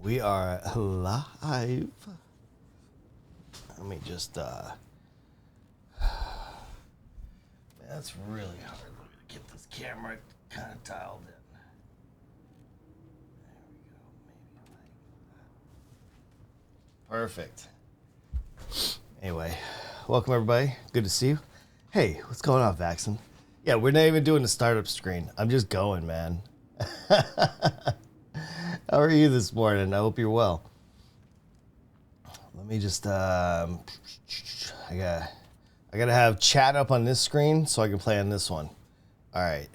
We are live. Let me just, that's really hard. Let me get this camera kind of dialed in. There we go. Maybe like that. Perfect. Anyway, welcome everybody. Good to see you. Hey, what's going on, Vaxxon? Yeah, we're not even doing the startup screen. I'm just going, man. How are you this morning? I hope you're well. Let me just, I gotta have chat up on this screen so I can play on this one. All right.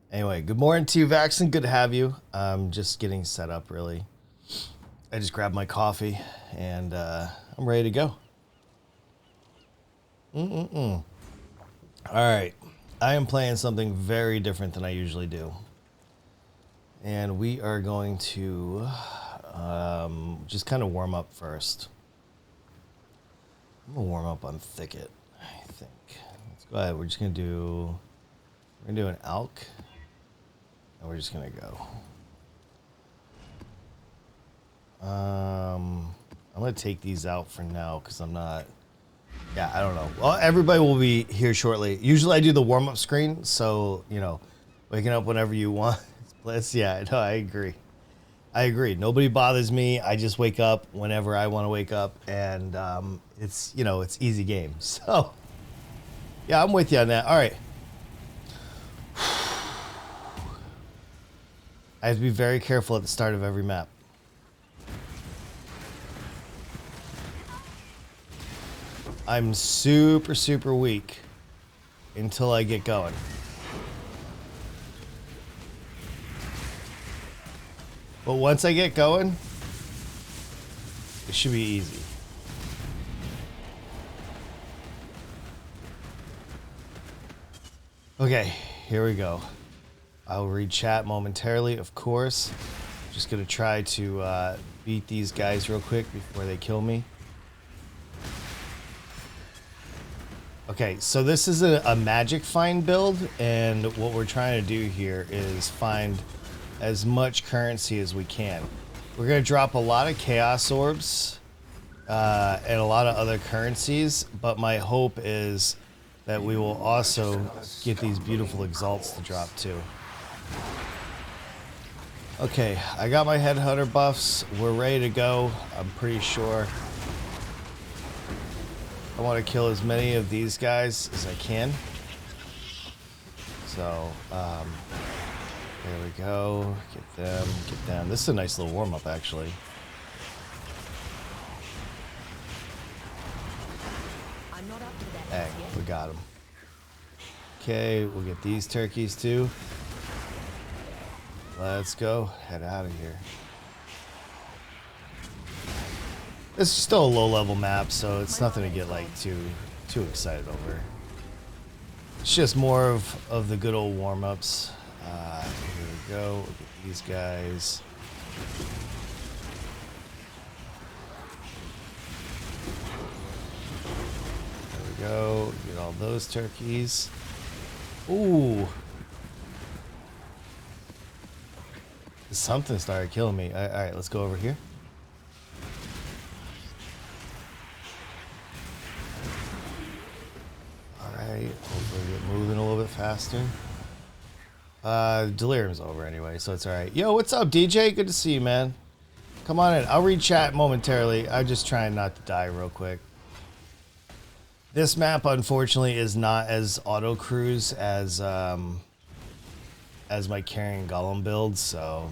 Anyway, good morning to you, Vaxxon. Good to have you. I'm just getting set up, really. I just grabbed my coffee and I'm ready to go. All right. I am playing something very different than I usually do. And we are going to just kind of warm up first. I'm going to warm up on Thicket, I think. Let's go ahead. We're just going to do an ALK. And we're just going to go. I'm going to take these out for now because I'm not... Yeah, I don't know. Well, everybody will be here shortly. Usually I do the warm-up screen, so, you know, waking up whenever you want. Yeah, no, I agree. Nobody bothers me. I just wake up whenever I want to wake up, and it's, you know, it's easy game. So, yeah, I'm with you on that. All right. I have to be very careful at the start of every map. I'm super, super weak until I get going. But once I get going, it should be easy. Okay, here we go. I'll read chat momentarily, of course. Just gonna try to beat these guys real quick before they kill me. Okay, so this is a magic find build, and what we're trying to do here is find as much currency as we can. We're going to drop a lot of chaos orbs and a lot of other currencies, but my hope is that we will also get these beautiful exalts to drop too. Okay, I got my headhunter buffs. We're ready to go. I'm pretty sure I want to kill as many of these guys as I can. So, there we go. Get them. This is a nice little warm-up, actually. I'm not up to that Hey, yet. we got them. Okay, we'll get these turkeys, too. Let's go. Head out of here. This is still a low-level map, so it's nothing to get, like, too excited over. It's just more of the good old warm-ups. Here we go. We'll get these guys. There we go. Get all those turkeys. Ooh. Something started killing me. All right, let's go over here. All right. Hopefully get moving a little bit faster. Delirium's over anyway, so it's all right. Yo, what's up, DJ? Good to see you, man. Come on in. I'll read chat momentarily. I'm just trying not to die real quick. This map, unfortunately, is not as auto cruise as my carrying golem build, so.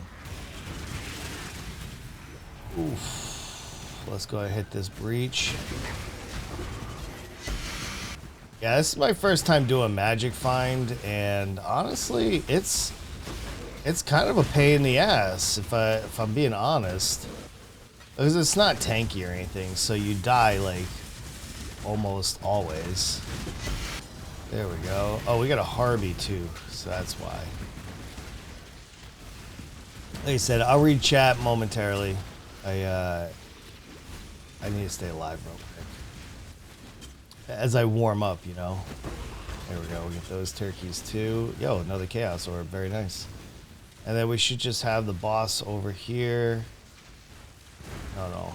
Oof. Let's go ahead and hit this breach. Yeah, this is my first time doing magic find, and honestly, it's kind of a pain in the ass if I'm being honest, because it's not tanky or anything, so you die like almost always. There we go. Oh, we got a Harvey too, so that's why. Like I said, I'll read chat momentarily. I need to stay alive real quick as I warm up, you know. There we go. We get those turkeys too. Yo, another chaos orb. Very nice. And then we should just have the boss over here. No.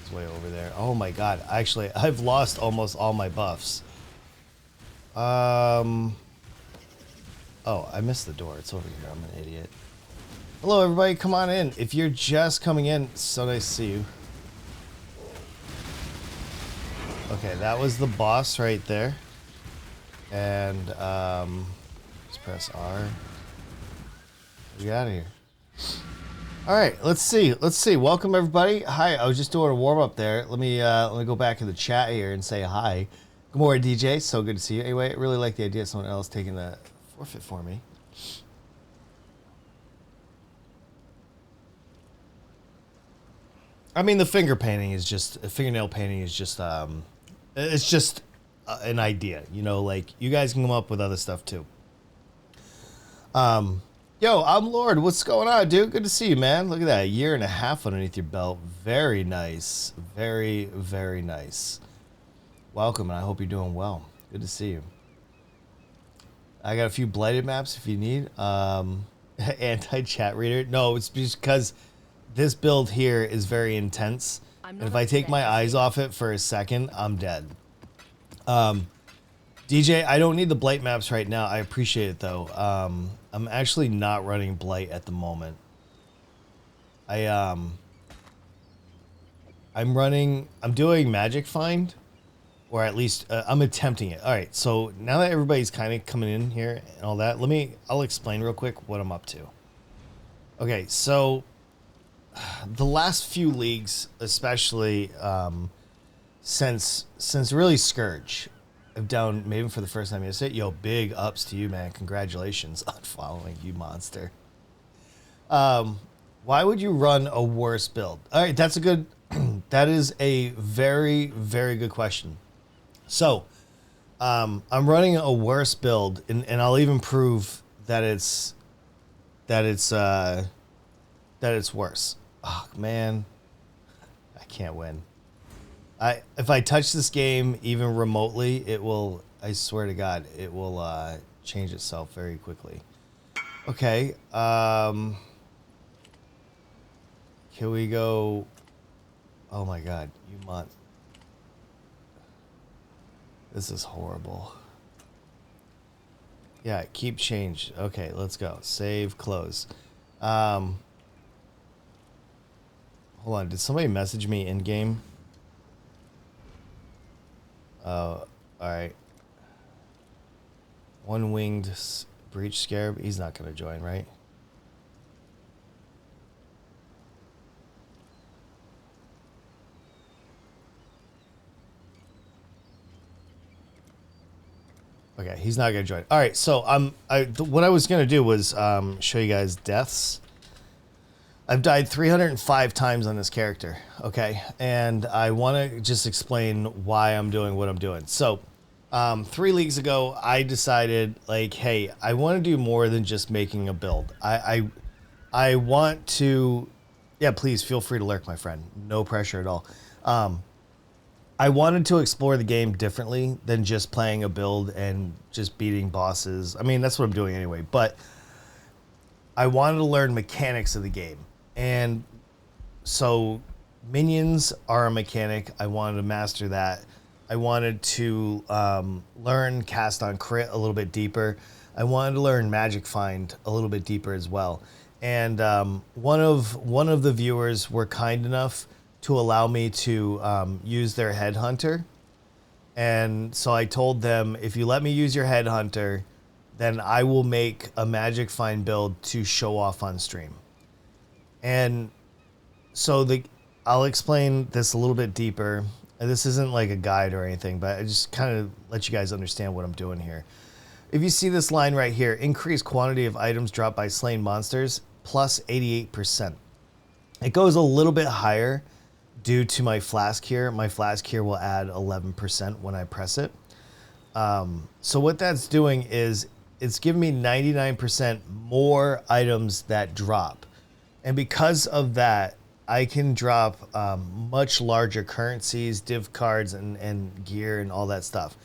He's way over there. Oh my god. Actually, I've lost almost all my buffs. Oh, I missed the door. It's over here. I'm an idiot. Hello, everybody. Come on in. If you're just coming in, so nice to see you. Okay, that was the boss right there. And, let's press R. Get out of here. All right, let's see. Welcome, everybody. Hi, I was just doing a warm-up there. Let me go back in the chat here and say hi. Good morning, DJ. So good to see you. Anyway, I really like the idea of someone else taking the forfeit for me. I mean, the fingernail painting is just it's just an idea, you know, like you guys can come up with other stuff too. Yo, I'm Lord. What's going on, dude? Good to see you, man. Look at that. 1.5 years underneath your belt. Very nice. Very, very nice. Welcome, and I hope you're doing well. Good to see you. I got a few blighted maps if you need. Anti-chat reader. No, it's because this build here is very intense. And if I take my eyes off it for a second, I'm dead. DJ, I don't need the blight maps right now. I appreciate it though. I'm actually not running blight at the moment. I'm doing magic find, or at least I'm attempting it. All right, so now that everybody's kind of coming in here and all that, I'll explain real quick what I'm up to. Okay, so the last few leagues, especially since really Scourge, I've down maybe for the first time yesterday. Yo, big ups to you, man. Congratulations on following, you monster. Why would you run a worse build? All right, that's a good. That is a very, very good question. So, I'm running a worse build, and I'll even prove that it's worse. Oh man, I can't win. If I touch this game even remotely, it will, I swear to God, it will change itself very quickly. Okay, here we go. Oh my God, this is horrible. Yeah, keep change. Okay, let's go. Save, close. Hold on, did somebody message me in game? Oh, alright. One-winged breach scarab. He's not going to join, right? Okay, he's not going to join. Alright, so what I was going to do was show you guys deaths. I've died 305 times on this character, okay? And I want to just explain why I'm doing what I'm doing. So, 3 leagues ago, I decided, like, hey, I want to do more than just making a build. I want to... Yeah, please, feel free to lurk, my friend. No pressure at all. I wanted to explore the game differently than just playing a build and just beating bosses. I mean, that's what I'm doing anyway, but I wanted to learn mechanics of the game. And so minions are a mechanic. I wanted to master that. I wanted to learn cast on crit a little bit deeper. I wanted to learn magic find a little bit deeper as well. And one of the viewers were kind enough to allow me to use their headhunter. And so I told them, if you let me use your headhunter, then I will make a magic find build to show off on stream. And so I'll explain this a little bit deeper. This isn't like a guide or anything, but I just kind of let you guys understand what I'm doing here. If you see this line right here, increased quantity of items dropped by slain monsters, plus 88%. It goes a little bit higher due to my flask here. My flask here will add 11% when I press it. So what that's doing is it's giving me 99% more items that drop. And because of that, I can drop much larger currencies, div cards, and gear and all that stuff.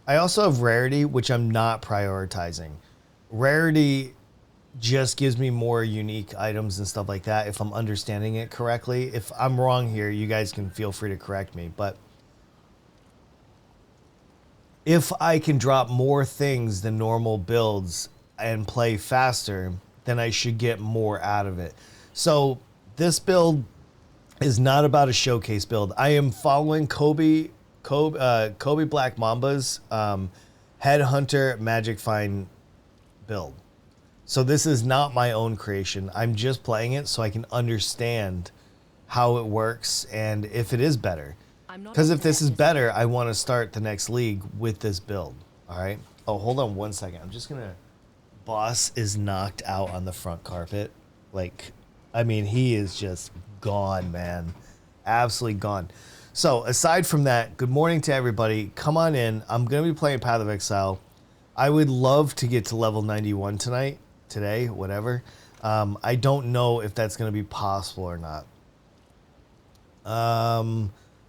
I also have rarity, which I'm not prioritizing. Rarity just gives me more unique items and stuff like that, if I'm understanding it correctly. If I'm wrong here, you guys can feel free to correct me. But if I can drop more things than normal builds and play faster, then I should get more out of it. So this build is not about a showcase build. I am following Kobe Black Mamba's Headhunter Magic Find build. So this is not my own creation. I'm just playing it so I can understand how it works and if it is better. Because if this is better, I want to start the next league with this build. All right. Oh, hold on one second. I'm just gonna. Boss is knocked out on the front carpet. Like, I mean, he is just gone, man. Absolutely gone. So aside from that, good morning to everybody. Come on in. I'm gonna be playing Path of Exile. I would love to get to level 91 today, whatever. I don't know if that's gonna be possible or not.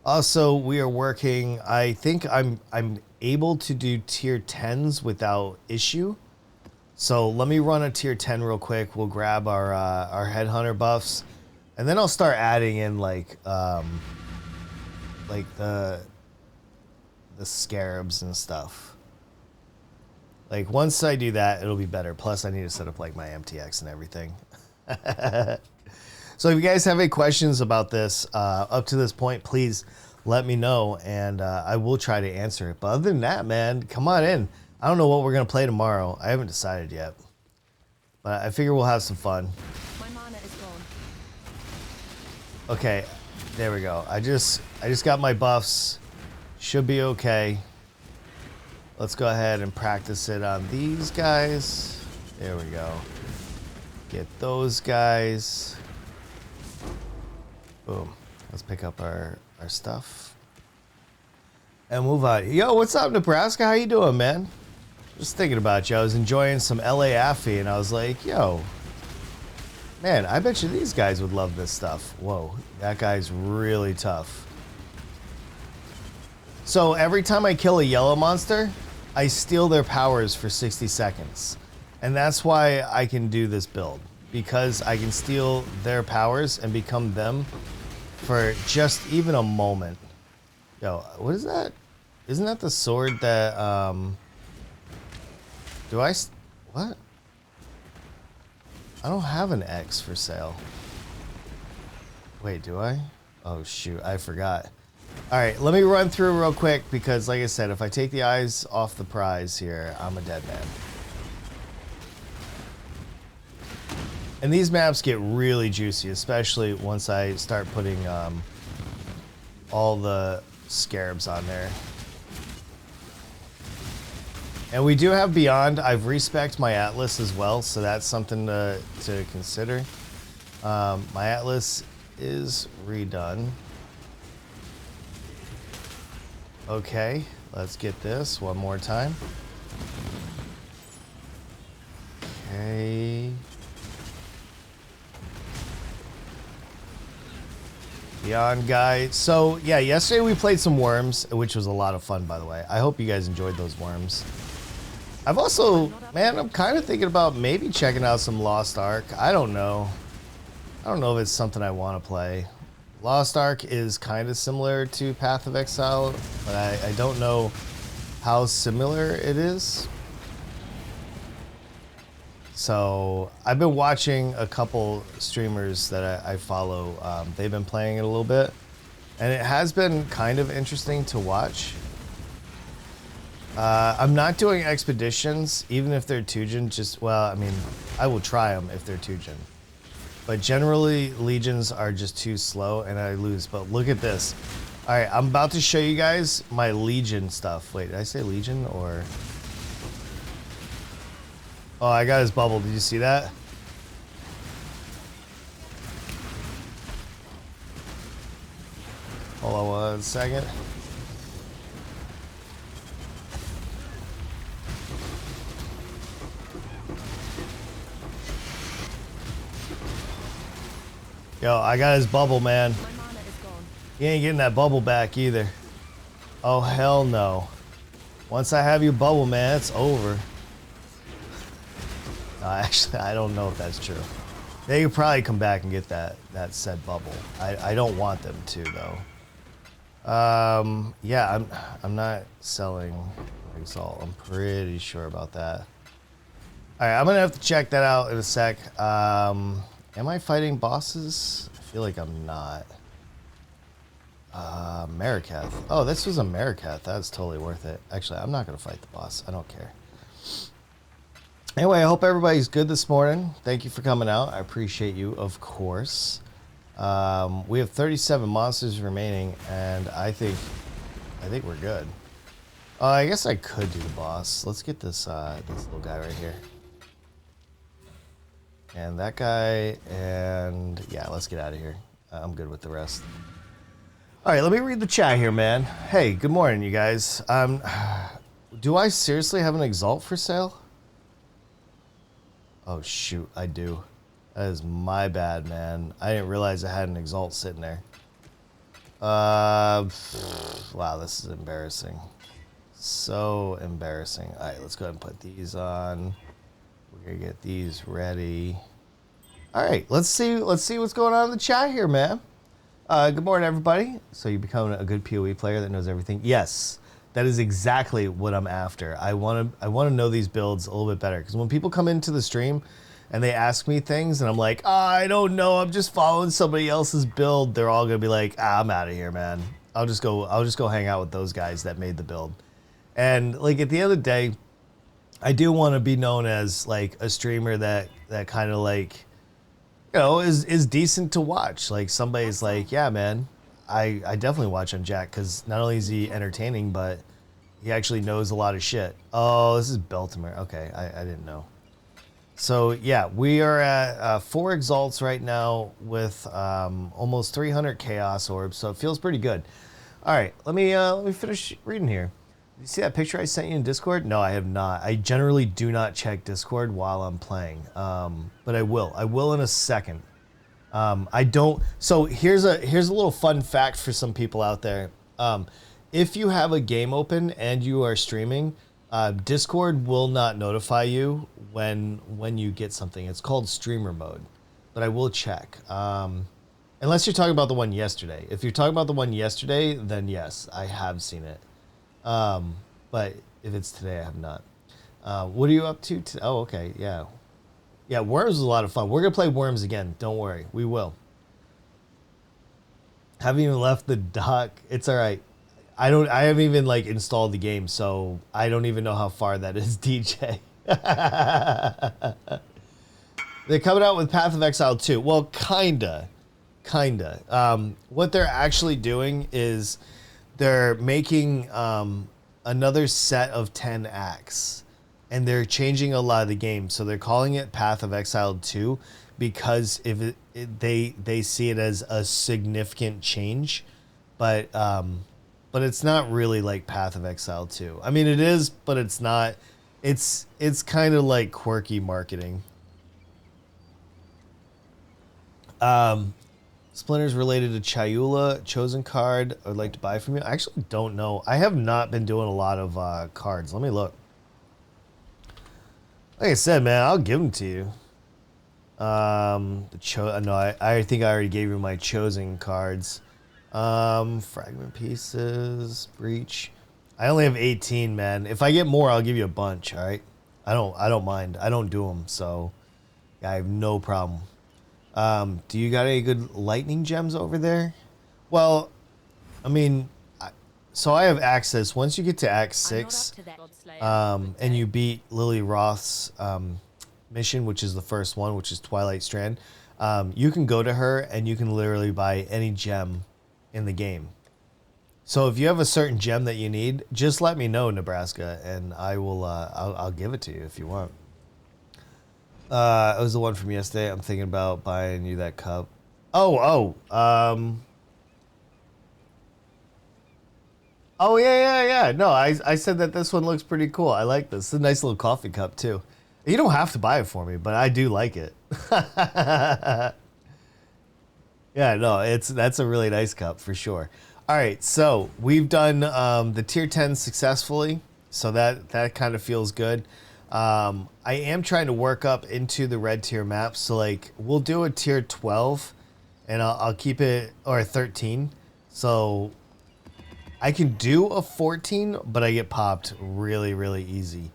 Also, we are working. I think I'm able to do tier 10s without issue. So let me run a tier 10 real quick. We'll grab our headhunter buffs, and then I'll start adding in like the scarabs and stuff. Like once I do that, it'll be better. Plus, I need to set up like my MTX and everything. So if you guys have any questions about this up to this point, please let me know, and I will try to answer it. But other than that, man, come on in. I don't know what we're going to play tomorrow. I haven't decided yet. But I figure we'll have some fun. My mana is gone. Okay, there we go. I just got my buffs. Should be okay. Let's go ahead and practice it on these guys. There we go. Get those guys. Boom. Let's pick up our stuff. And move on. Yo, what's up, Nebraska? How you doing, man? Just thinking about you. I was enjoying some LA Affy, and I was like, yo, man, I bet you these guys would love this stuff. Whoa, that guy's really tough. So every time I kill a yellow monster, I steal their powers for 60 seconds. And that's why I can do this build. Because I can steal their powers and become them for just even a moment. Yo, what is that? Isn't that the sword that, what? I don't have an X for sale. Wait, do I? Oh shoot, I forgot. All right, let me run through real quick because like I said, if I take the eyes off the prize here, I'm a dead man. And these maps get really juicy, especially once I start putting all the scarabs on there. And we do have Beyond. I've respec'd my Atlas as well, so that's something to consider. My Atlas is redone. Okay, let's get this one more time. Okay. Beyond guy. So yeah, yesterday we played some worms, which was a lot of fun, by the way. I hope you guys enjoyed those worms. I've also, man, I'm kind of thinking about maybe checking out some Lost Ark. I don't know. I don't know if it's something I want to play. Lost Ark is kind of similar to Path of Exile, but I don't know how similar it is. So I've been watching a couple streamers that I follow. They've been playing it a little bit, and it has been kind of interesting to watch. I'm not doing expeditions, even if they're Tujin. Just, well, I mean, I will try them if they're Tujin. But generally, legions are just too slow, and I lose. But look at this. All right, I'm about to show you guys my legion stuff. Wait, did I say legion or? Oh, I got his bubble. Did you see that? Hold on one second. Yo, I got his bubble, man. My mana is gone. He ain't getting that bubble back either. Oh, hell no. Once I have your bubble, man, it's over. Actually, I don't know if that's true. They could probably come back and get that said bubble. I don't want them to though. Yeah, I'm not selling Exalt. I'm pretty sure about that. All right, I'm gonna have to check that out in a sec. Am I fighting bosses? I feel like I'm not. Marikath. Oh, this was a Marikath. That's totally worth it. Actually, I'm not gonna fight the boss. I don't care. Anyway, I hope everybody's good this morning. Thank you for coming out. I appreciate you, of course. We have 37 monsters remaining, and I think we're good. I guess I could do the boss. Let's get this little guy right here, and that guy, and yeah, let's get out of here. I'm good with the rest. All right, let me read the chat here, man. Hey, good morning, you guys. Do I seriously have an Exalt for sale? Oh shoot, I do. That is my bad, man. I didn't realize I had an Exalt sitting there. Wow, this is embarrassing. So embarrassing. All right, let's go ahead and put these on. We're gonna get these ready. All right, let's see what's going on in the chat here, man. Good morning, everybody. So you become a good PoE player that knows everything? Yes. That is exactly what I'm after. I want to know these builds a little bit better, because when people come into the stream and they ask me things and I'm like, oh, I don't know, I'm just following somebody else's build, they're all gonna be like, I'm out of here, man. I'll just go hang out with those guys that made the build. And like at the end of the day, I do want to be known as like a streamer that kind of like, you know, is decent to watch. Like somebody's like, yeah, man, I definitely watch on Jack, because not only is he entertaining, but he actually knows a lot of shit. Oh, this is Beltimer. Okay, I didn't know. So yeah, we are at 4 Exalts right now with almost 300 Chaos Orbs, so it feels pretty good. All right, let me finish reading here. You see that picture I sent you in Discord? No, I have not. I generally do not check Discord while I'm playing, but I will. I will in a second. I don't. So here's a little fun fact for some people out there. If you have a game open and you are streaming, Discord will not notify you when you get something. It's called streamer mode, but I will check. Unless you're talking about the one yesterday. If you're talking about the one yesterday, then yes, I have seen it. But if it's today, I have not. What are you up to? Oh, okay, yeah. Yeah, Worms is a lot of fun. We're going to play Worms again. Don't worry. We will. Haven't even left the dock. It's all right. I haven't even like installed the game, so I don't even know how far that is, DJ. They're coming out with Path of Exile 2. Well, kinda. What they're actually doing is they're making another set of 10 acts. And they're changing a lot of the game, so they're calling it Path of Exile 2 because they see it as a significant change, but it's not really like Path of Exile 2. I mean, it is, but it's not. It's kind of like quirky marketing. Splinters related to Chayula, chosen card I would like to buy from you. I actually don't know. I have not been doing a lot of cards. Let me look. Like I said, man, I'll give them to you. No, I think I already gave you my chosen cards. Fragment pieces, breach. I only have 18, man. If I get more, I'll give you a bunch. All right. I don't mind. I don't do them, so yeah, I have no problem. Do you got any good lightning gems over there? Well, I mean, so I have access. Once you get to Act 6, and you beat Lily Roth's mission, which is the first one, which is Twilight Strand, you can go to her and you can literally buy any gem in the game. So if you have a certain gem that you need, just let me know, Nebraska, and I will. I'll give it to you if you want. It was the one from yesterday. I'm thinking about buying you that cup. Oh, yeah. No, I said that this one looks pretty cool. I like this. It's a nice little coffee cup, too. You don't have to buy it for me, but I do like it. Yeah, no, that's a really nice cup for sure. All right, so we've done the tier 10 successfully, so that kind of feels good. I am trying to work up into the red tier map. So like we'll do a tier 12 and I'll keep it, or 13. So I can do a 14, but I get popped really, really easy.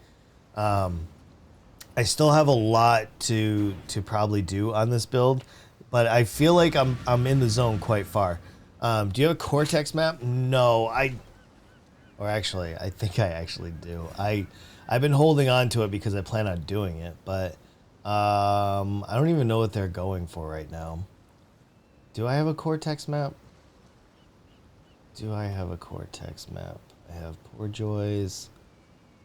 I still have a lot to probably do on this build, but I feel like I'm in the zone quite far. Do you have a Cortex map? No, or actually, I think I actually do. I've been holding on to it because I plan on doing it, but I don't even know what they're going for right now. Do I have a Cortex map? Do I have a Cortex map? I have Poor Joys.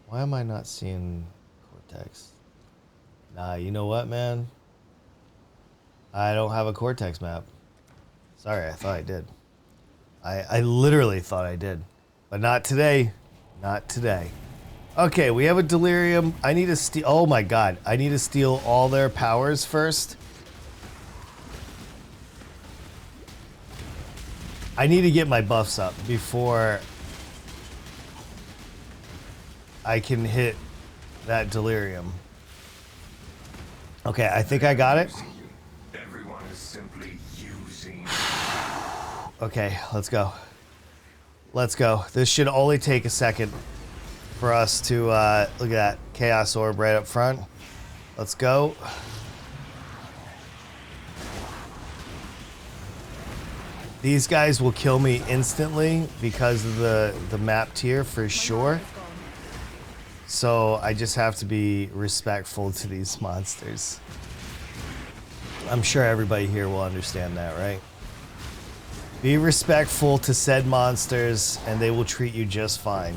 Why am I not seeing Cortex? Nah, you know what, man? I don't have a Cortex map. Sorry, I thought I did. I literally thought I did. But not today. Not today. Okay, we have a Delirium. I need to steal... Oh my god. I need to steal all their powers first. I need to get my buffs up before I can hit that Delirium. Okay, I think I got it. Everyone is simply using. Okay, let's go. Let's go. This should only take a second for us to look at that Chaos Orb right up front. Let's go. These guys will kill me instantly because of the map tier for sure. So I just have to be respectful to these monsters. I'm sure everybody here will understand that, right? Be respectful to said monsters and they will treat you just fine.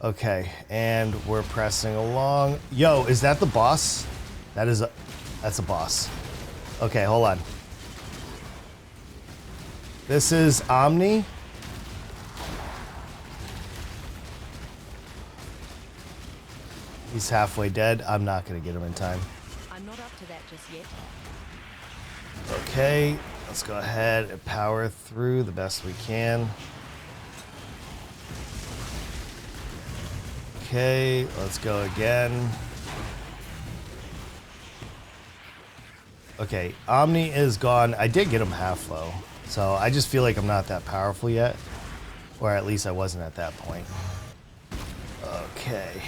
Okay, and we're pressing along. Yo, is that the boss? That's a boss. Okay, hold on. This is Omni. He's halfway dead. I'm not gonna get him in time. I'm not up to that just yet. Okay, let's go ahead and power through the best we can. Okay, let's go again. Okay, Omni is gone. I did get him half though, so I just feel like I'm not that powerful yet, or at least I wasn't at that point. Okay.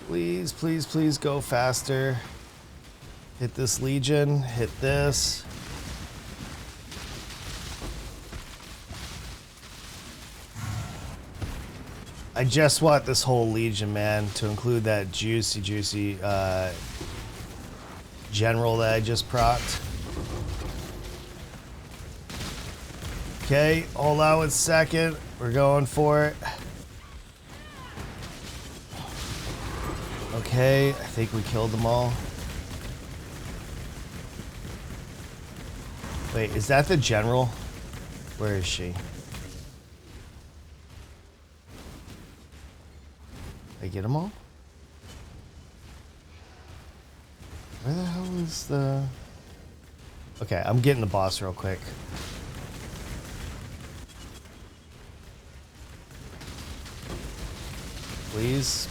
Please, please, please go faster. Hit this Legion, hit this. I just want this whole Legion, man, to include that juicy general that I just procced. Okay, hold on 1 second. We're going for it. Okay, I think we killed them all. Wait, is that the general? Where is she? Did I get them all? Where the hell is the... Okay, I'm getting the boss real quick. Please.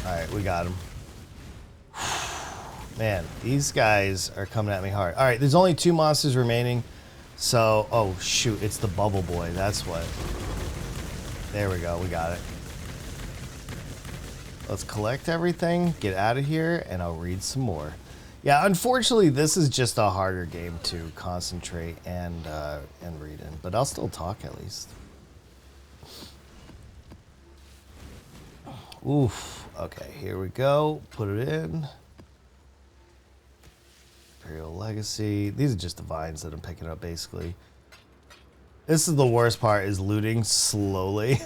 Alright, we got him. Man, these guys are coming at me hard. Alright, there's only 2 monsters remaining. So, oh shoot, it's the Bubble Boy. That's what. There we go, we got it. Let's collect everything, get out of here, and I'll read some more. Yeah, unfortunately, this is just a harder game to concentrate and read in. But I'll still talk at least. Oof. Okay, here we go. Put it in. Imperial Legacy. These are just the vines that I'm picking up, basically. This is the worst part, is looting slowly.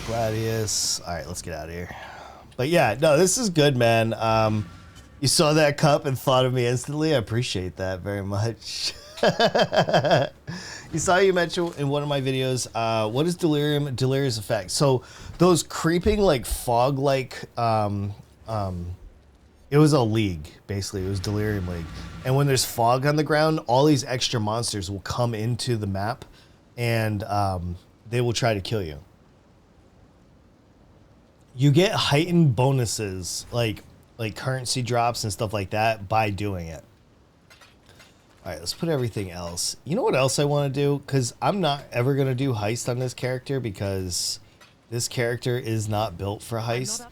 Gladius. Alright, let's get out of here. But yeah, no, this is good, man. You saw that cup and thought of me instantly. I appreciate that very much. You mentioned in one of my videos, what is delirious effect? So those creeping like fog-like It was a league, basically. It was Delirium League. And when there's fog on the ground, all these extra monsters will come into the map, and they will try to kill you. You get heightened bonuses, like currency drops and stuff like that, by doing it. All right, let's put everything else. You know what else I want to do? Because I'm not ever going to do heist on this character, because this character is not built for heist.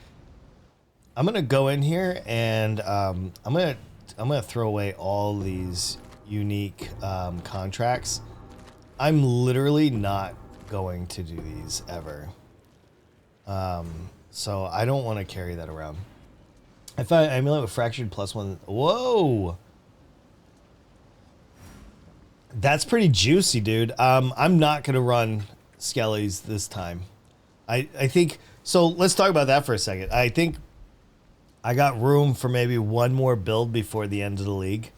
I'm gonna go in here and I'm gonna throw away all these unique contracts. I'm literally not going to do these ever. So I don't want to carry that around. If I emulate with fractured +1, whoa, that's pretty juicy, dude. I'm not gonna run Skellies this time. I think so. Let's talk about that for a second. I think I got room for maybe one more build before the end of the league.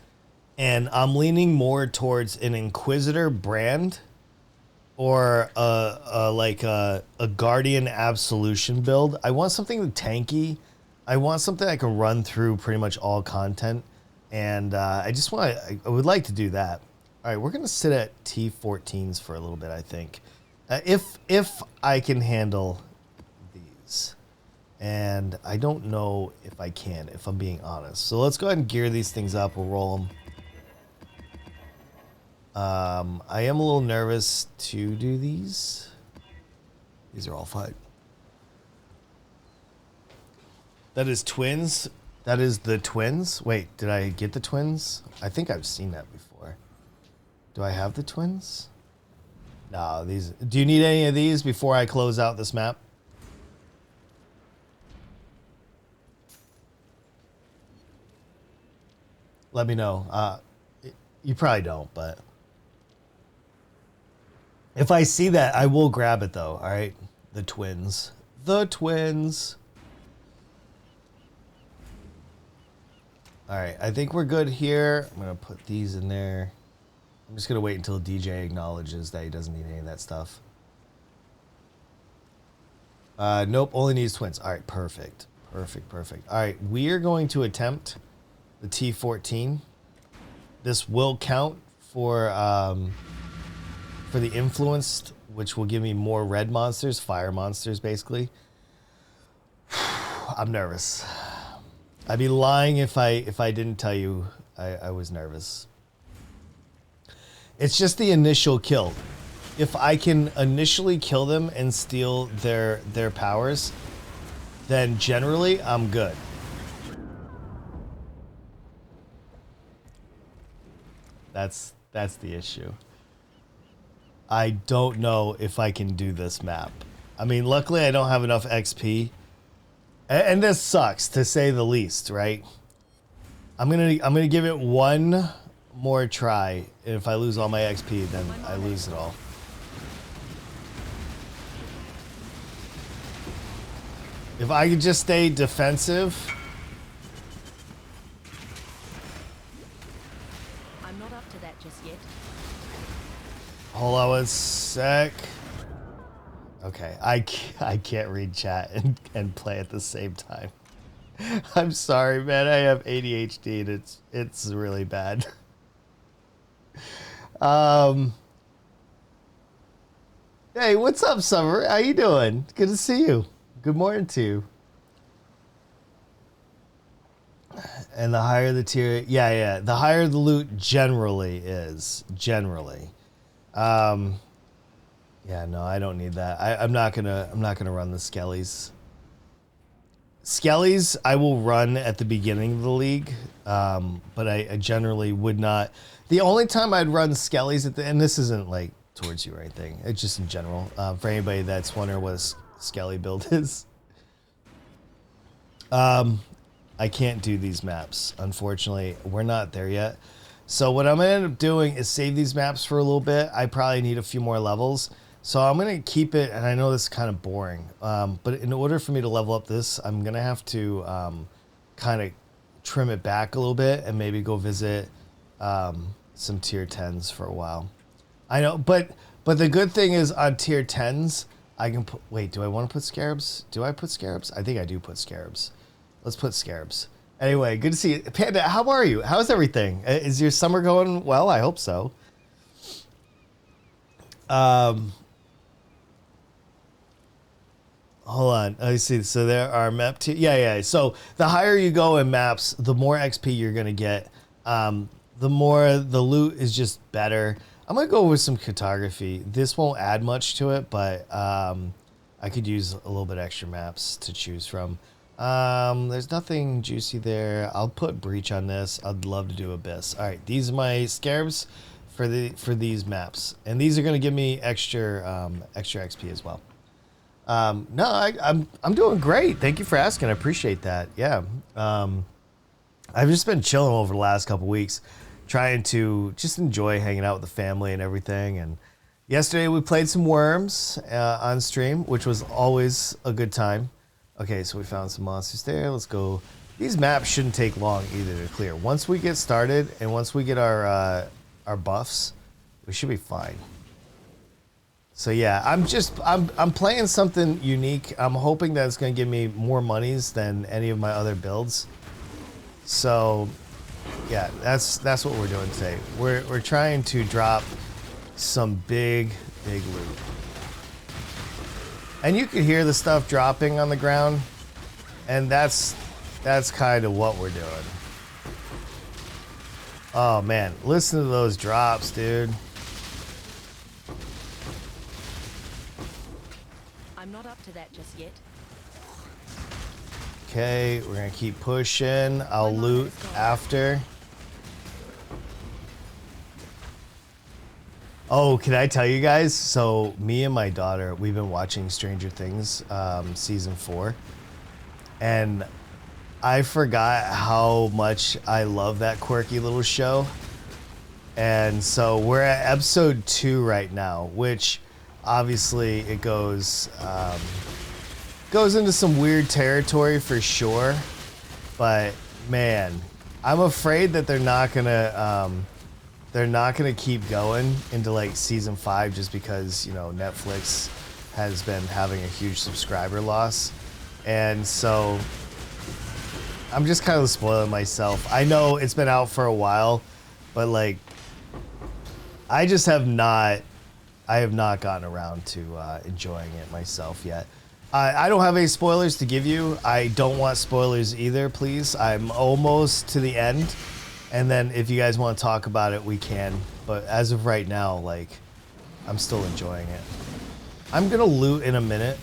And I'm leaning more towards an Inquisitor brand or a Guardian Absolution build. I want something tanky. I want something I can run through pretty much all content. And I would like to do that. All right, we're going to sit at T14s for a little bit, I think. If I can handle these. And I don't know if I can, if I'm being honest. So let's go ahead and gear these things up. We'll roll them. I am a little nervous to do these. These are all fine. That is twins. That is the twins. Wait, did I get the twins? I think I've seen that before. Do I have the twins? No, these. Do you need any of these before I close out this map? Let me know. You probably don't, but if I see that, I will grab it though. All right, the twins. The twins. All right, I think we're good here. I'm gonna put these in there. I'm just gonna wait until DJ acknowledges that he doesn't need any of that stuff. Nope, only needs twins. All right, perfect. Perfect, perfect. All right, we are going to attempt the T14. This will count for the influenced, which will give me more red monsters, fire monsters, basically. I'm nervous. I'd be lying if I didn't tell you I was nervous. It's just the initial kill. If I can initially kill them and steal their powers, then generally I'm good. That's the issue. I don't know if I can do this map. I mean, luckily I don't have enough XP. And this sucks, to say the least, right? I'm gonna give it one more try. And if I lose all my XP, then I lose it all. If I could just stay defensive. I'm not up to that just yet. Hold on one sec. Okay, I can't read chat and play at the same time. I'm sorry, man. I have ADHD and it's really bad. Hey, what's up, Summer? How you doing? Good to see you. Good morning to you. And the higher the tier, yeah, the higher the loot generally is. Generally. Yeah, no, I don't need that. I'm not gonna run the Skellies. Skellies I will run at the beginning of the league, but I generally would not. The only time I'd run Skellies at the end, this isn't like towards you or anything, it's just in general, for anybody that's wondering what a Skelly build is. I can't do these maps, unfortunately. We're not there yet. So what I'm gonna end up doing is save these maps for a little bit. I probably need a few more levels. So I'm gonna keep it, and I know this is kind of boring, but in order for me to level up this, I'm gonna have to kind of trim it back a little bit and maybe go visit some tier 10s for a while. I know, but the good thing is on tier 10s, I can put, wait, do I want to put scarabs? Do I put scarabs? I think I do put scarabs. Let's put scarabs. Anyway, good to see you. Panda, how are you? How's everything? Is your summer going well? I hope so. Hold on. I see. So there are map two. Yeah. So the higher you go in maps, the more XP you're gonna get. The more the loot is just better. I'm gonna go with some cartography. This won't add much to it, but I could use a little bit extra maps to choose from. There's nothing juicy there. I'll put breach on this. I'd love to do abyss. All right, these are my scarabs for these maps, and these are gonna give me extra XP as well. No, I'm doing great. Thank you for asking. I appreciate that. Yeah. I've just been chilling over the last couple weeks, trying to just enjoy hanging out with the family and everything. And yesterday we played some Worms on stream, which was always a good time. Okay, so we found some monsters there. Let's go. These maps shouldn't take long either to clear. Once we get started and once we get our buffs, we should be fine. So yeah, I'm playing something unique. I'm hoping that it's gonna give me more monies than any of my other builds. So yeah, that's what we're doing today. We're trying to drop some big loot. And you can hear the stuff dropping on the ground, and that's kind of what we're doing. Oh man, listen to those drops, dude. I'm not up to that just yet. Okay, we're gonna keep pushing. I'll loot after. Oh, can I tell you guys? So me and my daughter, we've been watching Stranger Things season 4, and I forgot how much I love that quirky little show. And so we're at episode 2 right now, which obviously it goes into some weird territory for sure, but man, I'm afraid that they're not gonna keep going into like season 5 just because, you know, Netflix has been having a huge subscriber loss, and so I'm just kind of spoiling myself. I know it's been out for a while, but like I have not gotten around to enjoying it myself yet. I don't have any spoilers to give you. I don't want spoilers either, please. I'm almost to the end, and then if you guys want to talk about it, we can. But as of right now, like, I'm still enjoying it. I'm gonna loot in a minute.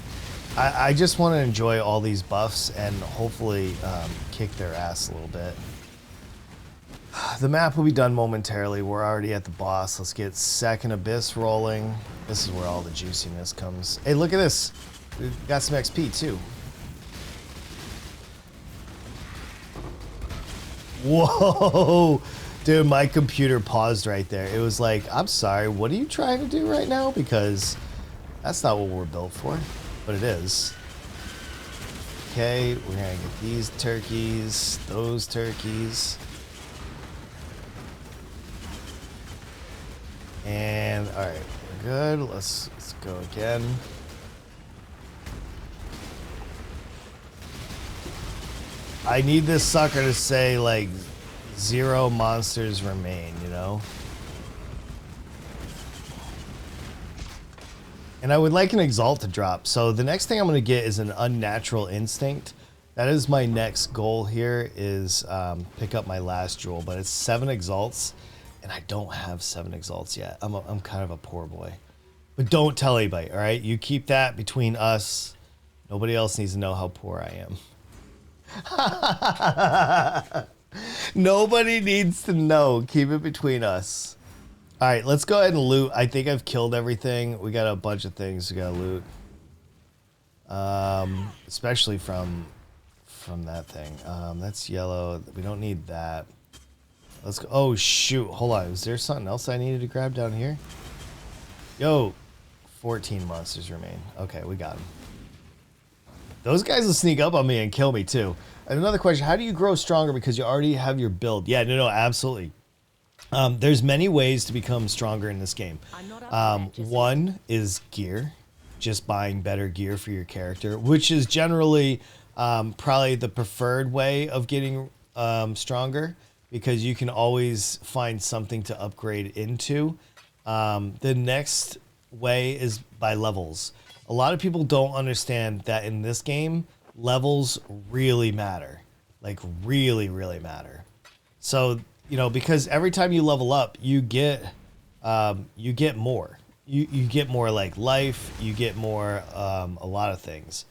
I just want to enjoy all these buffs and hopefully kick their ass a little bit. The map will be done momentarily. We're already at the boss. Let's get second abyss rolling. This is where all the juiciness comes. Hey, look at this. We've got some XP too. Whoa, dude, my computer paused right there. It was like, I'm sorry, what are you trying to do right now? Because that's not what we're built for, but it is. Okay, we're gonna get these turkeys, those turkeys. And all right, we're good. Let's go again. I need this sucker to say like 0 monsters remain, you know? And I would like an Exalt to drop. So the next thing I'm going to get is an Unnatural Instinct. That is my next goal here, is pick up my last jewel. But it's 7 Exalts, and I don't have 7 Exalts yet. I'm kind of a poor boy. But don't tell anybody, all right? You keep that between us. Nobody else needs to know how poor I am. Nobody needs to know. Keep it between us. All right, let's go ahead and loot. I think I've killed everything. We got a bunch of things we gotta loot, especially from that thing. That's yellow. We don't need that. Let's go. Oh shoot! Hold on. Is there something else I needed to grab down here? Yo, 14 monsters remain. Okay, we got them. Those guys will sneak up on me and kill me too. And another question, how do you grow stronger because you already have your build? Yeah, no, absolutely. There's many ways to become stronger in this game. One is gear, just buying better gear for your character, which is generally probably the preferred way of getting stronger because you can always find something to upgrade into. The next way is by levels. A lot of people don't understand that in this game, levels really matter. Like really, really matter. So, you know, because every time you level up, you get more. You get more like life, you get more a lot of things.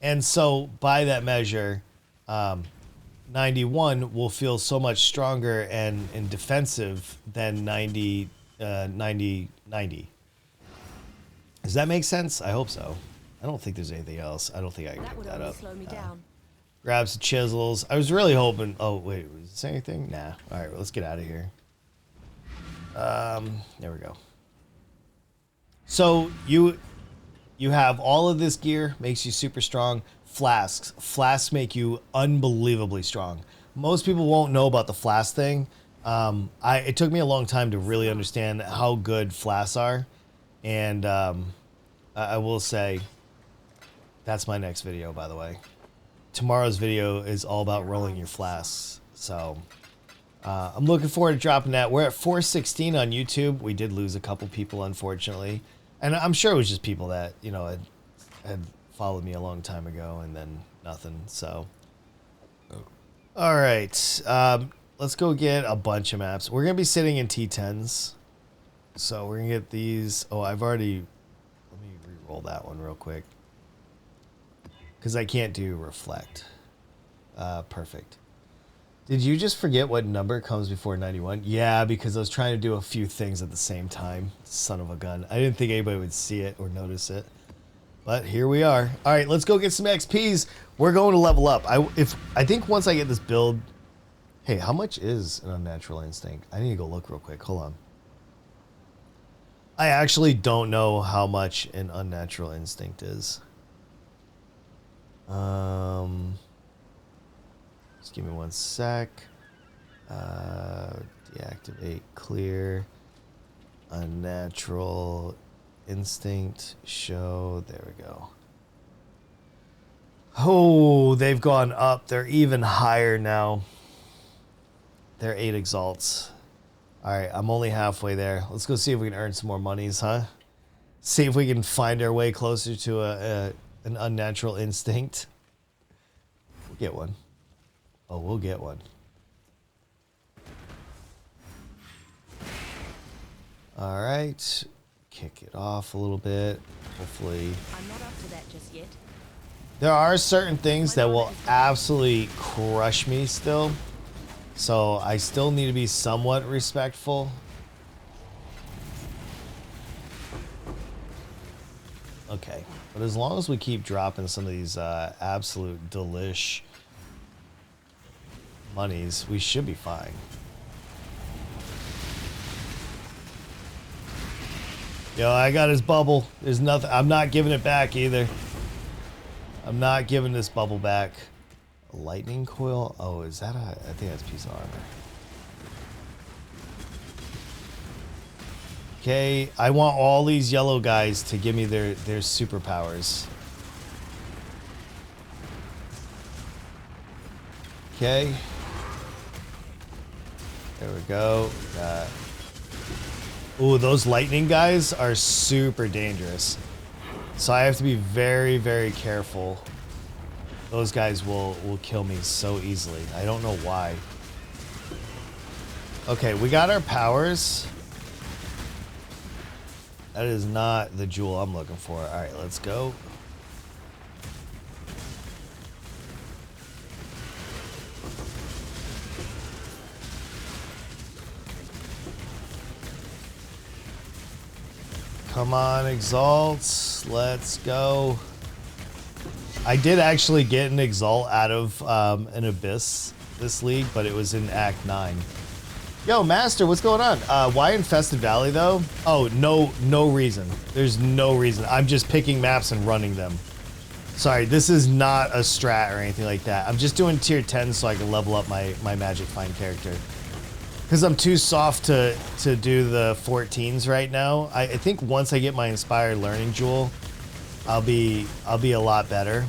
And so by that measure, 91 will feel so much stronger and defensive than 90. Does that make sense? I hope so. I don't think there's anything else. I don't think I can pick that up. Slow me down. Grab some chisels. I was really hoping. Oh wait, was this anything? Nah. All right, well, let's get out of here. There we go. So you have all of this gear, makes you super strong. Flasks make you unbelievably strong. Most people won't know about the flask thing. It took me a long time to really understand how good flasks are, and I will say that's my next video, by the way. Tomorrow's video is all about rolling your flasks, so I'm looking forward to dropping that. We're at 416 on YouTube. We did lose a couple people, unfortunately, and I'm sure it was just people that, you know, had followed me a long time ago and then nothing. So, all right, let's go get a bunch of maps. We're gonna be sitting in T10s, so we're gonna get these. Oh, I've already. Let me re-roll that one real quick because I can't do reflect. Perfect. Did you just forget what number comes before 91? Yeah, because I was trying to do a few things at the same time. Son of a gun. I didn't think anybody would see it or notice it. But here we are. All right, let's go get some XPs. We're going to level up. I think once I get this build... Hey, how much is an unnatural instinct? I need to go look real quick. Hold on. I actually don't know how much an unnatural instinct is. Just give me one sec. Deactivate, clear, unnatural instinct, show. There we go. Oh, they've gone up. They're even higher now. They're 8 exalts. All right, I'm only halfway there. Let's go see if we can earn some more monies, huh? See if we can find our way closer to an unnatural instinct. We'll get one. Oh, we'll get one. All right. Kick it off a little bit. Hopefully. I'm not up to that just yet. There are certain things that will absolutely crush me still. So I still need to be somewhat respectful. Okay. But as long as we keep dropping some of these absolute delish monies, we should be fine. Yo, I got his bubble. There's nothing. I'm not giving it back either. I'm not giving this bubble back. A lightning coil? Oh, is that I think that's a piece of armor. Okay, I want all these yellow guys to give me their superpowers. Okay. There we go. Ooh, those lightning guys are super dangerous. So I have to be very, very careful. Those guys will kill me so easily. I don't know why. Okay, we got our powers. That is not the jewel I'm looking for. All right, let's go. Come on, Exalts. Let's go. I did actually get an Exalt out of an Abyss this league, but it was in Act 9. Yo, Master, what's going on? Why Infested Valley, though? Oh, no reason. There's no reason. I'm just picking maps and running them. Sorry, this is not a strat or anything like that. I'm just doing tier 10 so I can level up my Magic Find character. Because I'm too soft to do the 14s right now. I think once I get my Inspired Learning Jewel, I'll be a lot better.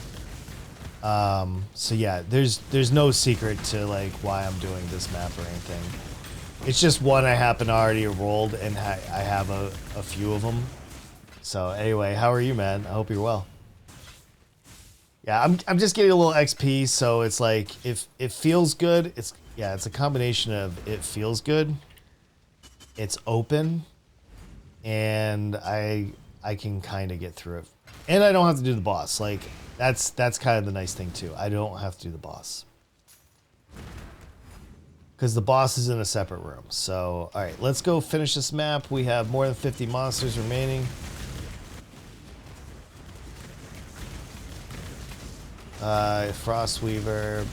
So yeah, there's no secret to like why I'm doing this map or anything. It's just one I happen to already have rolled, and I have a few of them. So anyway, how are you, man? I hope you're well. Yeah, I'm just getting a little XP, so it's like if it feels good, it's a combination of it feels good, it's open, and I can kind of get through it, and I don't have to do the boss. Like that's kind of the nice thing too. I don't have to do the boss because the boss is in a separate room. So all right, let's go finish this map. We have more than 50 monsters remaining. Frostweaver.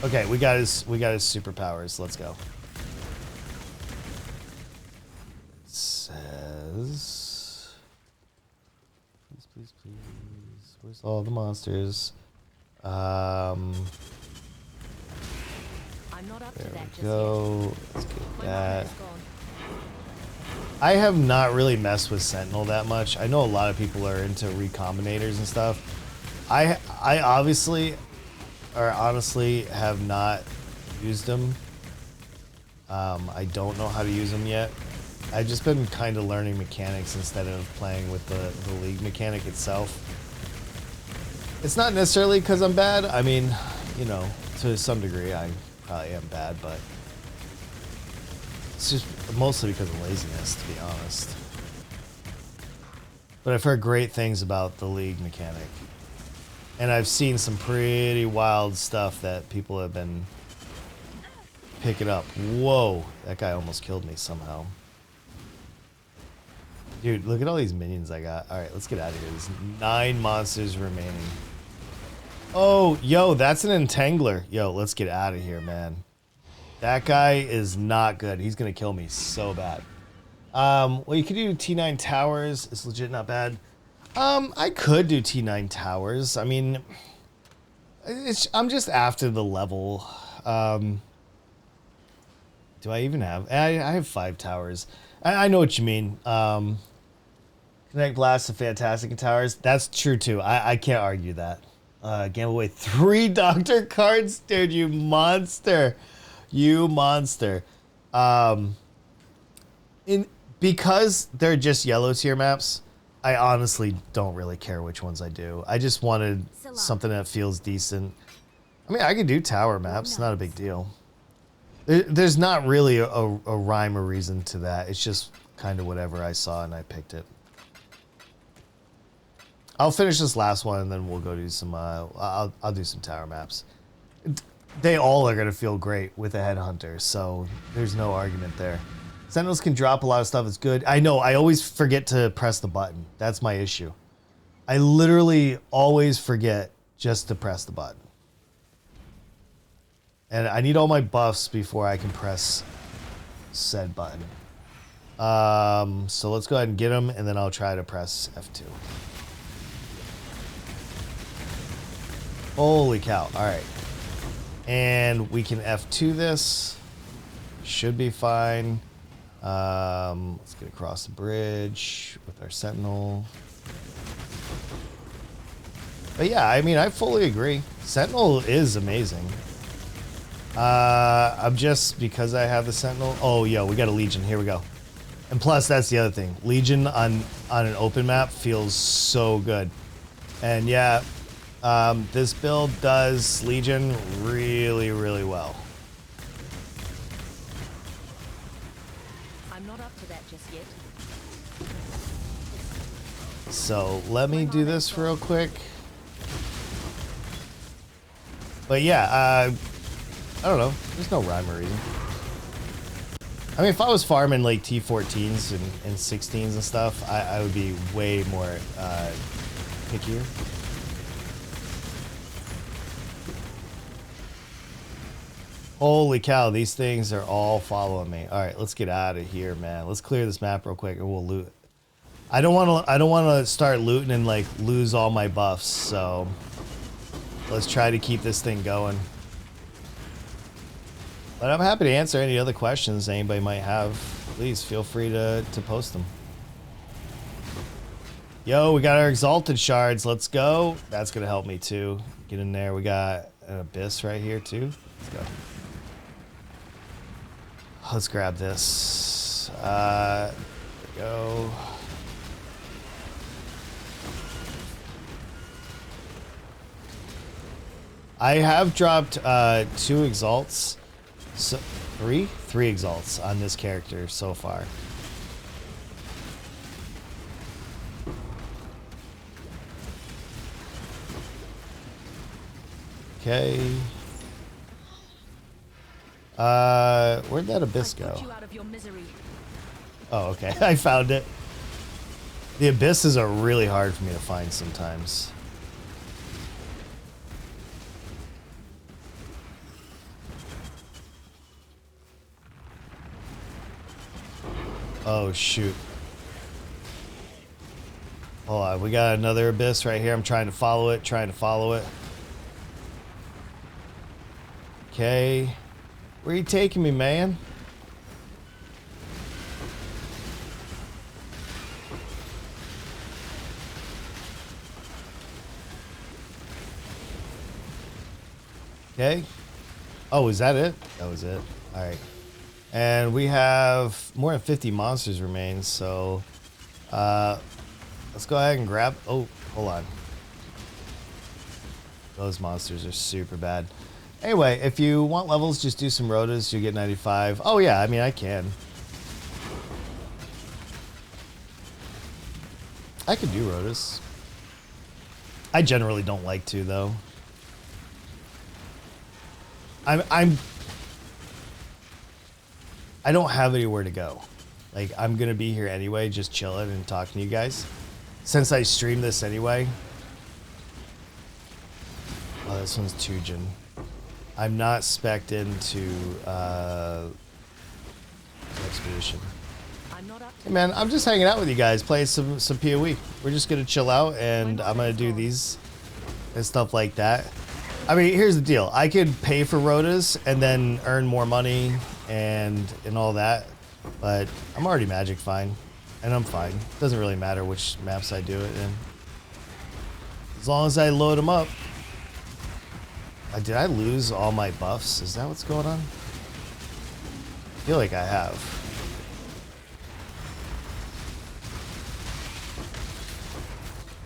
Okay, we got his superpowers. Let's go. It says, please. Where's all the monsters? I'm not up to There that we just go. yet. Let's get My that. mana is gone. I have not really messed with Sentinel that much. I know a lot of people are into recombinators and stuff. I obviously, or honestly, have not used them. I don't know how to use them yet. I've just been kind of learning mechanics instead of playing with the league mechanic itself. It's not necessarily because I'm bad. I mean, you know, to some degree, I probably am bad, but it's just mostly because of laziness, to be honest. But I've heard great things about the league mechanic. And I've seen some pretty wild stuff that people have been picking up. Whoa, that guy almost killed me somehow. Dude, look at all these minions I got. All right, let's get out of here. There's 9 monsters remaining. Oh, yo, that's an entangler. Yo, let's get out of here, man. That guy is not good. He's gonna kill me so bad. Well, you could do T9 towers. It's legit not bad. I could do T9 towers. I mean, I'm just after the level. Do I even have? I have 5 towers. I know what you mean. Connect Blast to Fantastic in towers. That's true too. I can't argue that. Gave away 3 doctor cards, dude. You monster. You monster. Because they're just yellow tier maps, I honestly don't really care which ones I do. I just wanted something that feels decent. I mean, I could do tower maps, not a big deal. There's not really a rhyme or reason to that. It's just kind of whatever I saw and I picked it. I'll finish this last one and then we'll go do some, I'll do some tower maps. They all are gonna feel great with a headhunter, so there's no argument there. Sentinels can drop a lot of stuff. It's good. I know. I always forget to press the button. That's my issue. I literally always forget just to press the button. And I need all my buffs before I can press said button. So let's go ahead and get them, and then I'll try to press F2. Holy cow. All right. And we can F2 this. Should be fine. Let's get across the bridge with our Sentinel. But yeah, I mean, I fully agree. Sentinel is amazing. I'm just, because I have the Sentinel. Oh, yo, we got a Legion. Here we go. And plus, that's the other thing. Legion on an open map feels so good. And yeah, this build does Legion really, really well. I'm not up to that just yet. So let me do this real quick. But yeah, I don't know. There's no rhyme or reason. I mean, if I was farming like T14s and 16s and stuff, I would be way more pickier. Holy cow, these things are all following me. All right, let's get out of here, man. Let's clear this map real quick and we'll loot. I don't want to start looting and like lose all my buffs, so let's try to keep this thing going. But I'm happy to answer any other questions anybody might have. Please feel free to post them. Yo, we got our exalted shards. Let's go. That's gonna help me too. Get in there. We got an abyss right here too. Let's go. Let's grab this. There we go. I have dropped 2 exalts. So, 3 exalts on this character so far. Okay. Where'd that abyss Put go? you out of your misery. Oh, okay. I found it. The abysses are really hard for me to find sometimes. Oh, shoot. Hold on. We got another abyss right here. I'm trying to follow it. Okay. Where are you taking me, man? Okay. Oh, is that it? That was it. All right. And we have more than 50 monsters remain, so let's go ahead and grab... Oh, hold on. Those monsters are super bad. Anyway, if you want levels, just do some rotas. You get 95. Oh, yeah, I mean, I can. I can do rotas. I generally don't like to, though. I don't have anywhere to go. Like, I'm gonna be here anyway, just chilling and talking to you guys. Since I stream this anyway. Oh, this one's Tujin. I'm not spec'd into Expedition. I'm not up to Hey man, I'm just hanging out with you guys, playing some PoE. We're just gonna chill out, and I'm gonna do these and stuff like that. I mean, here's the deal. I could pay for rotas and then earn more money and all that, but I'm already Magic fine, and I'm fine. Doesn't really matter which maps I do it in, as long as I load them up. Did I lose all my buffs? Is that what's going on? I feel like I have.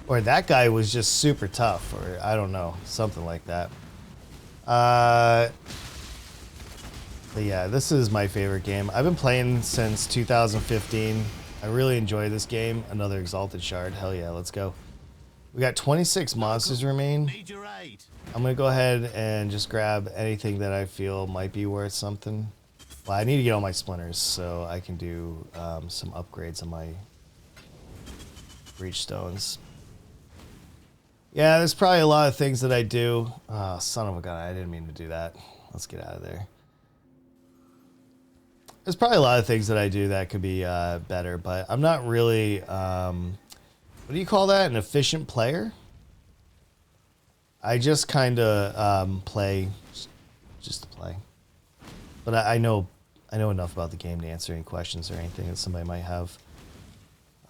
Or that guy was just super tough, or I don't know, something like that. But yeah, this is my favorite game. I've been playing since 2015. I really enjoy this game. Another Exalted Shard. Hell yeah, let's go. We got 26 monsters remain. I'm going to go ahead and just grab anything that I feel might be worth something. Well, I need to get all my splinters so I can do some upgrades on my breach stones. Yeah, there's probably a lot of things that I do. Oh, son of a gun, I didn't mean to do that. Let's get out of there. There's probably a lot of things that I do that could be better, but I'm not really, what do you call that? An efficient player? I just kind of play just to play. But I know enough about the game to answer any questions or anything that somebody might have.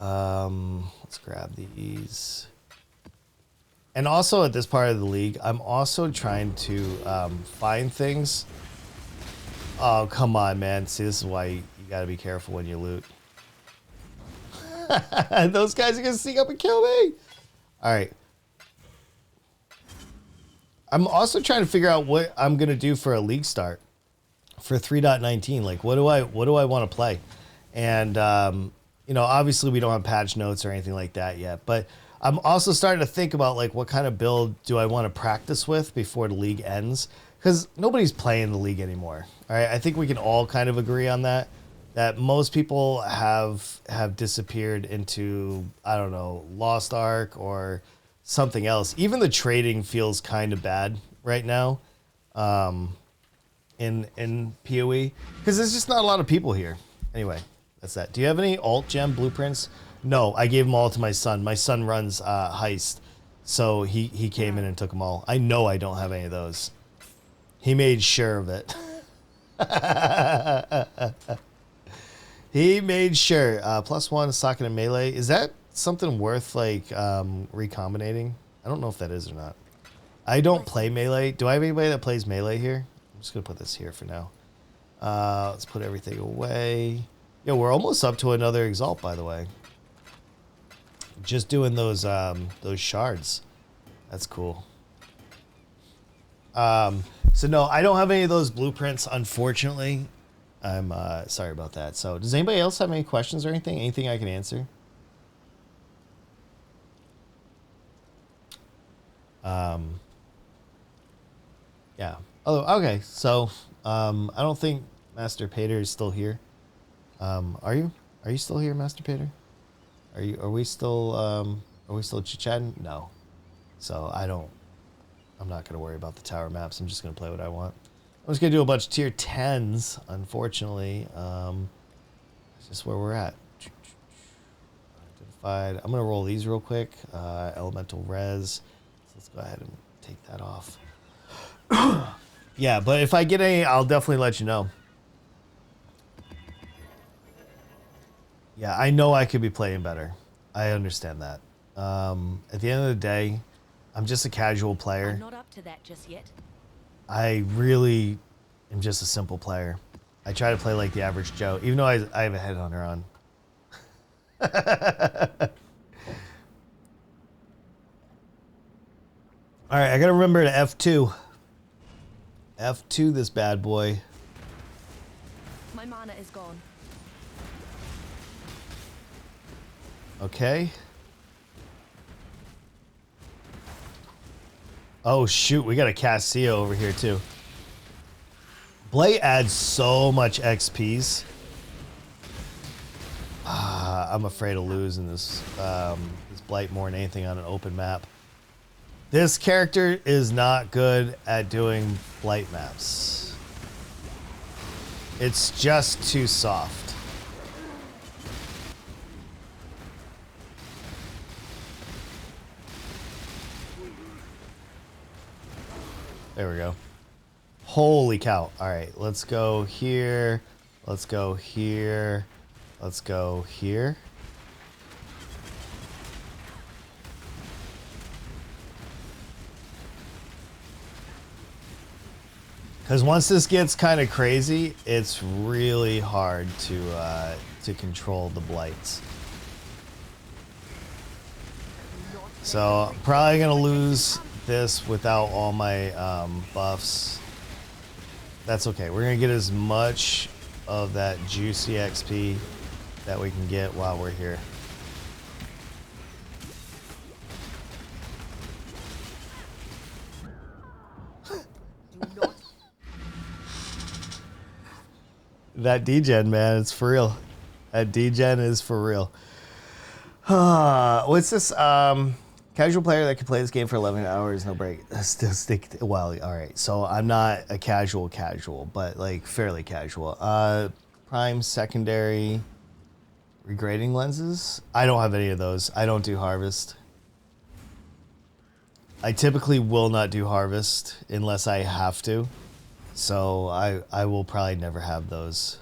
Let's grab these. And also at this part of the league, I'm also trying to find things. Oh, come on, man. See, this is why you gotta be careful when you loot. Those guys are gonna sneak up and kill me. All right. I'm also trying to figure out what I'm gonna do for a league start for 3.19. Like, what do I want to play? And you know, obviously we don't have patch notes or anything like that yet, but I'm also starting to think about like what kind of build do I want to practice with before the league ends, because nobody's playing the league anymore. All right, I think we can all kind of agree on that. That most people have disappeared into, I don't know, Lost Ark or something else. Even the trading feels kind of bad right now in PoE, because there's just not a lot of people here. Anyway, that's that. Do you have any alt gem blueprints? No, I gave them all to my son. My son runs Heist, so he came in and took them all. I know I don't have any of those. He made sure of it. He made sure. +1 socket and melee. Is that something worth like recombinating? I don't know if that is or not. I don't play melee. Do I have anybody that plays melee here? I'm just gonna put this here for now. Let's put everything away. Yeah, we're almost up to another exalt, by the way. Just doing those shards. That's cool. So no, I don't have any of those blueprints, unfortunately. I'm sorry about that. So does anybody else have any questions or anything? Anything I can answer? Yeah. Oh, okay. So I don't think Master Pater is still here. Are you? Are you still here, Master Pater? Are we still chit-chatting? No. So I'm not gonna worry about the tower maps. I'm just gonna play what I want. I'm just gonna do a bunch of tier 10s, unfortunately. That's just where we're at. Identified. I'm gonna roll these real quick. Elemental res. So let's go ahead and take that off. Yeah, but if I get any, I'll definitely let you know. Yeah, I know I could be playing better. I understand that. At the end of the day, I'm just a casual player. I'm not up to that just yet. I really am just a simple player. I try to play like the average Joe, even though I have a headhunter on. All right, I gotta remember to F2. F2 this bad boy. My mana is gone. Okay. Oh shoot, we got a Cassia over here too. Blight adds so much XPs. I'm afraid of losing this this Blight more than anything on an open map. This character is not good at doing Blight maps. It's just too soft. There we go. Holy cow. All right, let's go here. Let's go here. Let's go here. Because once this gets kind of crazy, it's really hard to control the blights. So I'm probably gonna lose this without all my buffs. That's okay. We're gonna get as much of that juicy XP that we can get while we're here. That degen, man, it's for real. That degen is for real. What's this? Casual player that can play this game for 11 hours, no break. Still stick. Well, all right. So I'm not a casual, but like fairly casual. Prime, secondary, regrading lenses. I don't have any of those. I don't do harvest. I typically will not do harvest unless I have to. So I will probably never have those.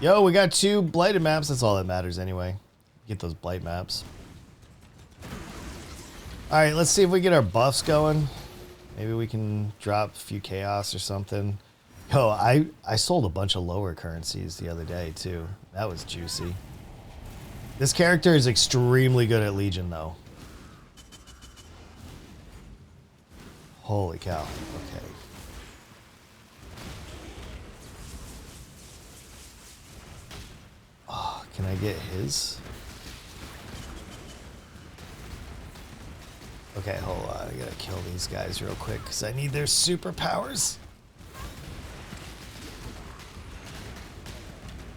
Yo, we got 2 blighted maps. That's all that matters anyway. Get those blight maps. All right, let's see if we get our buffs going. Maybe we can drop a few chaos or something. Yo, I sold a bunch of lower currencies the other day too. That was juicy. This character is extremely good at Legion though. Holy cow. Okay. Oh, can I get his? Okay, hold on. I gotta kill these guys real quick because I need their superpowers.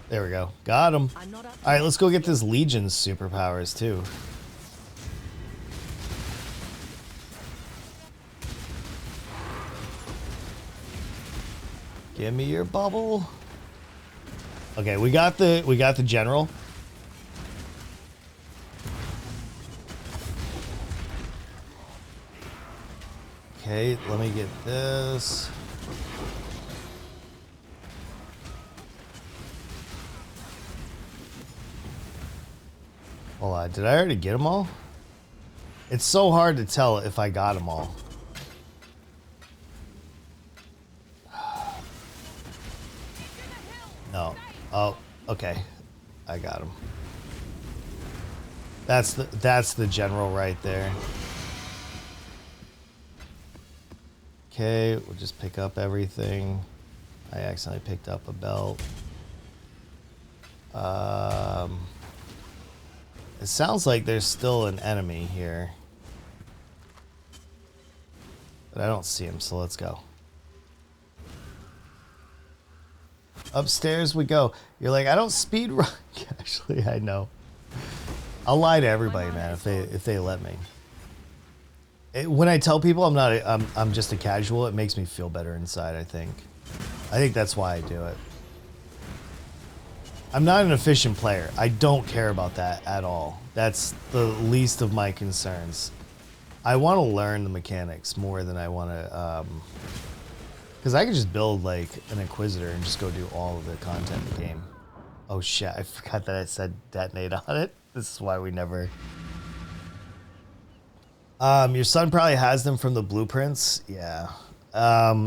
There we go. Got him. All right, let's go get this Legion's superpowers too. Give me your bubble. Okay, we got the general. Okay, let me get this. Hold on, did I already get them all? It's so hard to tell if I got them all. No. Oh, okay. I got them. That's the general right there. Okay, we'll just pick up everything. I accidentally picked up a belt. It sounds like there's still an enemy here. But I don't see him, so let's go. Upstairs we go. You're like, I don't speed run. Actually, I know. I'll lie to everybody, man, if they let me. When I tell people I'm just a casual, it makes me feel better inside, I think. I think that's why I do it. I'm not an efficient player. I don't care about that at all. That's the least of my concerns. I want to learn the mechanics more than I want to, because I could just build like an Inquisitor and just go do all of the content in the game. Oh shit, I forgot that I said detonate on it. This is why we never... your son probably has them from the blueprints. Yeah.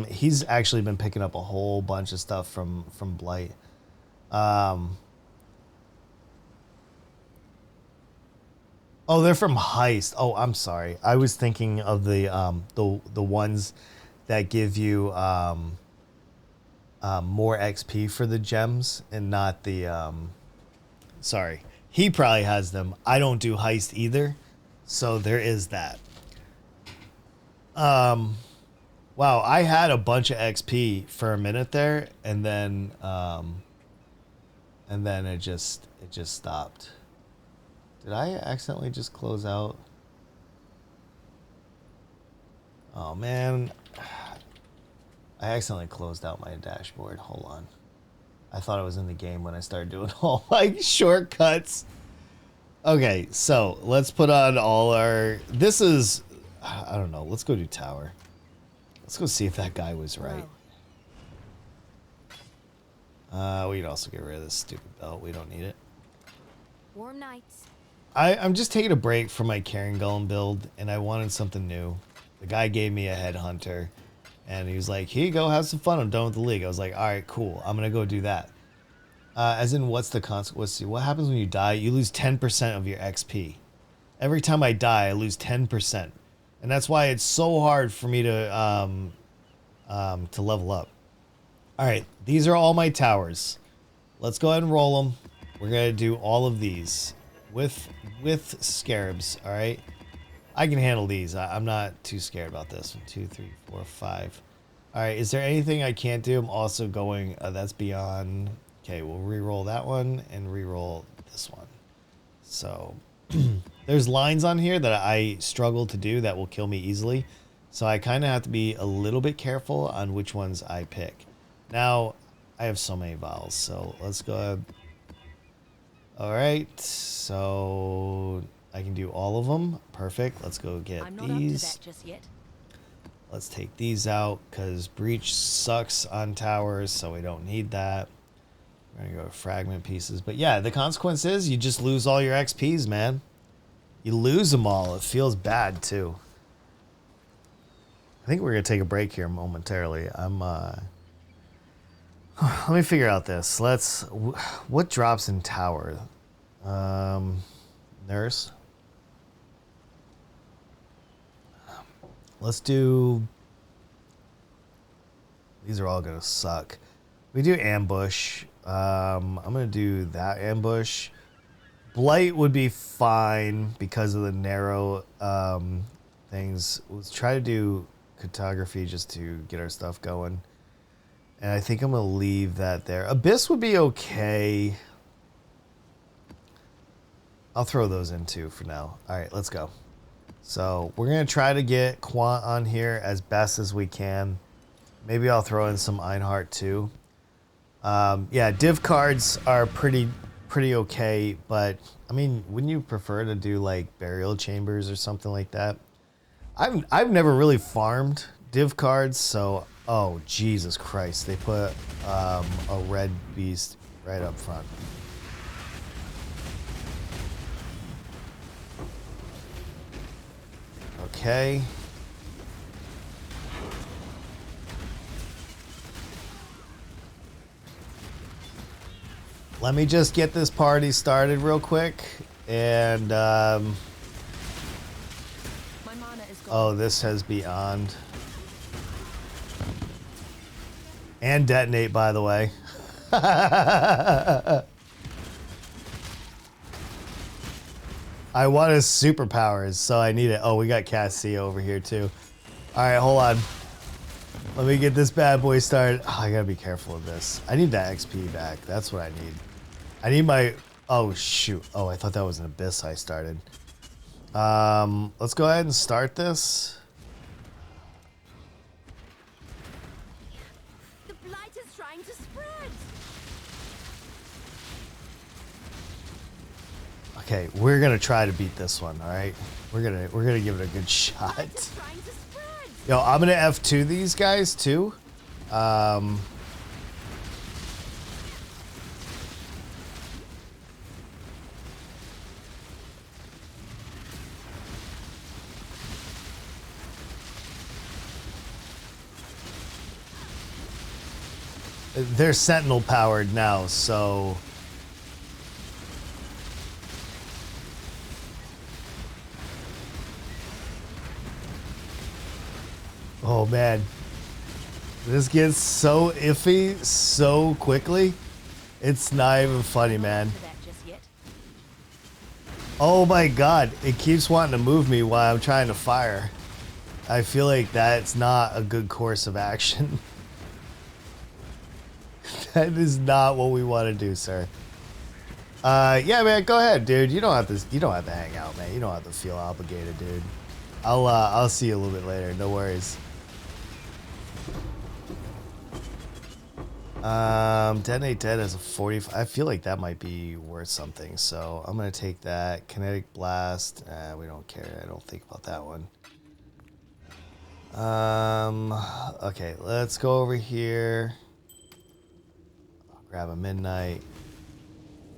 He's actually been picking up a whole bunch of stuff from Blight. Oh, they're from Heist. Oh, I'm sorry. I was thinking of the ones that give you more XP for the gems and not the sorry. He probably has them. I don't do Heist either. So there is that. Wow, I had a bunch of XP for a minute there, and then it just stopped. Did I accidentally just close out? Oh man, I accidentally closed out my dashboard. Hold on. I thought I was in the game when I started doing all like shortcuts. Okay, so let's put on all our... This is... I don't know. Let's go do tower. Let's go see if that guy was right. We can also get rid of this stupid belt. We don't need it. Warm nights. I'm just taking a break from my Carrying Golem build, and I wanted something new. The guy gave me a headhunter, and he was like, here you go, have some fun. I'm done with the league. I was like, all right, cool. I'm going to go do that. As in, what's the consequence? What happens when you die? You lose 10% of your XP. Every time I die, I lose 10%. And that's why it's so hard for me to level up. All right, these are all my towers. Let's go ahead and roll them. We're going to do all of these with scarabs, all right? I can handle these. I'm not too scared about this. 1, 2, 3, 4, 5. All right, is there anything I can't do? I'm also going, that's beyond... Okay, we'll re-roll that one and re-roll this one. So there's lines on here that I struggle to do that will kill me easily. So I kind of have to be a little bit careful on which ones I pick. Now, I have so many vowels, so let's go ahead. All right, so I can do all of them. Perfect. Let's go get I'm not these. up to that just yet. Let's take these out because breach sucks on towers, so we don't need that. We're gonna go with fragment pieces. But yeah, the consequence is you just lose all your XPs, man. You lose them all. It feels bad too. I think we're gonna take a break here momentarily. Let me figure out this. What drops in tower? Nurse. Let's do... These are all gonna suck. We do ambush. I'm gonna do that ambush. Blight would be fine because of the narrow things. Let's try to do cartography just to get our stuff going. And I think I'm gonna leave that there. Abyss would be okay. I'll throw those in too for now. All right, let's go. So we're gonna try to get Quant on here as best as we can. Maybe I'll throw in some Einhart too. Yeah, div cards are pretty okay, but I mean, wouldn't you prefer to do like burial chambers or something like that? I've never really farmed div cards, so oh Jesus Christ, they put a red beast right up front. Okay. Let me just get this party started real quick. And, My mana is gone. oh, this has Beyond. And Detonate, by the way. I want his superpowers, so I need it. Oh, we got Cassie over here, too. All right, hold on. Let me get this bad boy started. Oh, I gotta be careful of this. I need that XP back. That's what I need. I need my... Oh, shoot. Oh, I thought that was an Abyss I started. Let's go ahead and start this. The blight is trying to spread. Okay, we're gonna try to beat this one, all right? We're gonna give it a good shot. Trying to spread. Yo, I'm gonna F2 these guys too. They're Sentinel powered now, so. Oh man, this gets so iffy so quickly. It's not even funny, man. To that just yet. Oh my god, it keeps wanting to move me while I'm trying to fire. I feel like that's not a good course of action. That is not what we want to do, sir. Yeah, man, go ahead, dude. You don't have to hang out, man. You don't have to feel obligated, dude. I'll see you a little bit later. No worries. Detonate Dead has a 40. I feel like that might be worth something, so I'm gonna take that. Kinetic Blast. We don't care. I don't think about that one. Okay, let's go over here. I'll grab a Midnight.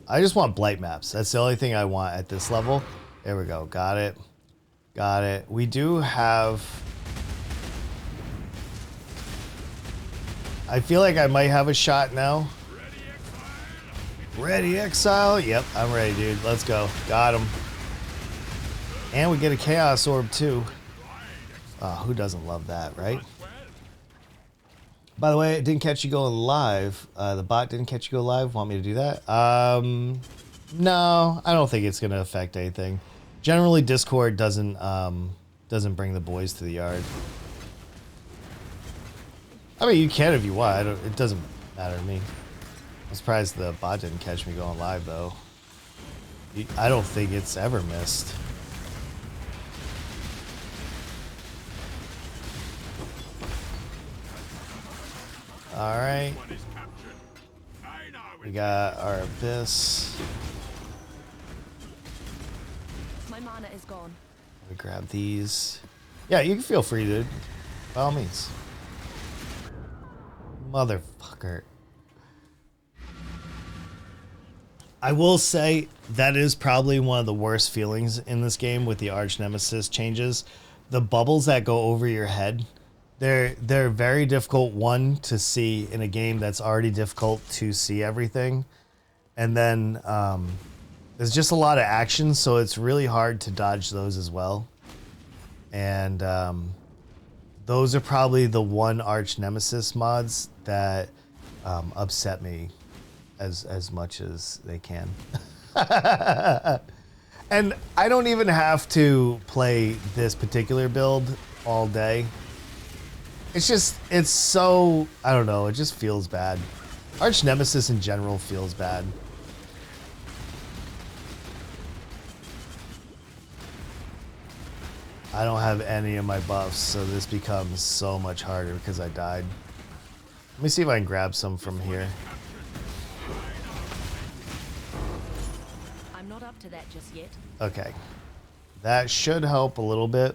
I just want Blight maps. That's the only thing I want at this level. There we go. Got it. Got it. We do have... I feel like I might have a shot now. Ready, Exile? Yep, I'm ready, dude. Let's go. Got him. And we get a Chaos Orb, too. Who doesn't love that, right? By the way, it didn't catch you going live. The bot didn't catch you go live. Want me to do that? No, I don't think it's going to affect anything. Generally, Discord doesn't bring the boys to the yard. I mean, you can if you want. It doesn't matter to me. I'm surprised the bot didn't catch me going live, though. I don't think it's ever missed. All right. We got our Abyss. My mana is gone. We grab these. Yeah, you can feel free, dude. By all means. Motherfucker. I will say that is probably one of the worst feelings in this game with the Arch Nemesis changes. The bubbles that go over your head, they're very difficult, one, to see in a game that's already difficult to see everything. And then there's just a lot of action, so it's really hard to dodge those as well. And those are probably the one Arch Nemesis mods that upset me as much as they can. And I don't even have to play this particular build all day. It's so, I don't know, it just feels bad. Arch Nemesis in general feels bad. I don't have any of my buffs, so this becomes so much harder because I died. Let me see if I can grab some from here. I'm not up to that just yet. Okay. That should help a little bit.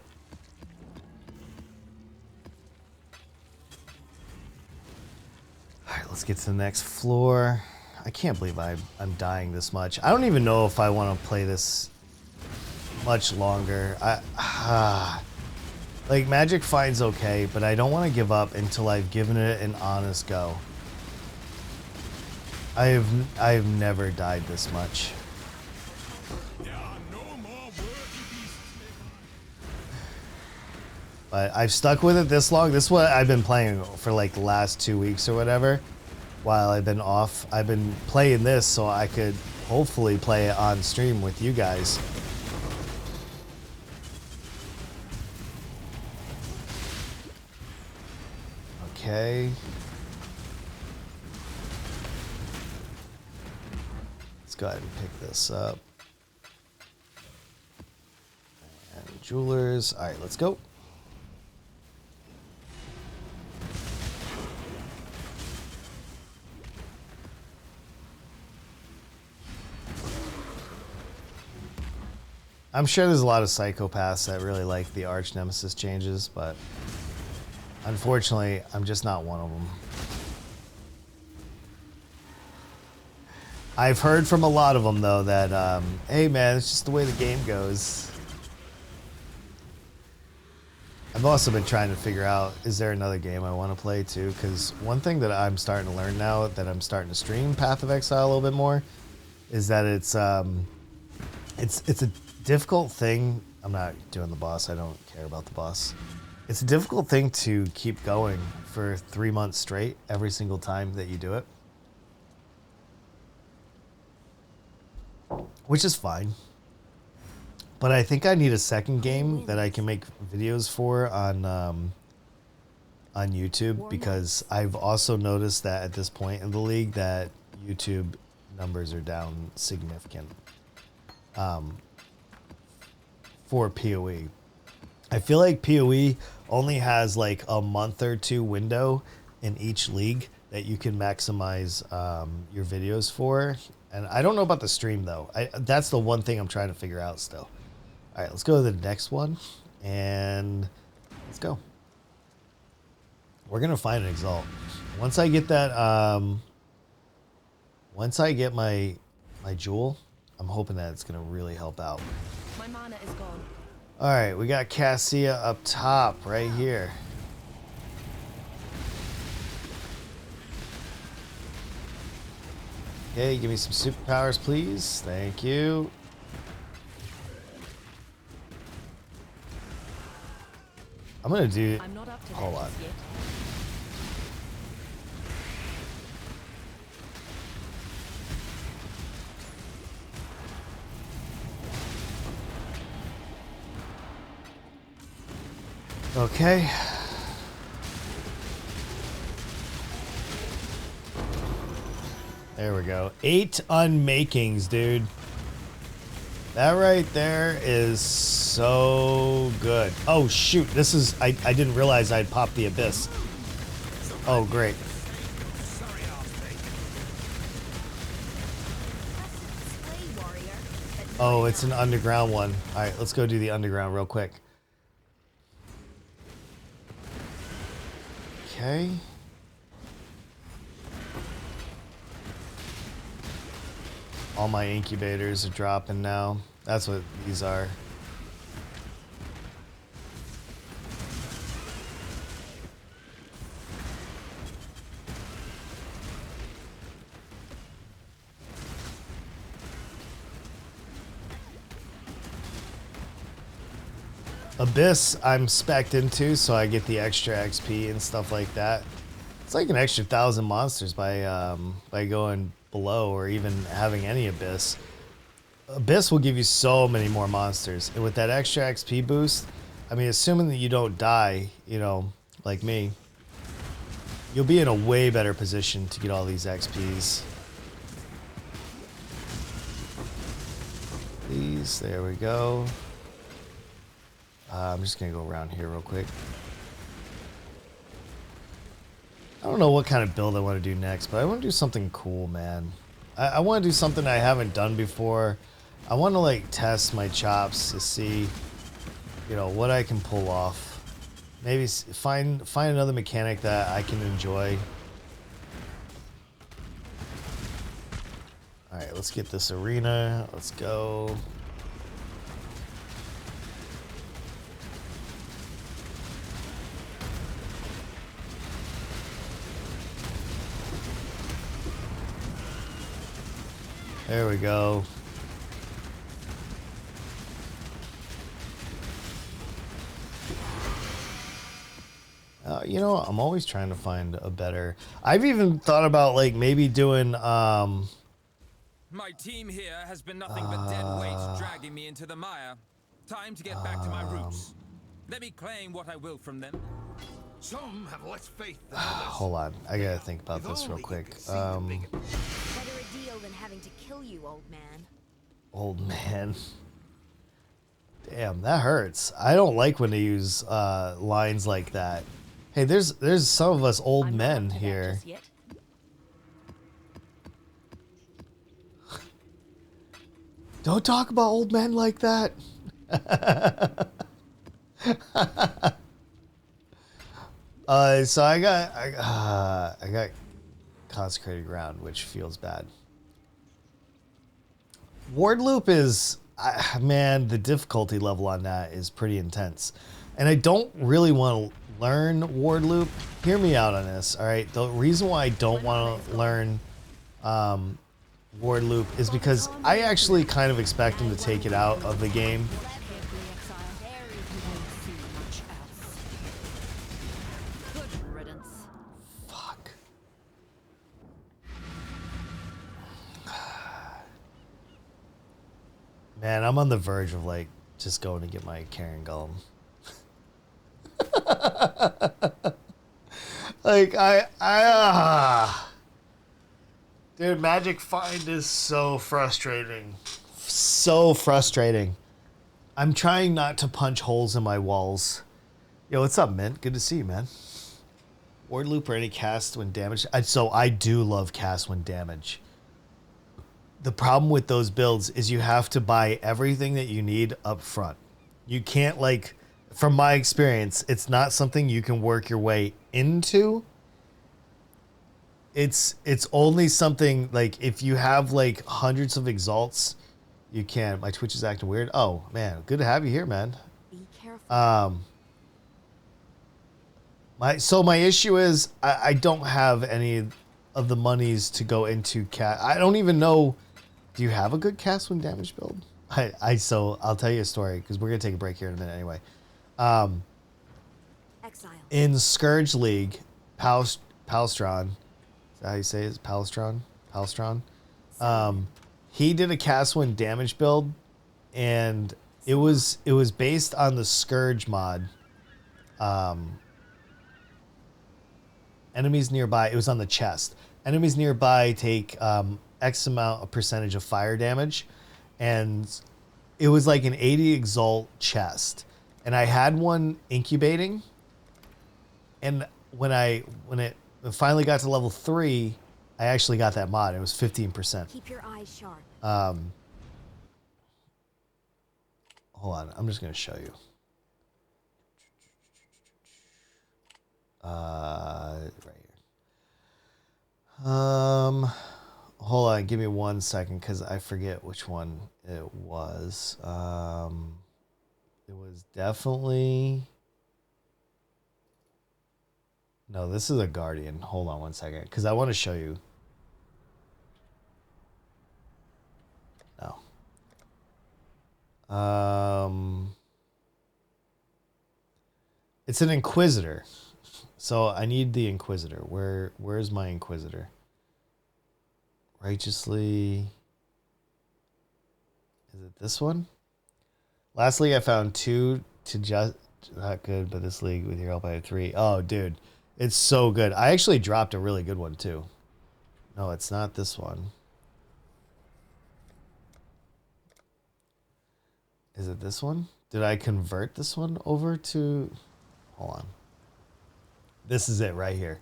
Alright, let's get to the next floor. I can't believe I'm dying this much. I don't even know if I want to play this much longer. Like, Magic Find's okay, but I don't want to give up until I've given it an honest go. I've never died this much. But I've stuck with it this long. This is what I've been playing for like the last 2 weeks or whatever. While I've been off, I've been playing this so I could hopefully play it on stream with you guys. Okay. Let's go ahead and pick this up. And jewelers. All right, let's go. I'm sure there's a lot of psychopaths that really like the arch nemesis changes, but unfortunately, I'm just not one of them. I've heard from a lot of them, though, that, hey, man, it's just the way the game goes. I've also been trying to figure out, is there another game I want to play, too? Because one thing that I'm starting to learn now that I'm starting to stream Path of Exile a little bit more is that it's a difficult thing. I'm not doing the boss. I don't care about the boss. It's a difficult thing to keep going for 3 months straight every single time that you do it. Which is fine. But I think I need a second game that I can make videos for on YouTube, because I've also noticed that at this point in the league that YouTube numbers are down significant. For PoE. I feel like PoE only has like a month or two window in each league that you can maximize your videos for. And I don't know about the stream though. That's the one thing I'm trying to figure out still. All right, let's go to the next one and let's go. We're going to find an Exalt. Once I get that, once I get my jewel, I'm hoping that it's going to really help out. My mana is gone. All right, we got Cassia up top right here. Okay, give me some superpowers, please. Thank you. I'm gonna do. I'm not up to Hold that on. just yet. Okay. There we go. 8 unmakings, dude. That right there is so good. Oh, shoot. This is... I didn't realize I'd popped the Abyss. Oh, great. Oh, it's an underground one. All right, let's go do the underground real quick. Okay. All my incubators are dropping now. That's what these are. Abyss I'm spec'd into, so I get the extra XP and stuff like that. It's like an extra 1,000 monsters by going below or even having any Abyss. Abyss will give you so many more monsters, and with that extra XP boost, I mean, assuming that you don't die, you know, like me, you'll be in a way better position to get all these XPs. Please, there we go. I'm just gonna go around here real quick. I don't know what kind of build I want to do next, but I want to do something cool, man. I want to do something I haven't done before. I want to like test my chops to see, you know, what I can pull off. Maybe find another mechanic that I can enjoy. All right, let's get this arena. Let's go. There we go. You know, I'm always trying to find a better. I've even thought about like maybe doing My team here has been nothing but dead weight dragging me into the mire. Time to get back to my roots. Let me claim what I will from them. Some have less faith than others. hold on, I gotta think about this real quick. Better a deal than having to kill you, old man. Old man. Damn, that hurts. I don't like when they use lines like that. Hey, there's some of us old I'm not men up to that here. just yet. Don't talk about old men like that. So I got consecrated ground, which feels bad. Ward loop is, man, the difficulty level on that is pretty intense, and I don't really want to learn ward loop. Hear me out on this, all right? The reason why I don't want to learn ward loop is because I actually kind of expect him to take it out of the game. Good riddance. Fuck. Man, I'm on the verge of like just going to get my Karen Golem. Like dude, Magic Find is so frustrating. So frustrating. I'm trying not to punch holes in my walls. Yo, what's up, Mint? Good to see you, man. Ward loop or any cast when damaged. So I do love cast when damaged. The problem with those builds is you have to buy everything that you need up front. You can't, like, from my experience, it's not something you can work your way into. It's only something like if you have like hundreds of exalts, you can. My Twitch is acting weird. Oh man, good to have you here, man. Be careful. My issue is I don't have any of the monies to go into cast. I don't even know. Do you have a good cast when damage build? So I'll tell you a story because we're gonna take a break here in a minute anyway. Exile. In Scourge League, Palstron, is that how you say it? Palstron. He did a cast when damage build, and it was based on the Scourge mod. Enemies nearby, it was on the chest. Enemies nearby take X amount of percentage of fire damage, and it was like an 80 exalt chest. And I had one incubating, and when it finally got to level 3, I actually got that mod. It was 15%. Keep your eyes sharp. Hold on, I'm just gonna show you. Right here. Hold on, give me 1 second because I forget which one it was. It was definitely. No, this is a Guardian. Hold on 1 second because I want to show you. No. It's an Inquisitor. So I need the Inquisitor. Where's my Inquisitor? Righteously. Is it this one? Lastly, I found 2 to just not good, but this league with your help I have 3. Oh, dude, it's so good. I actually dropped a really good one too. No, it's not this one. Is it this one? Did I convert this one over to? Hold on. This is it right here.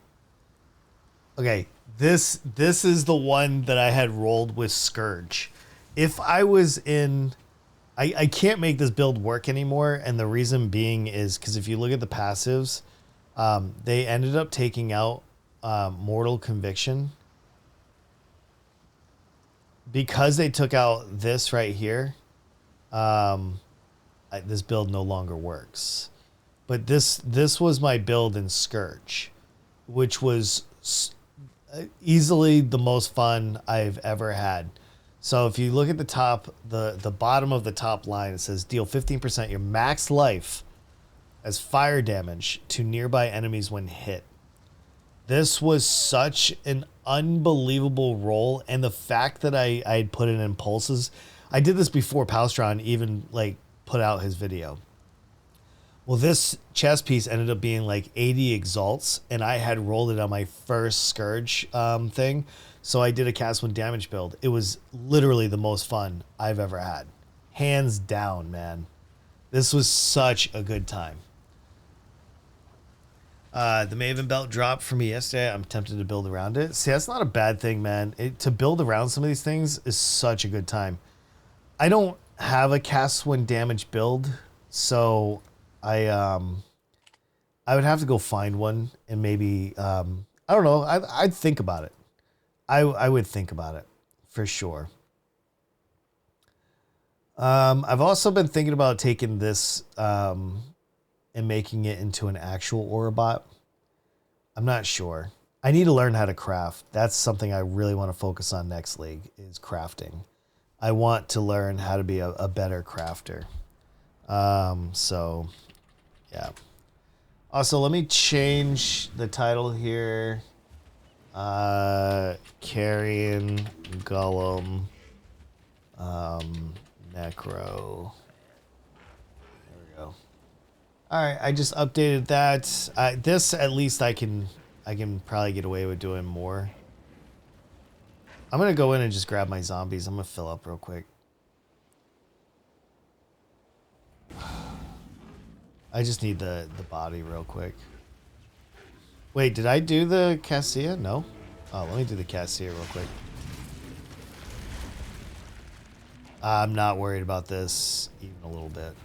Okay, this is the one that I had rolled with Scourge. If I was in, I can't make this build work anymore, and the reason being is because if you look at the passives, they ended up taking out Mortal Conviction. Because they took out this right here, this build no longer works. But this was my build in Scourge, which was easily the most fun I've ever had. So if you look at the top, the bottom of the top line, it says deal 15% your max life as fire damage to nearby enemies when hit. This was such an unbelievable roll, and the fact that I had put in impulses, I did this before Palstron even like put out his video. Well, this chess piece ended up being like 80 exalts, and I had rolled it on my first Scourge thing. So I did a cast 1 damage build. It was literally the most fun I've ever had. Hands down, man. This was such a good time. The Maven belt dropped for me yesterday. I'm tempted to build around it. See, that's not a bad thing, man. To build around some of these things is such a good time. I don't have a cast 1 damage build, so I would have to go find one and maybe I don't know. I'd think about it. I would think about it for sure. I've also been thinking about taking this and making it into an actual Aura bot. I'm not sure. I need to learn how to craft. That's something I really want to focus on next league is crafting. I want to learn how to be a better crafter. So yeah. Also, let me change the title here. Carrion Golem Necro. There we go. All right, I just updated that. This at least I can probably get away with doing more. I'm gonna go in and just grab my zombies. I'm gonna fill up real quick. I just need the body real quick. Wait, did I do the Cassia? No. Oh, let me do the Cassia real quick. I'm not worried about this even a little bit.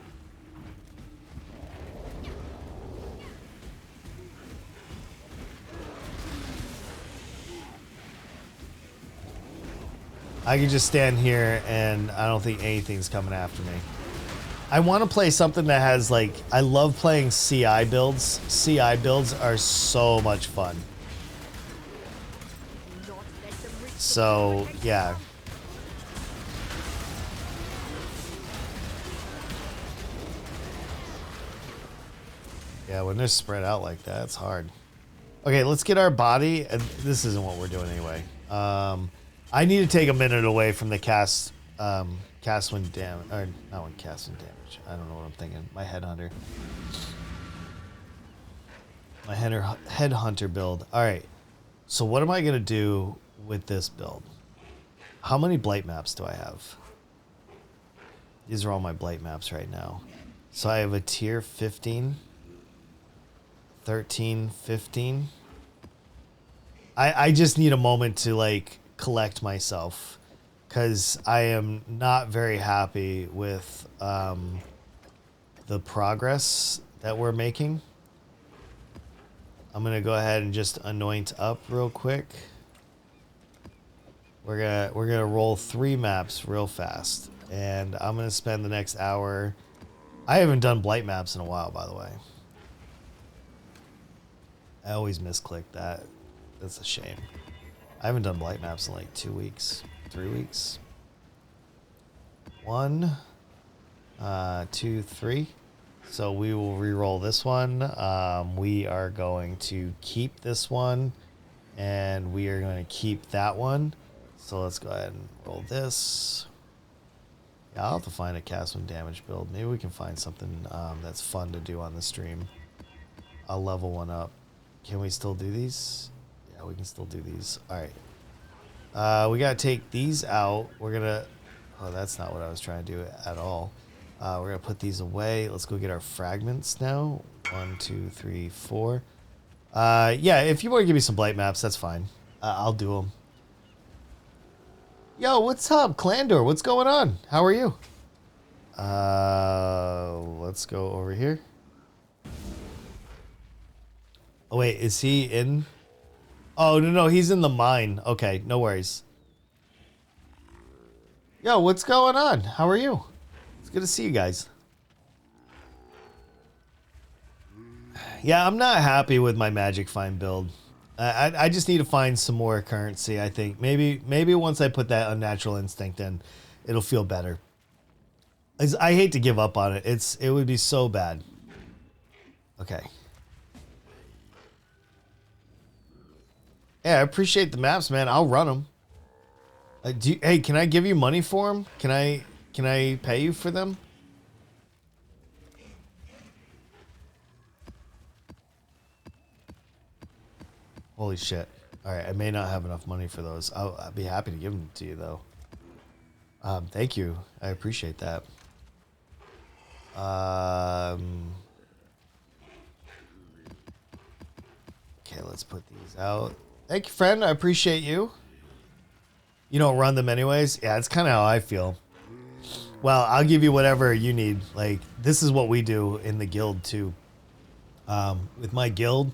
I can just stand here and I don't think anything's coming after me. I want to play something that has like, I love playing CI builds. CI builds are so much fun. So, yeah. Yeah, when they're spread out like that, it's hard. Okay, let's get our body. And this isn't what we're doing anyway. I need to take a minute away from the cast 1 damage, or not 1 cast 1 damage. I don't know what I'm thinking. My headhunter. My headhunter build. All right. So what am I gonna do with this build? How many blight maps do I have? These are all my blight maps right now. So I have a tier 15, 13, 15. I just need a moment to like collect myself because I am not very happy with the progress that we're making. I'm gonna go ahead and just anoint up real quick. We're gonna roll 3 maps real fast, and I'm gonna spend the next hour. I haven't done blight maps in a while, by the way. I always misclick that. That's a shame. I haven't done blight maps in like 2 weeks, 3 weeks. 1, 2, 3. So we will re-roll this one. We are going to keep this one, and we are going to keep that one. So let's go ahead and roll this. Yeah, I'll have to find a cast 1 damage build. Maybe we can find something that's fun to do on the stream. I'll level one up. Can we still do these? Yeah, we can still do these. All right. We got to take these out. We're going to... Oh, that's not what I was trying to do at all. We're going to put these away. Let's go get our fragments now. 1, 2, 3, 4. Yeah, if you want to give me some blight maps, that's fine. I'll do them. Yo, what's up, Clandor? What's going on? How are you? Let's go over here. Oh, wait, is he in? Oh, no, he's in the mine. Okay, no worries. Yo, what's going on? How are you? It's good to see you guys. Yeah, I'm not happy with my Magic Find build. I just need to find some more currency. I think maybe once I put that unnatural instinct in, it'll feel better. I hate to give up on it. It would be so bad. Okay. Yeah, I appreciate the maps, man. I'll run them. Hey, can I give you money for them? Can I pay you for them? Holy shit. Alright, I may not have enough money for those. I'll be happy to give them to you, though. Thank you. I appreciate that. Okay, let's put these out. Thank you, friend. I appreciate you. You don't run them anyways? Yeah, it's kind of how I feel. Well, I'll give you whatever you need. Like, this is what we do in the guild, too. With my guild,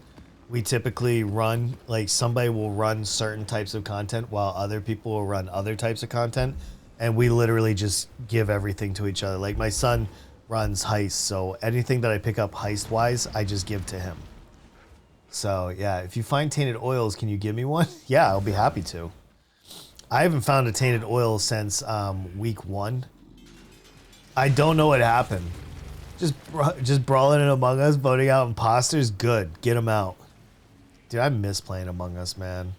we typically run, like, somebody will run certain types of content while other people will run other types of content. And we literally just give everything to each other. Like, my son runs heist, so anything that I pick up heist-wise, I just give to him. So, yeah, if you find tainted oils, can you give me one? Yeah, I'll be happy to. I haven't found a tainted oil since week 1. I don't know what happened. Just brawling in Among Us, voting out imposters, good. Get them out. Dude, I miss playing Among Us, man.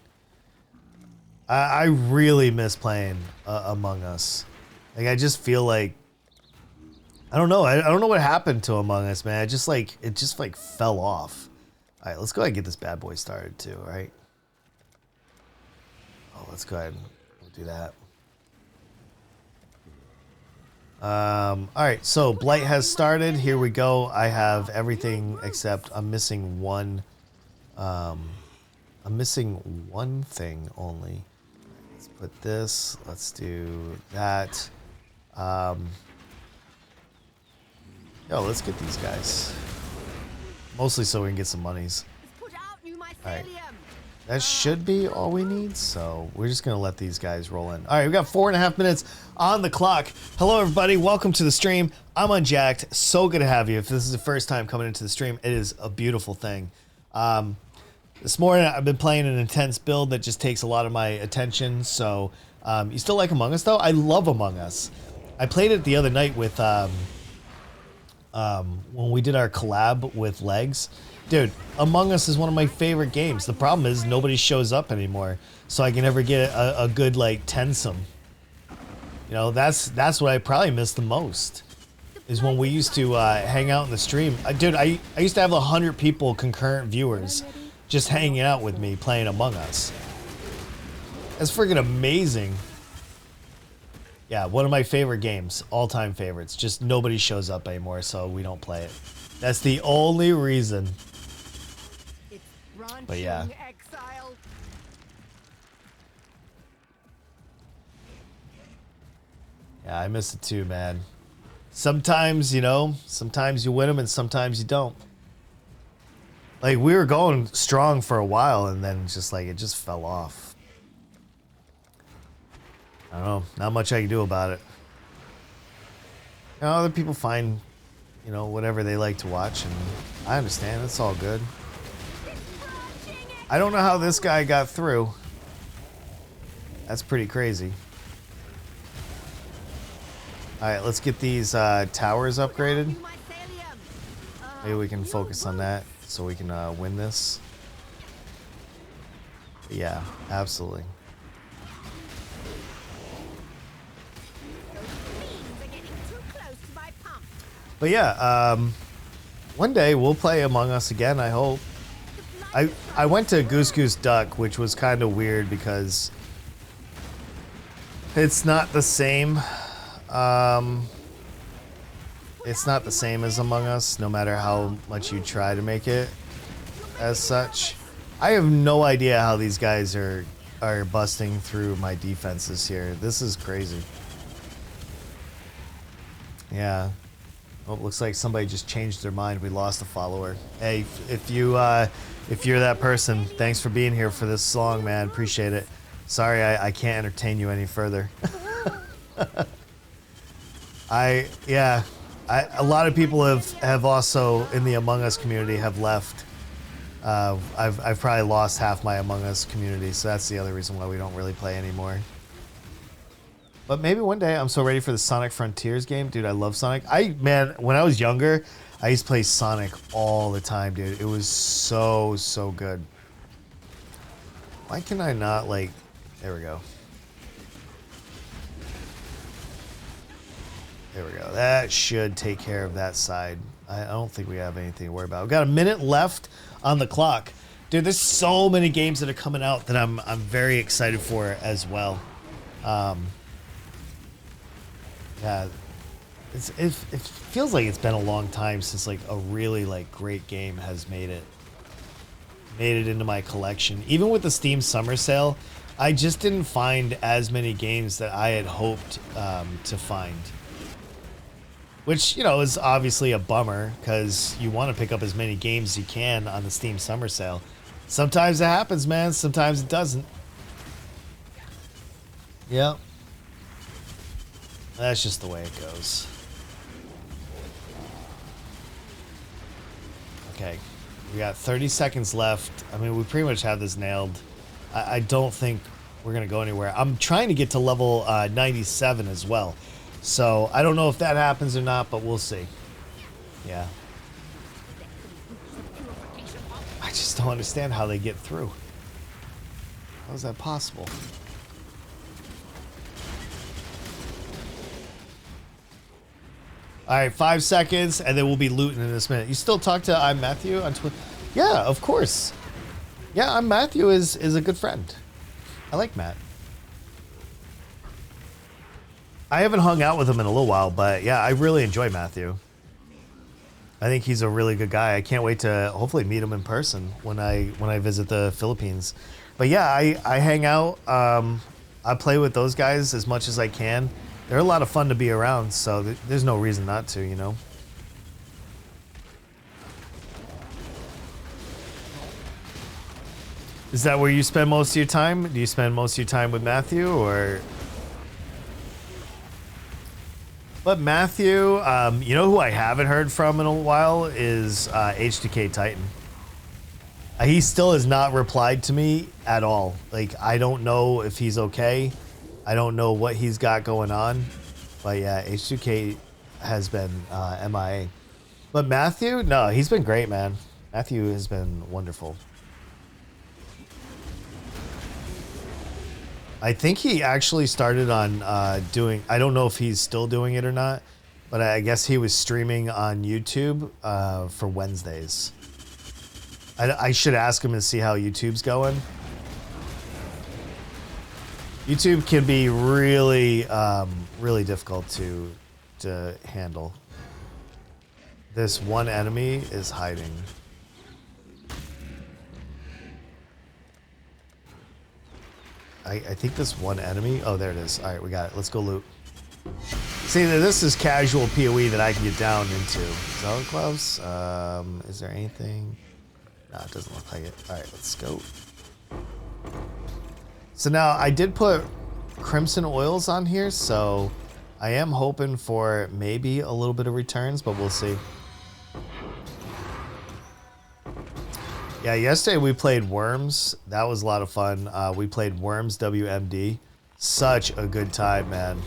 I really miss playing Among Us. Like, I just feel like, I don't know. I don't know what happened to Among Us, man. It just fell off. All right, let's go ahead and get this bad boy started too, all right? Oh, let's go ahead and do that. All right, so Blight has started. Here we go. I have everything except I'm missing one. I'm missing one thing only. Let's put this. Let's do that. Let's get these guys. Mostly so we can get some monies. Alright. That should be all we need, so we're just going to let these guys roll in. Alright, we got 4.5 minutes on the clock. Hello, everybody. Welcome to the stream. I'm Unjacked. So good to have you. If this is the first time coming into the stream, it is a beautiful thing. This morning, I've been playing an intense build that just takes a lot of my attention, so you still like Among Us, though? I love Among Us. I played it the other night with... when we did our collab with Legs. Dude, Among Us is one of my favorite games. The problem is nobody shows up anymore, so I can never get a good, like, tensome. You know, that's what I probably miss the most, is when we used to hang out in the stream. Dude, I used to have 100 people, concurrent viewers, just hanging out with me playing Among Us. That's freaking amazing. Yeah, one of my favorite games, all-time favorites. Just nobody shows up anymore, so we don't play it. That's the only reason. But yeah. Exile. Yeah, I miss it too, man. Sometimes, sometimes you win them and sometimes you don't. Like, we were going strong for a while and then it just fell off. I don't know. Not much I can do about it. Other people find, whatever they like to watch, and I understand. It's all good. I don't know how this guy got through. That's pretty crazy. All right, let's get these towers upgraded. Maybe we can focus on that so we can win this. Yeah, absolutely. But yeah, one day we'll play Among Us again, I hope. I went to Goose Goose Duck, which was kind of weird because it's not the same. It's not the same as Among Us, no matter how much you try to make it as such. I have no idea how these guys are busting through my defenses here. This is crazy. Yeah. Oh, looks like somebody just changed their mind. We lost a follower. Hey, if you're that person, thanks for being here for this long, man. Appreciate it. Sorry, I can't entertain you any further. A lot of people have also in the Among Us community have left. I've probably lost half my Among Us community, so that's the other reason why we don't really play anymore. But maybe one day. I'm so ready for the Sonic Frontiers game, dude. I love Sonic. Man, when I was younger, I used to play Sonic all the time, dude. It was so good. Why can I not, like... There we go. There we go. That should take care of that side. I don't think we have anything to worry about. We've got a minute left on the clock. Dude, there's so many games that are coming out that I'm very excited for as well. Yeah, it feels like it's been a long time since like a really like great game has made it into my collection. Even with the Steam Summer Sale, I just didn't find as many games that I had hoped to find. Which, you know, is obviously a bummer because you want to pick up as many games as you can on the Steam Summer Sale. Sometimes it happens, man. Sometimes it doesn't. Yep. That's just the way it goes. Okay. We got 30 seconds left. I mean, we pretty much have this nailed. I don't think we're going to go anywhere. I'm trying to get to level 97 as well. So, I don't know if that happens or not, but we'll see. Yeah. I just don't understand how they get through. How is that possible? All right, 5 seconds, and then we'll be looting in this minute. You still talk to I'm Matthew on Twitter? Yeah, of course. Yeah, I'm Matthew is a good friend. I like Matt. I haven't hung out with him in a little while, but yeah, I really enjoy Matthew. I think he's a really good guy. I can't wait to hopefully meet him in person when I visit the Philippines. But yeah, I hang out. I play with those guys as much as I can. They're a lot of fun to be around, so there's no reason not to, you know. Is that where you spend most of your time? Do you spend most of your time with Matthew, or? But Matthew, you know who I haven't heard from in a while is H2K Titan. He still has not replied to me at all. Like, I don't know if he's okay. I don't know what he's got going on. But yeah, H2K has been MIA. But Matthew, no, he's been great, man. Matthew has been wonderful. I think he actually started on doing, I don't know if he's still doing it or not, but I guess he was streaming on YouTube for Wednesdays. I should ask him to see how YouTube's going. YouTube can be really, really difficult to handle. This one enemy is hiding. I think this one enemy... Oh, there it is. All right, we got it. Let's go loot. See, this is casual PoE that I can get down into. Zealot gloves? Is there anything? No, it doesn't look like it. All right, let's go. So now, I did put Crimson Oils on here, so I am hoping for maybe a little bit of returns, but we'll see. Yeah, yesterday we played Worms. That was a lot of fun. We played Worms WMD. Such a good time, man.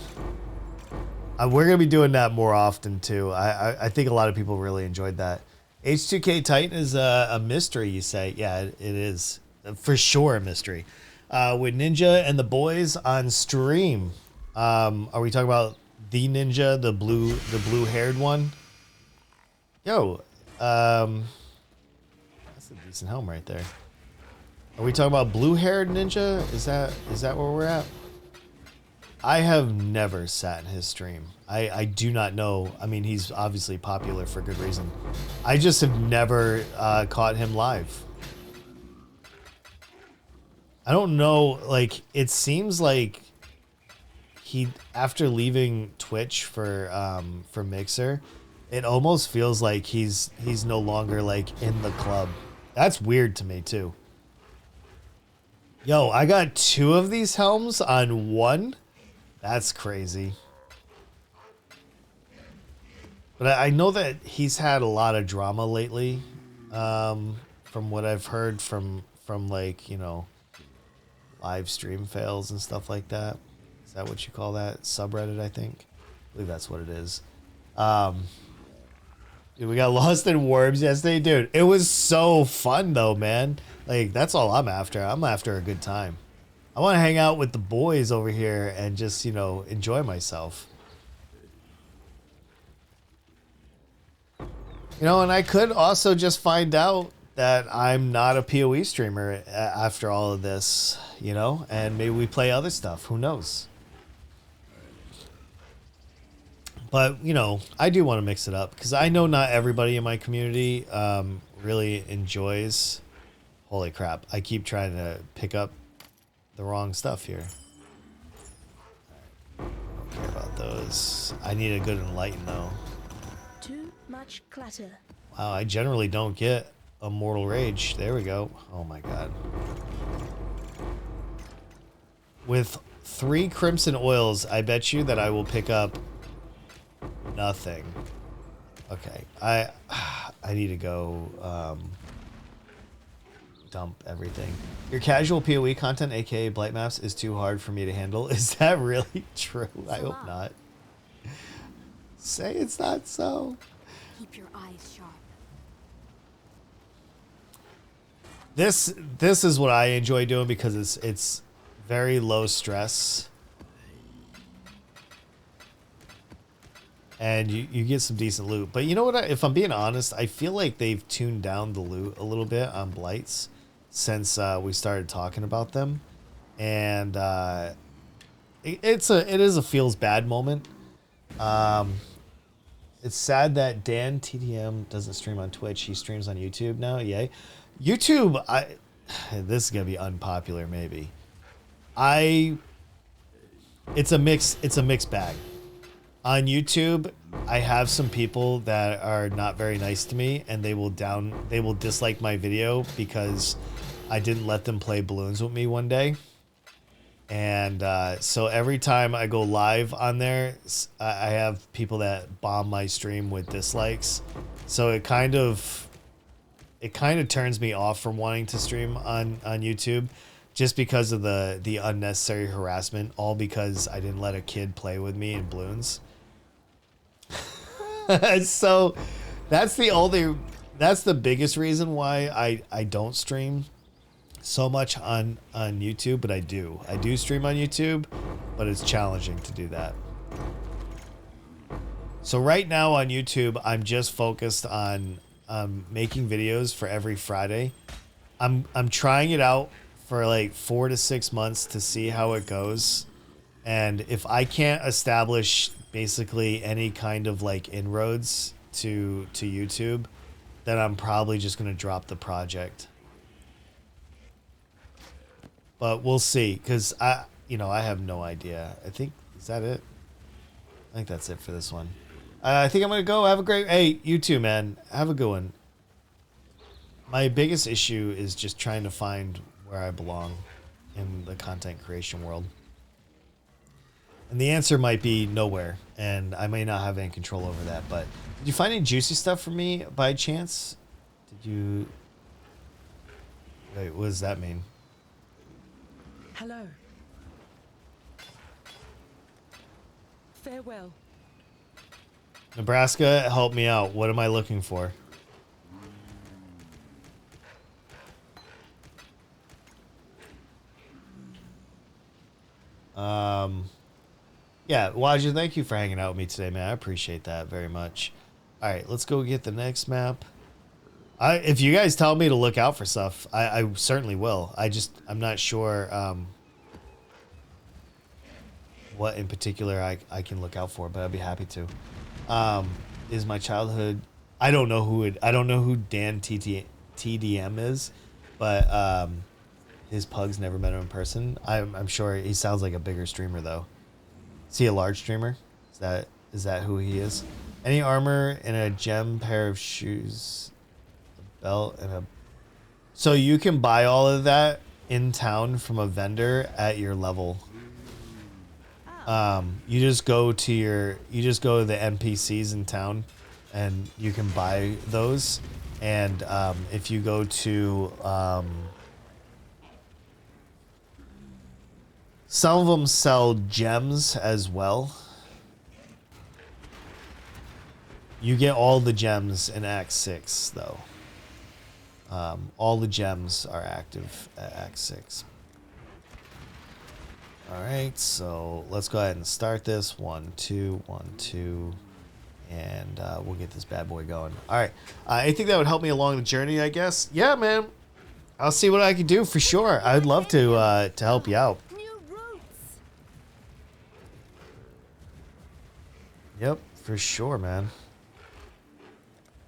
We're going to be doing that more often, too. I think a lot of people really enjoyed that. H2K Titan is a mystery, you say. Yeah, it is. For sure a mystery. With Ninja and the boys on stream. Are we talking about the Ninja, the blue-haired one? Yo, that's a decent helm right there. Are we talking about blue-haired Ninja? Is that where we're at? I have never sat in his stream. I do not know. I mean, he's obviously popular for good reason. I just have never caught him live. I don't know. Like, it seems like he, after leaving Twitch for Mixer, it almost feels like he's no longer like in the club. That's weird to me too. Yo, I got 2 of these helms on 1. That's crazy. But I know that he's had a lot of drama lately, from from what I've heard from like, you know, live stream fails and stuff like that. Is that what you call that? Subreddit, I think. I believe that's what it is. Dude, we got lost in worms yesterday. Dude, it was so fun though, man. Like, that's all I'm after. I'm after a good time. I want to hang out with the boys over here and just, you know, enjoy myself. You know, and I could also just find out that I'm not a PoE streamer after all of this, you know, and maybe we play other stuff. Who knows? But, you know, I do want to mix it up because I know not everybody in my community really enjoys. Holy crap. I keep trying to pick up the wrong stuff here. I don't care about those. I need a good enlighten, though. Too much clutter. Wow, I generally don't get a mortal rage. There we go. Oh, my God. With 3 crimson oils, I bet you that I will pick up nothing. Okay, I need to go dump everything. Your casual PoE content, aka blight maps, is too hard for me to handle. Is that really true? I hope not. Say it's not so. Keep your eyes sharp. This is what I enjoy doing because it's very low stress. And you get some decent loot. But you know what? If I'm being honest, I feel like they've tuned down the loot a little bit on blights since we started talking about them. And it is a feels bad moment. It's sad that Dan TDM doesn't stream on Twitch. He streams on YouTube now. Yay. YouTube, this is gonna be unpopular maybe. It's a mixed bag. On YouTube, I have some people that are not very nice to me, and they will dislike my video because I didn't let them play balloons with me one day. And so every time I go live on there, I have people that bomb my stream with dislikes. So it kind of turns me off from wanting to stream on YouTube, just because of the unnecessary harassment, all because I didn't let a kid play with me in balloons. So that's the biggest reason why I don't stream so much on YouTube, but I do stream on YouTube, but it's challenging to do that. So right now on YouTube, I'm just focused on making videos for every Friday. I'm trying it out for like 4 to 6 months to see how it goes, and if I can't establish basically any kind of like inroads to YouTube, then I'm probably just gonna drop the project. But we'll see, because I have no idea. I think, is that it? I think that's it for this one. I think I'm gonna go. Have a great, hey, you too, man. Have a good one. My biggest issue is just trying to find where I belong in the content creation world. And the answer might be nowhere, and I may not have any control over that. But did you find any juicy stuff for me by chance? Did you? Wait, what does that mean? Hello. Farewell. Nebraska, help me out. What am I looking for? Yeah, Wajid, thank you for hanging out with me today, man. I appreciate that very much. All right, let's go get the next map. If you guys tell me to look out for stuff, I certainly will. I'm not sure what in particular I can look out for, but I'd be happy to. Is my childhood? I don't know who Dan TDM is, but his pugs never met him in person. I'm sure he sounds like a bigger streamer though. Is he a large streamer? Is that who he is? Any armor and a gem pair of shoes, a belt and a. So you can buy all of that in town from a vendor at your level. You just go to the NPCs in town, and you can buy those. And if you go to some of them sell gems as well. You get all the gems in Act 6 though. All the gems are active at Act 6. Alright, so let's go ahead and start this. 1, 2, 1, 2. And we'll get this bad boy going. Alright, I think that would help me along the journey, I guess. Yeah, man. I'll see what I can do for sure. I'd love to help you out. New routes. Yep, for sure, man.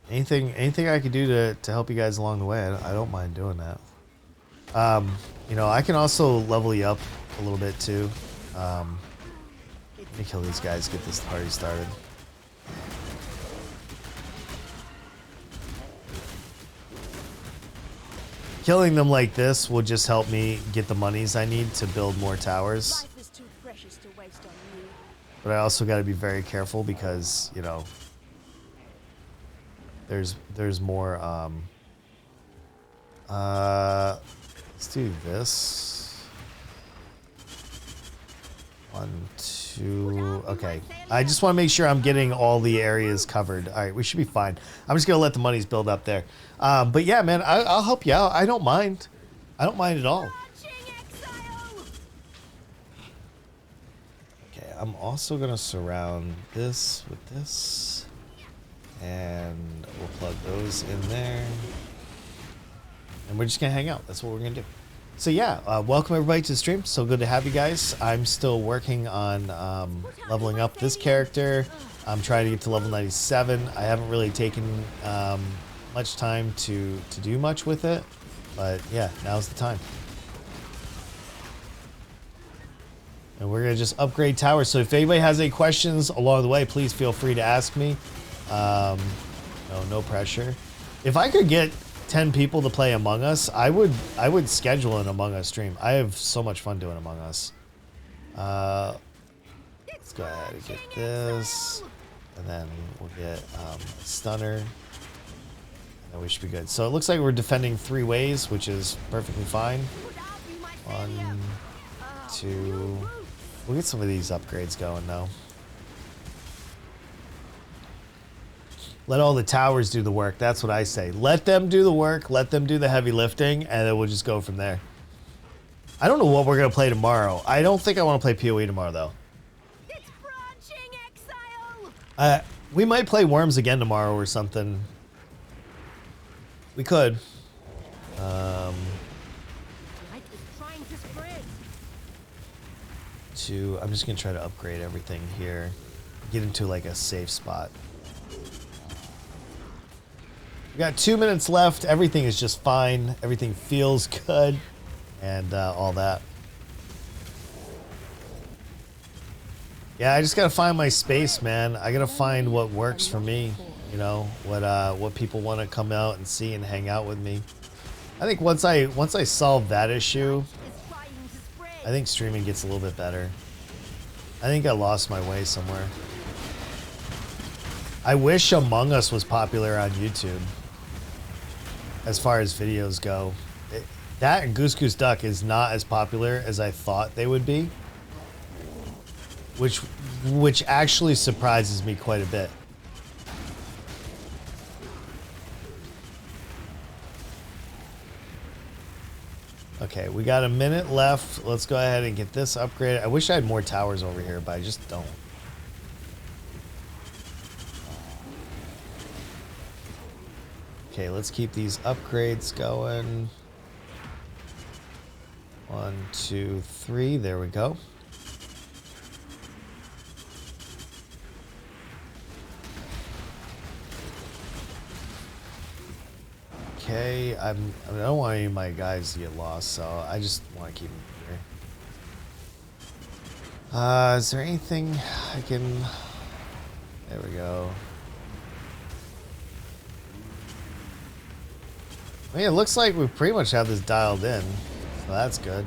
Anything I could do to help you guys along the way, I don't mind doing that. You know, I can also level you up a little bit too. Let me kill these guys, get this party started. Killing them like this will just help me get the monies I need to build more towers. Life is too precious to waste on you. But I also got to be very careful because, you know, there's more. Let's do this. 1, 2. Okay. I just want to make sure I'm getting all the areas covered. All right, we should be fine. I'm just gonna let the monies build up there. But yeah, man, I'll help you out. I don't mind. I don't mind at all. Okay, I'm also gonna surround this with this, and we'll plug those in there, and we're just gonna hang out. That's what we're gonna do. So yeah, welcome everybody to the stream. So good to have you guys. I'm still working on leveling up this character. I'm trying to get to level 97. I haven't really taken much time to do much with it, but yeah, now's the time. And we're gonna just upgrade towers. So if anybody has any questions along the way, please feel free to ask me. No pressure. If I could get 10 people to play Among Us, I would schedule an Among Us stream. I have so much fun doing Among Us. Let's go ahead and get this, and then we'll get a stunner, and then we should be good. So it looks like we're defending 3 ways, which is perfectly fine. 1, 2. We'll get some of these upgrades going now. Let all the towers do the work. That's what I say. Let them do the work. Let them do the heavy lifting, and then we'll just go from there. I don't know what we're going to play tomorrow. I don't think I want to play PoE tomorrow, though. It's branching Exile. We might play Worms again tomorrow or something. We could. Light is trying to spread. I'm just going to try to upgrade everything here. Get into like a safe spot. We got 2 minutes left. Everything is just fine. Everything feels good, and all that. Yeah, I just gotta find my space, man. I gotta find what works for me. You know, what people want to come out and see and hang out with me. I think once I solve that issue, I think streaming gets a little bit better. I think I lost my way somewhere. I wish Among Us was popular on YouTube. As far as videos go, that and Goose Goose Duck is not as popular as I thought they would be, which actually surprises me quite a bit. Okay, we got a minute left. Let's go ahead and get this upgraded. I wish I had more towers over here, but I just don't. Okay, let's keep these upgrades going. 1, 2, 3. There we go. Okay, I don't want any of my guys to get lost, so I just want to keep them here. Is there anything I can... There we go. I mean, it looks like we pretty much have this dialed in, so that's good.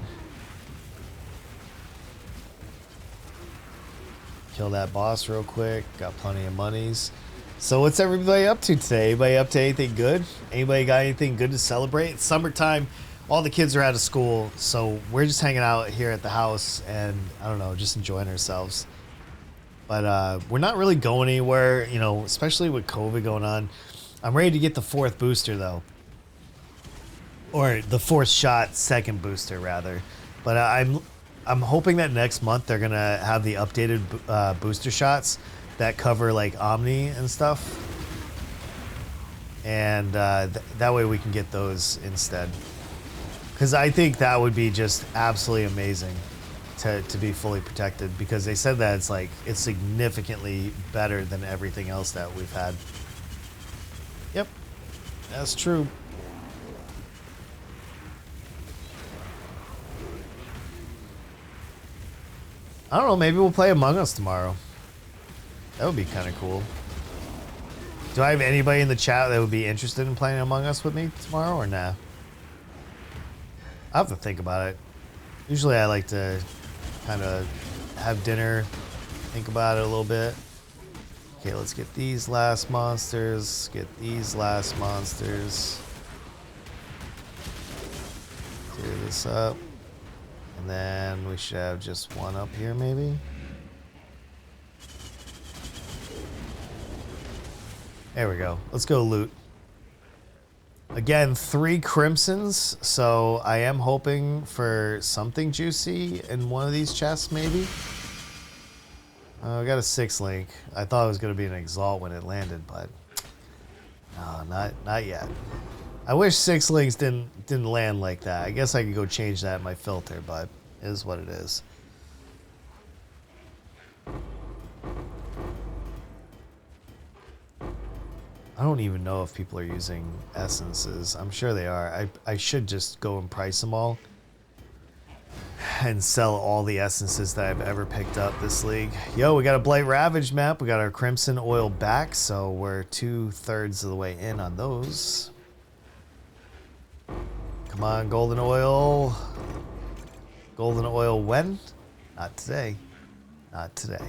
Kill that boss real quick. Got plenty of monies. So what's everybody up to today? Anybody up to anything good? Anybody got anything good to celebrate? It's summertime. All the kids are out of school, so we're just hanging out here at the house and, I don't know, just enjoying ourselves. But we're not really going anywhere, you know, especially with COVID going on. I'm ready to get the 4th booster, though. Or the 4th shot, 2nd booster, rather. But I'm hoping that next month they're going to have the updated booster shots that cover, like, Omni and stuff. And that way we can get those instead. Because I think that would be just absolutely amazing to be fully protected. Because they said that it's significantly better than everything else that we've had. Yep, that's true. I don't know, maybe we'll play Among Us tomorrow. That would be kind of cool. Do I have anybody in the chat that would be interested in playing Among Us with me tomorrow or nah? I have to think about it. Usually I like to kind of have dinner, think about it a little bit. Okay, let's get these last monsters. Get these last monsters. Clear this up. And then we should have just one up here, maybe. There we go. Let's go loot. Again, 3 crimsons, so I am hoping for something juicy in one of these chests, maybe. I got a 6 link. I thought it was going to be an Exalt when it landed, but no, not yet. I wish 6 links didn't land like that. I guess I could go change that in my filter, but it is what it is. I don't even know if people are using essences. I'm sure they are. I should just go and price them all and sell all the essences that I've ever picked up this league. Yo, we got a Blight Ravage map. We got our Crimson Oil back, so we're 2/3 of the way in on those. Come on, Golden Oil. Golden Oil when? Not today. Not today.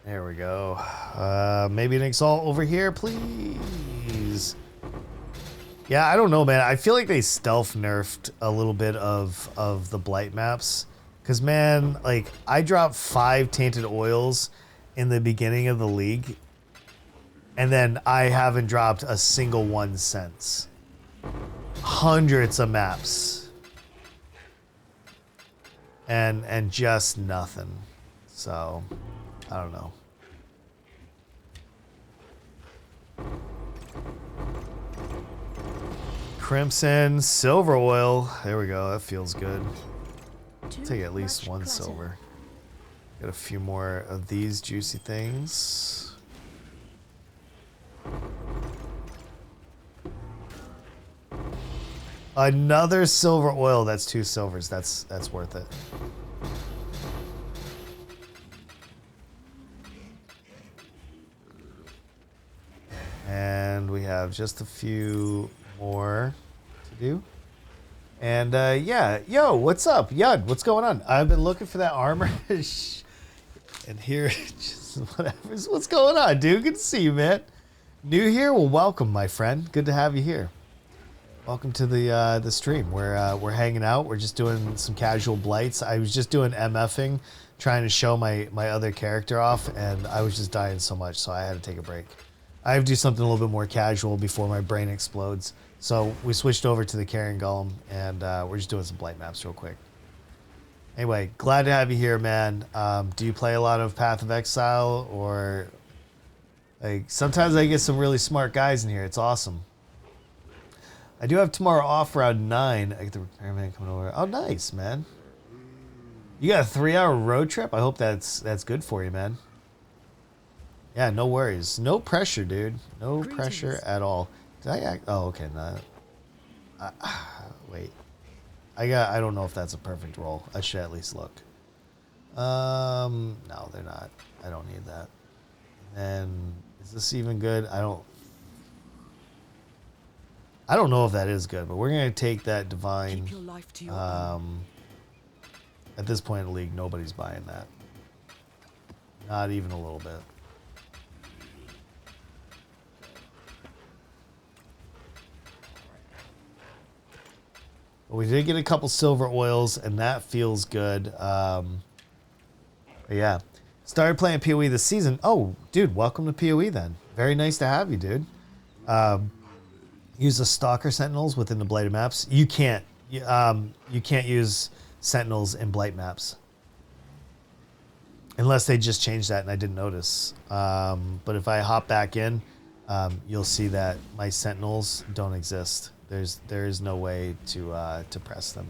There we go. Maybe an Exalt over here, please. Yeah, I don't know, man. I feel like they stealth nerfed a little bit of the Blight maps. Because, man, like, I dropped 5 Tainted Oils in the beginning of the league. And then I haven't dropped a single one since. Hundreds of maps. And just nothing. So, I don't know. Crimson, silver oil. There we go. That feels good. Take at least 1 silver. Got a few more of these juicy things. Another silver oil. That's 2 silvers. That's worth it. And we have just a few more to do. And yeah, yo, what's up? Yud, what's going on? I've been looking for that armor. And here, just whatever. What's going on, dude? Good to see you, man. New here? Well, welcome, my friend. Good to have you here. Welcome to the stream. We're hanging out. We're just doing some casual blights. I was just doing MFing, trying to show my other character off, and I was just dying so much, so I had to take a break. I have to do something a little bit more casual before my brain explodes. So we switched over to the Carrion Golem, and we're just doing some blight maps real quick. Anyway, glad to have you here, man. Do you play a lot of Path of Exile, or like sometimes I get some really smart guys in here. It's awesome. I do have tomorrow off around 9. I get the repairman coming over. Oh, nice, man. You got a 3-hour road trip? I hope that's good for you, man. Yeah, no worries. No pressure, dude. No pressure at all. Did I act? Oh, okay. No. Wait. I don't know if that's a perfect roll. I should at least look. No, they're not. I don't need that. And is this even good? I I don't know if that is good, but we're going to take that divine. Keep your life to your own. At this point in the league, nobody's buying that. Not even a little bit. But we did get a couple silver oils, and that feels good. But yeah. Started playing PoE this season. Oh, dude, welcome to PoE then. Very nice to have you, dude. Use the Stalker Sentinels within the Blighted maps. You can't. You can't use Sentinels in Blight maps. Unless they just changed that and I didn't notice. But if I hop back in, you'll see that my Sentinels don't exist. There is no way to press them.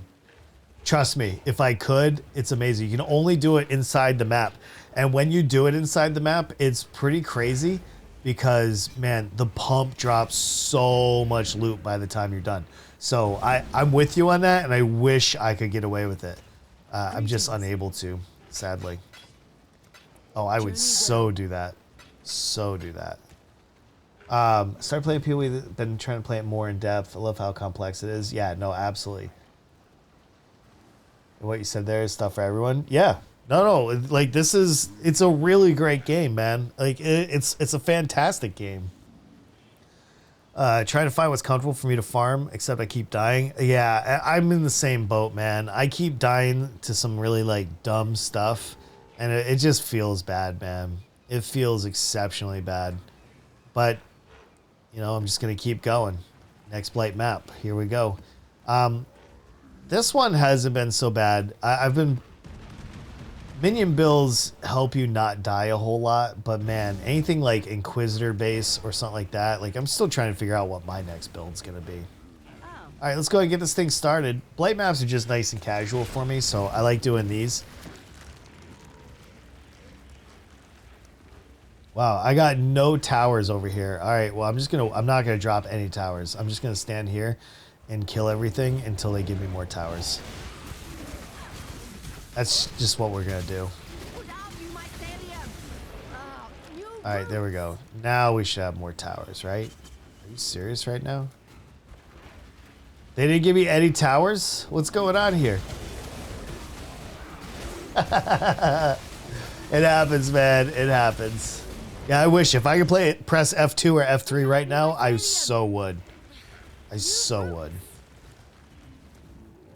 Trust me, if I could, it's amazing. You can only do it inside the map. And when you do it inside the map, it's pretty crazy because, man, the pump drops so much loot by the time you're done. So I'm with you on that, and I wish I could get away with it. I'm just unable to, sadly. Oh, I would so do that. So do that. Start playing PoE, been trying to play it more in depth. I love how complex it is. Yeah, no, absolutely. What you said there is stuff for everyone. Yeah. No, like it's a really great game, man. Like it's a fantastic game. Trying to find what's comfortable for me to farm, except I keep dying. Yeah, I'm in the same boat, man. I keep dying to some really like dumb stuff, and it just feels bad, man. It feels exceptionally bad. But you know, I'm just gonna keep going. Next Blight map. Here we go. This one hasn't been so bad. I've been... Minion builds help you not die a whole lot, but man, anything like Inquisitor base or something like that, like I'm still trying to figure out what my next build's gonna be. Oh. Alright, let's go ahead and get this thing started. Blight maps are just nice and casual for me, so I like doing these. Wow, I got no towers over here. Alright, well I'm not gonna drop any towers. I'm just gonna stand here and kill everything until they give me more towers. That's just what we're gonna do. Alright, there we go. Now we should have more towers, right? Are you serious right now? They didn't give me any towers? What's going on here? It happens, man. It happens. Yeah, I wish if I could play it, press F2 or F3 right now, I so would. I so would.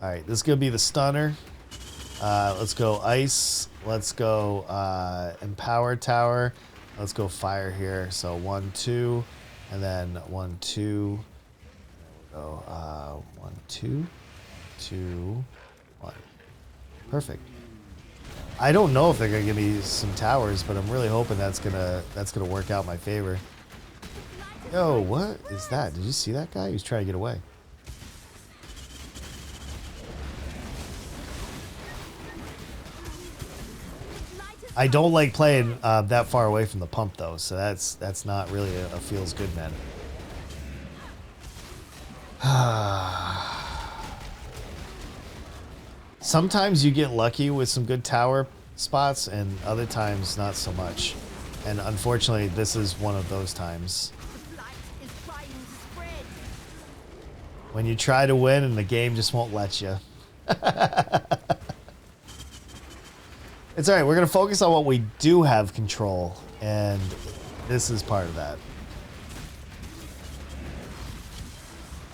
Alright, this is going to be the stunner. Let's go ice. Let's go empower tower. Let's go fire here. So 1, 2, and then 1, 2. There we go. 1, 2, 2, 1. Perfect. I don't know if they're gonna give me some towers, but I'm really hoping that's gonna work out in my favor. Yo, what is that? Did you see that guy? He was trying to get away. I don't like playing that far away from the pump though, so that's not really a feels good, man. Sometimes you get lucky with some good tower spots, and other times not so much. And unfortunately, this is one of those times. When you try to win and the game just won't let you. It's alright, we're going to focus on what we do have control, and this is part of that.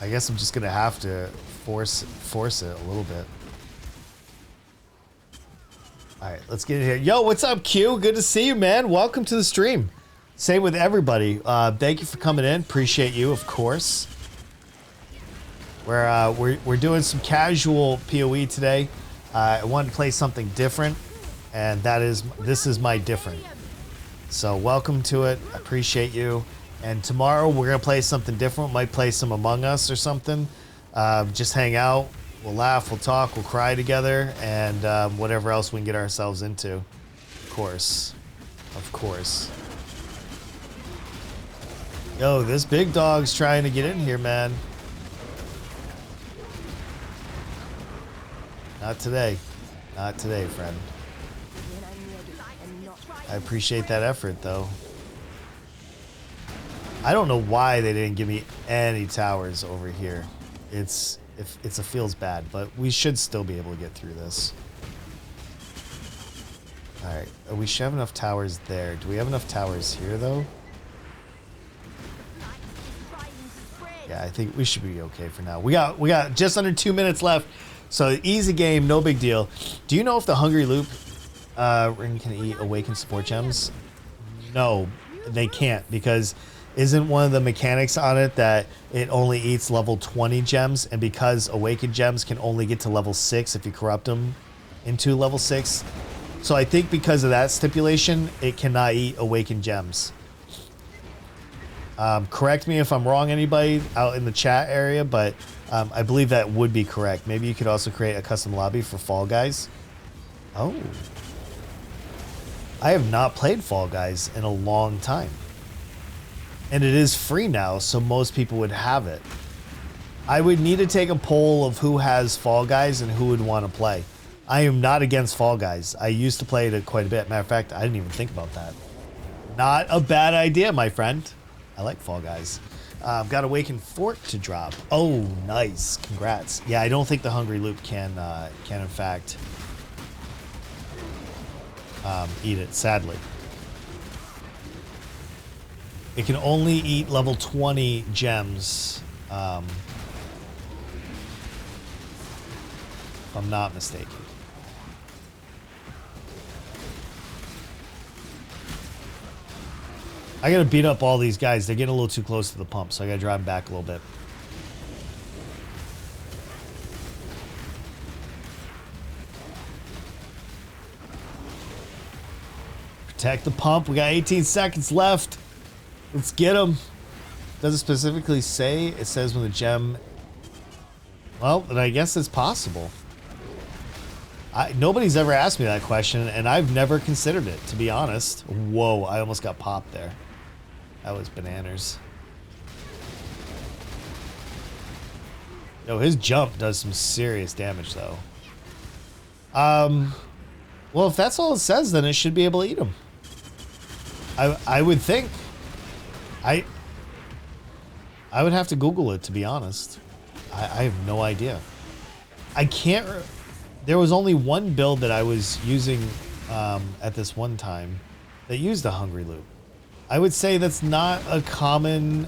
I guess I'm just going to have to force it a little bit. Alright, let's get in here. Yo, what's up, Q? Good to see you, man. Welcome to the stream. Same with everybody. Thank you for coming in. Appreciate you, of course. We're doing some casual PoE today. I wanted to play something different, and this is my different. So welcome to it. I appreciate you. And tomorrow we're gonna play something different. Might play some Among Us or something. Just hang out. We'll laugh, we'll talk, we'll cry together, and whatever else we can get ourselves into. Of course. Of course. Yo, this big dog's trying to get in here, man. Not today. Not today, friend. I appreciate that effort, though. I don't know why they didn't give me any towers over here. It feels bad, but we should still be able to get through this. All right, we should have enough towers there. Do we have enough towers here though? Yeah, I think we should be okay for now. We got just under 2 minutes left, so easy game, no big deal. Do you know if the Hungry Loop ring can eat awakened support gems? No, they can't, because isn't one of the mechanics on it that it only eats level 20 gems, and because awakened gems can only get to level 6 if you corrupt them into level 6. So I think because of that stipulation, it cannot eat awakened gems. Correct me if I'm wrong, anybody out in the chat area, but I believe that would be correct. Maybe you could also create a custom lobby for Fall Guys. Oh. I have not played Fall Guys in a long time. And it is free now, so most people would have it. I would need to take a poll of who has Fall Guys and who would want to play. I am not against Fall Guys. I used to play it quite a bit. Matter of fact, I didn't even think about that. Not a bad idea, my friend. I like Fall Guys. Got Awakened Fort to drop. Oh, nice. Congrats. Yeah, I don't think the Hungry Loop can in fact eat it, sadly. It can only eat level 20 gems. If I'm not mistaken. I gotta beat up all these guys. They're getting a little too close to the pump, so I gotta drive them back a little bit. Protect the pump. We got 18 seconds left. Let's get them. Does it specifically say? It says when the gem... Well, then I guess it's possible. Nobody's ever asked me that question, and I've never considered it, to be honest. Whoa, I almost got popped there. That was bananas. Yo, his jump does some serious damage, though. Well, if that's all it says, then it should be able to eat him. I would think. I would have to Google it, to be honest. I have no idea. I can't... There was only one build that I was using at this one time that used a Hungry Loop. I would say that's not a common...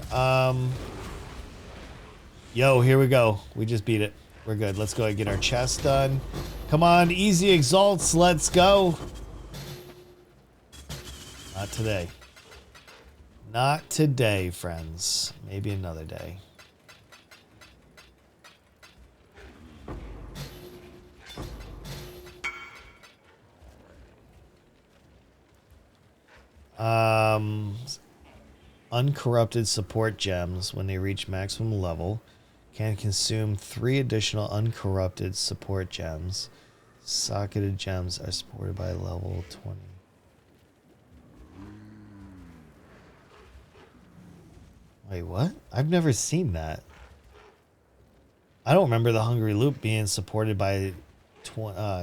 Yo, here we go. We just beat it. We're good. Let's go and get our chest done. Come on, easy exalts. Let's go. Not today. Not today, friends. Maybe another day. Uncorrupted support gems, when they reach maximum level, can consume 3 additional uncorrupted support gems. Socketed gems are supported by level 20. Wait, what? I've never seen that. I don't remember the Hungry Loop being supported by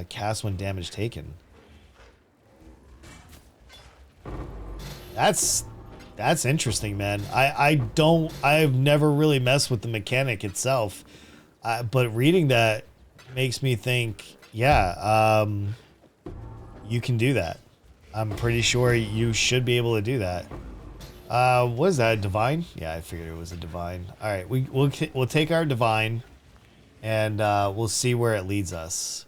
cast when damage taken. That's interesting, man. I've never really messed with the mechanic itself, but reading that makes me think, yeah, you can do that. I'm pretty sure you should be able to do that. What is that, a divine? Yeah, I figured it was a divine. All right, we'll take our divine, and we'll see where it leads us.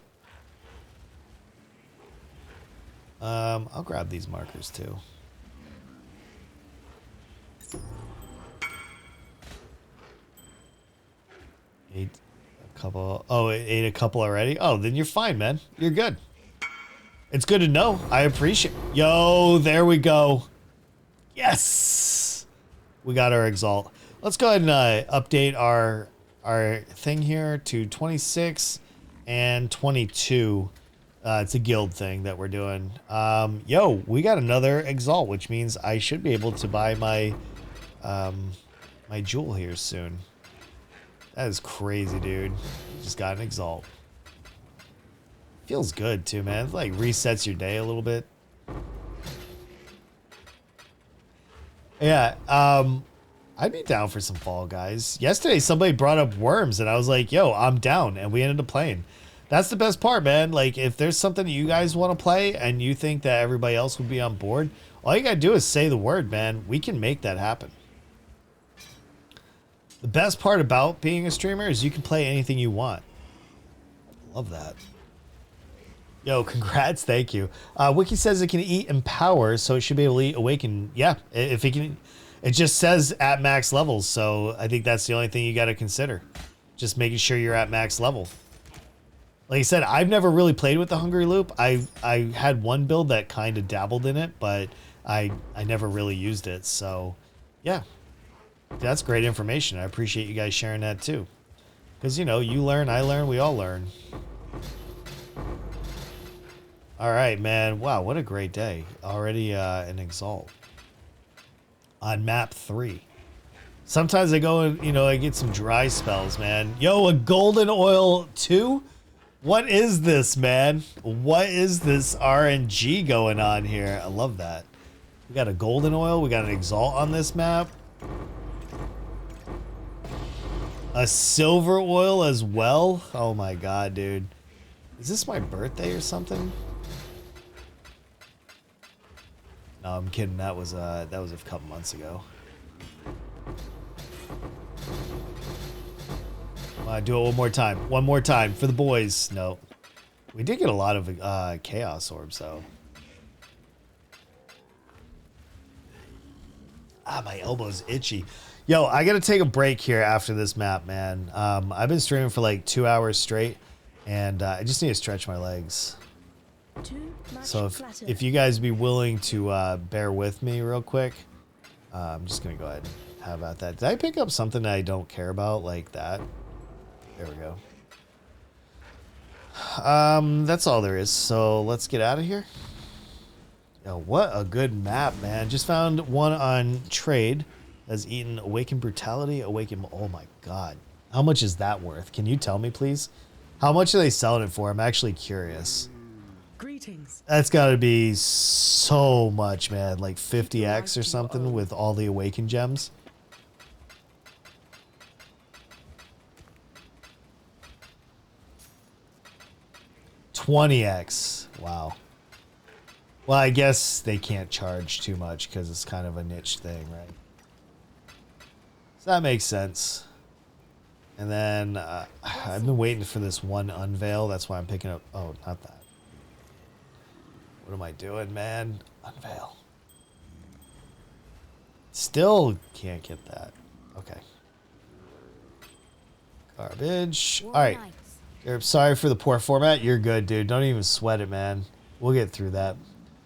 I'll grab these markers too. Ate a couple. Oh, it ate a couple already? Oh, then you're fine, man. You're good. It's good to know. I appreciate. Yo, there we go. Yes, we got our exalt. Let's go ahead and update our thing here to 26 and 22. It's a guild thing that we're doing. Yo, we got another exalt, which means I should be able to buy my my jewel here soon. That is crazy, dude. Just got an exalt. Feels good too, man. It like resets your day a little bit. Yeah, I'd be down for some Fall Guys. Yesterday, somebody brought up Worms, and I was like, yo, I'm down, and we ended up playing. That's the best part, man. Like, if there's something that you guys want to play, and you think that everybody else would be on board, all you gotta do is say the word, man. We can make that happen. The best part about being a streamer is you can play anything you want. Love that. Yo, congrats, thank you. Wiki says it can eat Empower, so it should be able to eat Awaken. Yeah, if it can... It just says at max levels, so I think that's the only thing you got to consider. Just making sure you're at max level. Like I said, I've never really played with the Hungry Loop. I had one build that kind of dabbled in it, but I never really used it. So, yeah. That's great information. I appreciate you guys sharing that too. Because, you know, you learn, I learn, we all learn. All right, man. Wow, what a great day. Already in Exalt. On map 3. Sometimes I go and, you know, I get some dry spells, man. Yo, a golden oil 2? What is this, man? What is this RNG going on here? I love that. We got a golden oil. We got an Exalt on this map. A silver oil as well. Oh my god, dude. Is this my birthday or something? No, I'm kidding. That was a couple months ago. Do it one more time. One more time for the boys. No. We did get a lot of Chaos Orbs, though. Ah, my elbow's itchy. Yo, I gotta take a break here after this map, man. I've been streaming for like 2 hours straight, and I just need to stretch my legs. So if you guys be willing to bear with me real quick, I'm just going to go ahead and have at that. Did I pick up something that I don't care about like that? There we go. That's all there is. So let's get out of here. Yo, what a good map, man. Just found one on trade that's eaten Awaken Brutality, Awaken... Oh my god. How much is that worth? Can you tell me, please? How much are they selling it for? I'm actually curious. Greetings. That's got to be so much, man. Like 50x or something with all the Awaken gems. $20x. Wow. Well, I guess they can't charge too much because it's kind of a niche thing, right? So that makes sense. And then I've been waiting for this one unveil. That's why I'm picking up... Oh, not that. What am I doing, man? Unveil. Still can't get that. Okay. Garbage. All right. Sorry for the poor format. You're good, dude. Don't even sweat it, man. We'll get through that.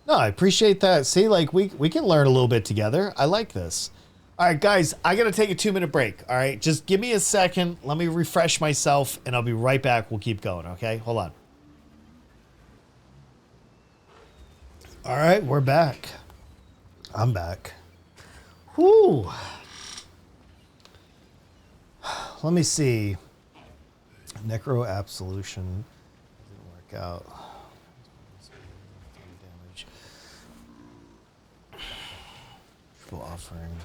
No, I appreciate that. See, like, we can learn a little bit together. I like this. All right, guys, I got to take a 2-minute break. All right, just give me a second. Let me refresh myself, and I'll be right back. We'll keep going, okay? Hold on. All right, we're back. I'm back. Whoo. Let me see. Necro Absolution didn't work out. Damage. Triple Offering.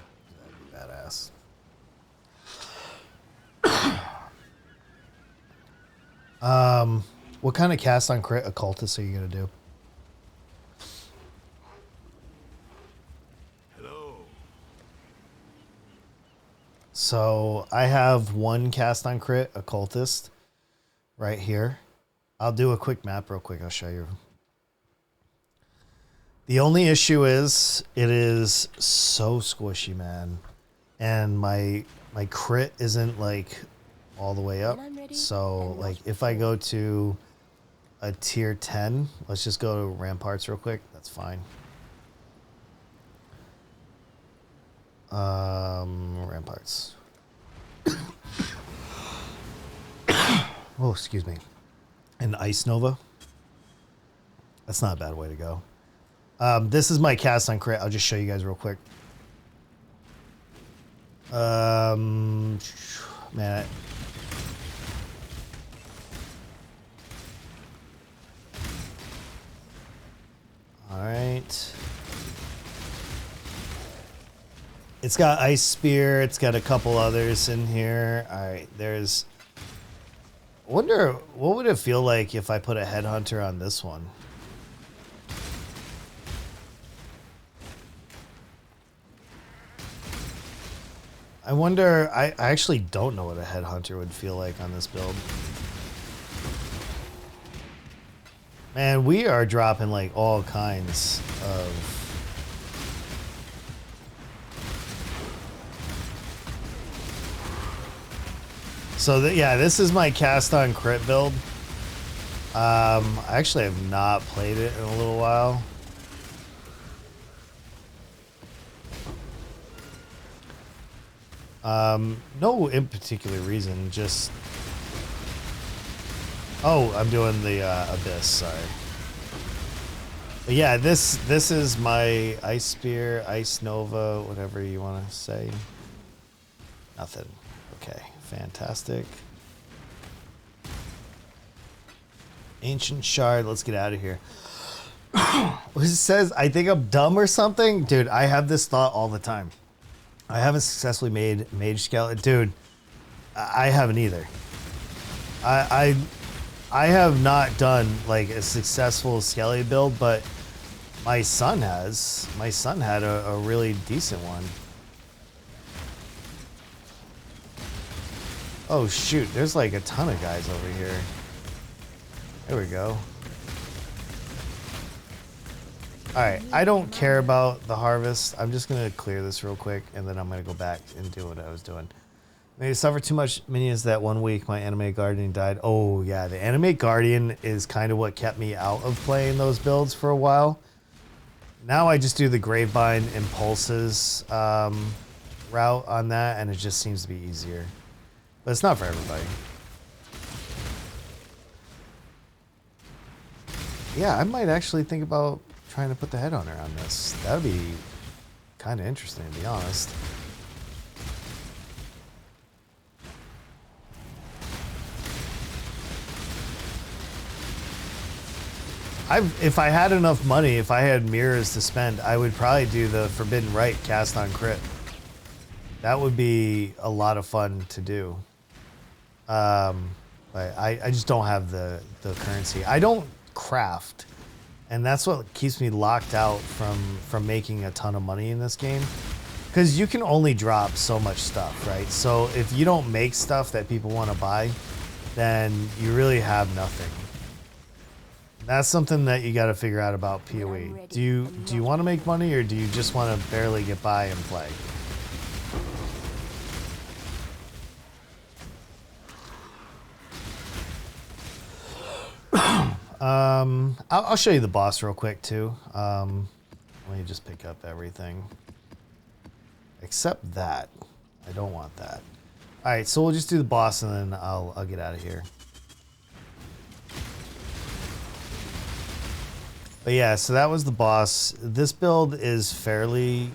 That'd be badass. What kind of cast on crit occultist are you gonna do? So I have one cast on crit occultist right here. I'll do a quick map real quick. I'll show you. The only issue is it is so squishy, man. And my crit isn't like all the way up. So like if I go to a tier 10, let's just go to Ramparts real quick. That's fine. Ramparts. Oh, excuse me. An Ice Nova. That's not a bad way to go. This is my cast on crit. I'll just show you guys real quick. Man. All right. It's got Ice Spear. It's got a couple others in here. All right, there's... I wonder, what would it feel like if I put a Headhunter on this one? I wonder, I actually don't know what a Headhunter would feel like on this build. Man, we are dropping like all kinds of... So yeah, this is my cast on crit build. I actually have not played it in a little while. No in particular reason, just... Oh, I'm doing the Abyss, sorry. But yeah, this is my Ice Spear, Ice Nova, whatever you want to say. Nothing. Okay, fantastic. Ancient Shard, let's get out of here. It says, I think I'm dumb or something? Dude, I have this thought all the time. I haven't successfully made Mage Skeleton. Dude, I haven't either. I have not done like a successful Skelly build, but my son has. My son had a really decent one. Oh shoot, there's like a ton of guys over here. There we go. Alright, I don't care about the harvest. I'm just going to clear this real quick, and then I'm going to go back and do what I was doing. Maybe suffer too much minions that 1 week my Animate Guardian died. Oh yeah, the Animate Guardian is kind of what kept me out of playing those builds for a while. Now I just do the Gravebind Impulses route on that, and it just seems to be easier. But it's not for everybody. Yeah, I might actually think about trying to put the Headhunter on this. That would be kind of interesting, to be honest. If I had enough money, if I had mirrors to spend, I would probably do the Forbidden Rite cast on crit. That would be a lot of fun to do. But I just don't have the currency. I don't craft. And that's what keeps me locked out from making a ton of money in this game. Because you can only drop so much stuff, right? So if you don't make stuff that people want to buy, then you really have nothing. That's something that you got to figure out about PoE. Do you want to make money, or do you just want to barely get by and play? I'll show you the boss real quick too. Let me just pick up everything. Except that. I don't want that. Alright, so we'll just do the boss and then I'll get out of here. But yeah, so that was the boss. This build is fairly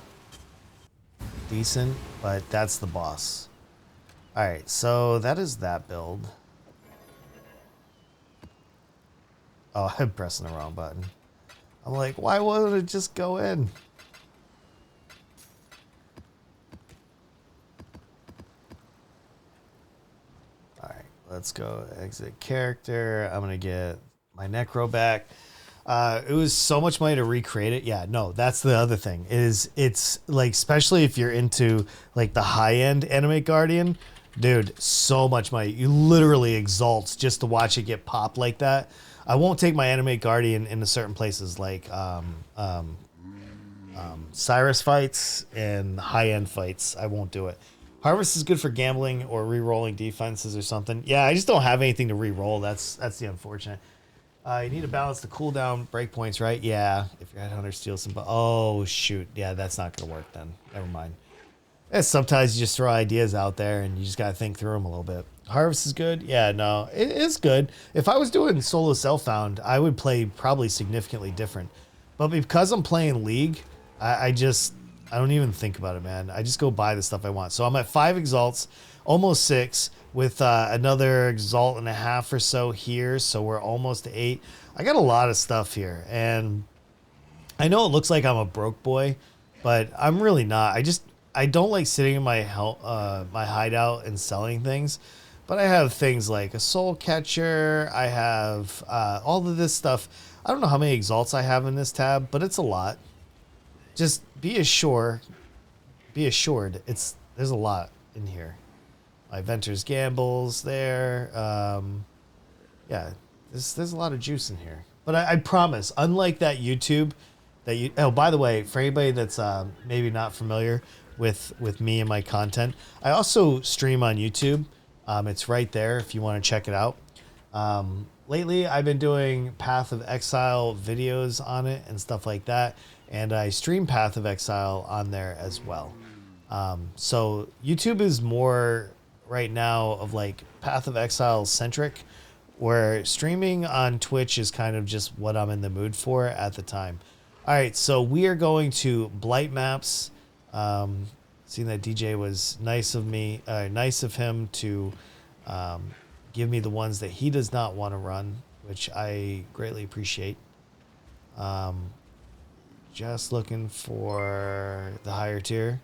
decent, but that's the boss. Alright, so that is that build. Oh, I'm pressing the wrong button. I'm like, why wouldn't it just go in? Alright, let's go exit character. I'm going to get my Necro back. It was so much money to recreate it. Yeah, no, that's the other thing. It's like, especially if you're into like the high-end Animate Guardian, dude, so much money. You literally exalts just to watch it get popped like that. I won't take my Animate Guardian into certain places like Cyrus fights and high-end fights. I won't do it. Harvest is good for gambling or re-rolling defenses or something. Yeah, I just don't have anything to re-roll. That's the unfortunate. You need to balance the cooldown breakpoints, right? Yeah, if your Headhunter steals some... Oh, shoot. Yeah, that's not going to work then. Never mind. And sometimes you just throw ideas out there and you just got to think through them a little bit. Harvest is good? Yeah, no, it is good. If I was doing solo self-found, I would play probably significantly different. But because I'm playing League, I don't even think about it, man. I just go buy the stuff I want. So I'm at 5 Exalts, almost 6, with another Exalt and a half or so here. So we're almost to 8. I got a lot of stuff here. And I know it looks like I'm a broke boy, but I'm really not. I don't like sitting in my my hideout and selling things, but I have things like a soul catcher. I have all of this stuff. I don't know how many exalts I have in this tab, but it's a lot. Just be assured, there's a lot in here. My Venter's Gambles there. Yeah, there's a lot of juice in here. But I promise, unlike that YouTube, oh, by the way, for anybody that's maybe not familiar with me and my content, I also stream on YouTube. It's right there if you want to check it out. Lately, I've been doing Path of Exile videos on it and stuff like that. And I stream Path of Exile on there as well. So YouTube is more right now of like Path of Exile centric, where streaming on Twitch is kind of just what I'm in the mood for at the time. All right, so we are going to Blight Maps. Seeing that DJ was nice of him to give me the ones that he does not want to run, which I greatly appreciate. Just looking for the higher tier.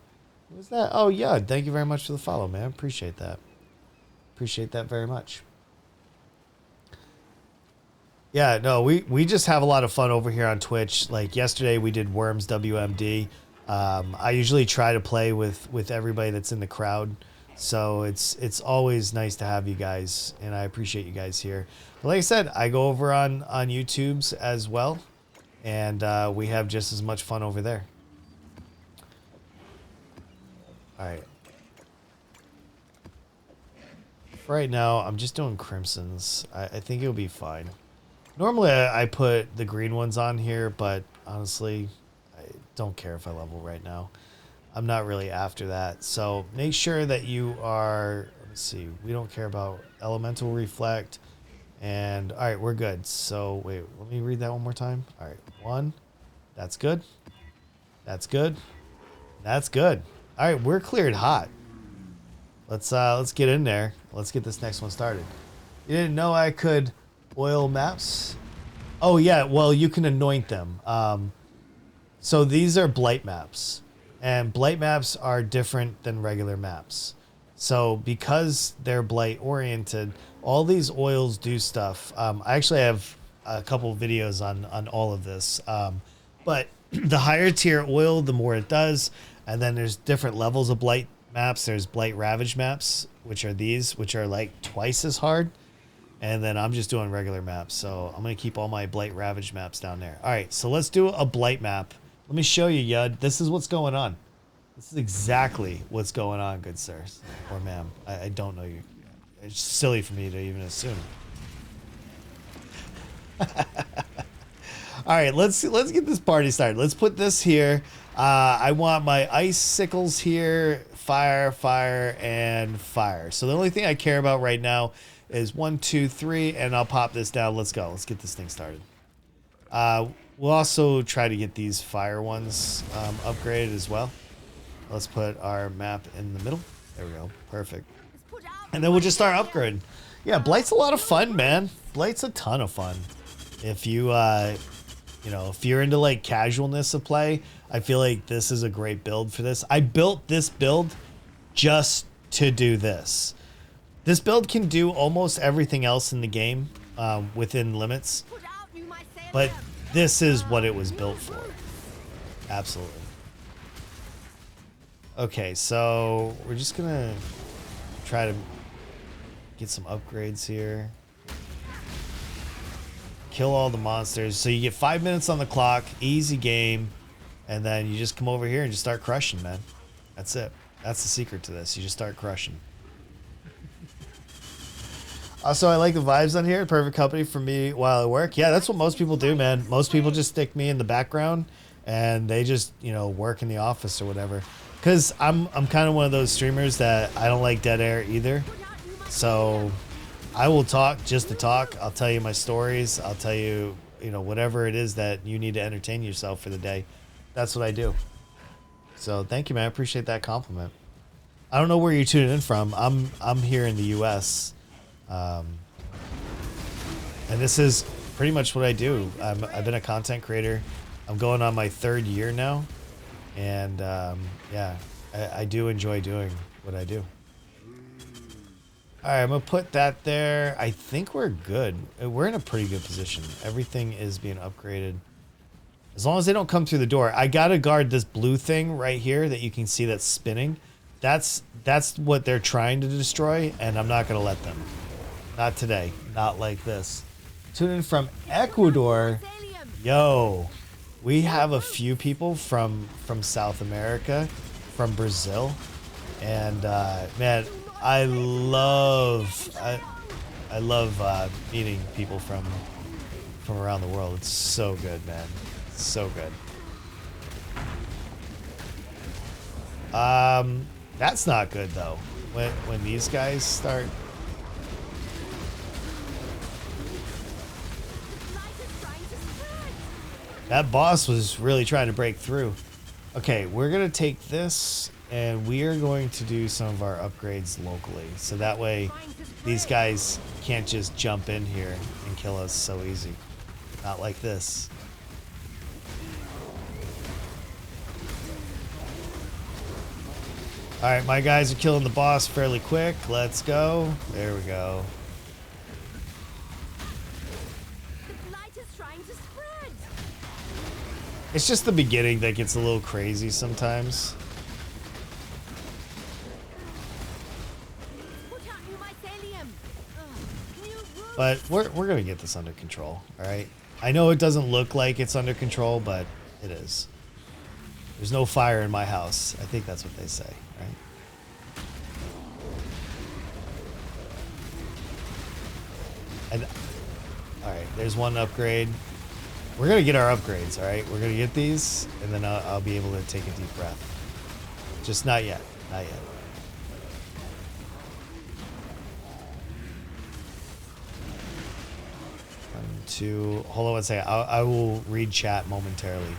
What was that? Oh, yeah. Thank you very much for the follow, man. Appreciate that. Appreciate that very much. Yeah, no, we just have a lot of fun over here on Twitch. Like yesterday, we did Worms WMD. I usually try to play with everybody that's in the crowd. So it's always nice to have you guys, and I appreciate you guys here. But like I said, I go over on YouTube's as well. And we have just as much fun over there. All right. For right now, I'm just doing crimsons. I think it'll be fine. Normally, I put the green ones on here, but honestly, I don't care if I level right now. I'm not really after that. So make sure that you are, let's see, we don't care about elemental reflect. And all right, we're good. So wait, let me read that one more time. All right, 1. That's good. That's good. That's good. All right, we're cleared hot. Let's get in there. Let's get this next one started. You didn't know I could oil maps? Oh yeah, well you can anoint them. So these are blight maps, and blight maps are different than regular maps. So because they're blight oriented, all these oils do stuff. I actually have a couple videos on all of this. But the higher tier oil, the more it does. And then there's different levels of blight maps. There's blight ravage maps, which are these, which are like twice as hard. And then I'm just doing regular maps. So I'm going to keep all my blight ravage maps down there. All right, so let's do a blight map. Let me show you, Yud. This is what's going on. This is exactly what's going on, good sirs. Or ma'am. I don't know you. It's silly for me to even assume. All right, let's get this party started. Let's put this here. I want my icicles here, fire, fire, and fire. So the only thing I care about right now is 1, 2, 3, and I'll pop this down. Let's go. Let's get this thing started. We'll also try to get these fire ones upgraded as well. Let's put our map in the middle. There we go. Perfect. And then we'll just start upgrading. Yeah, Blight's a lot of fun, man. Blight's a ton of fun. If you, you know, if you're into like casualness of play, I feel like this is a great build for this. I built this build just to do this. This build can do almost everything else in the game within limits, but this is what it was built for. Absolutely. Okay, so we're just gonna try to get some upgrades here. Kill all the monsters. So you get 5 minutes on the clock, easy game, and then you just come over here and just start crushing, man. That's it. That's the secret to this. You just start crushing. Also, I like the vibes on here. Perfect company for me while I work. Yeah, that's what most people do, man. Most people just stick me in the background and they just, you know, work in the office or whatever. Because I'm kind of one of those streamers that I don't like dead air either. So I will talk just to talk. I'll tell you my stories. I'll tell you, you know, whatever it is that you need to entertain yourself for the day. That's what I do. So thank you, man. I appreciate that compliment. I don't know where you're tuning in from. I'm here in the U.S. And this is pretty much what I do. I've been a content creator. I'm going on my 3rd year now. And yeah, I do enjoy doing what I do. All right, I'm gonna put that there. I think we're good. We're in a pretty good position. Everything is being upgraded. As long as they don't come through the door. I gotta guard this blue thing right here that you can see that's spinning. That's what they're trying to destroy, and I'm not gonna let them. Not today. Not like this. Tune in from Ecuador. Yo, we have a few people from South America, from Brazil, and man, I love meeting people from around the world. It's so good, man. It's so good. That's not good though. When these guys start. That boss was really trying to break through. Okay, we're gonna take this and we are going to do some of our upgrades locally. So that way these guys can't just jump in here and kill us so easy. Not like this. Alright, my guys are killing the boss fairly quick. Let's go. There we go. It's just the beginning that gets a little crazy sometimes. But we're gonna get this under control, alright? I know it doesn't look like it's under control, but it is. There's no fire in my house. I think that's what they say, right? And alright, there's one upgrade. We're gonna get our upgrades, alright? We're gonna get these, and then I'll be able to take a deep breath. Just not yet. Not yet. Hold on one second. I will read chat momentarily.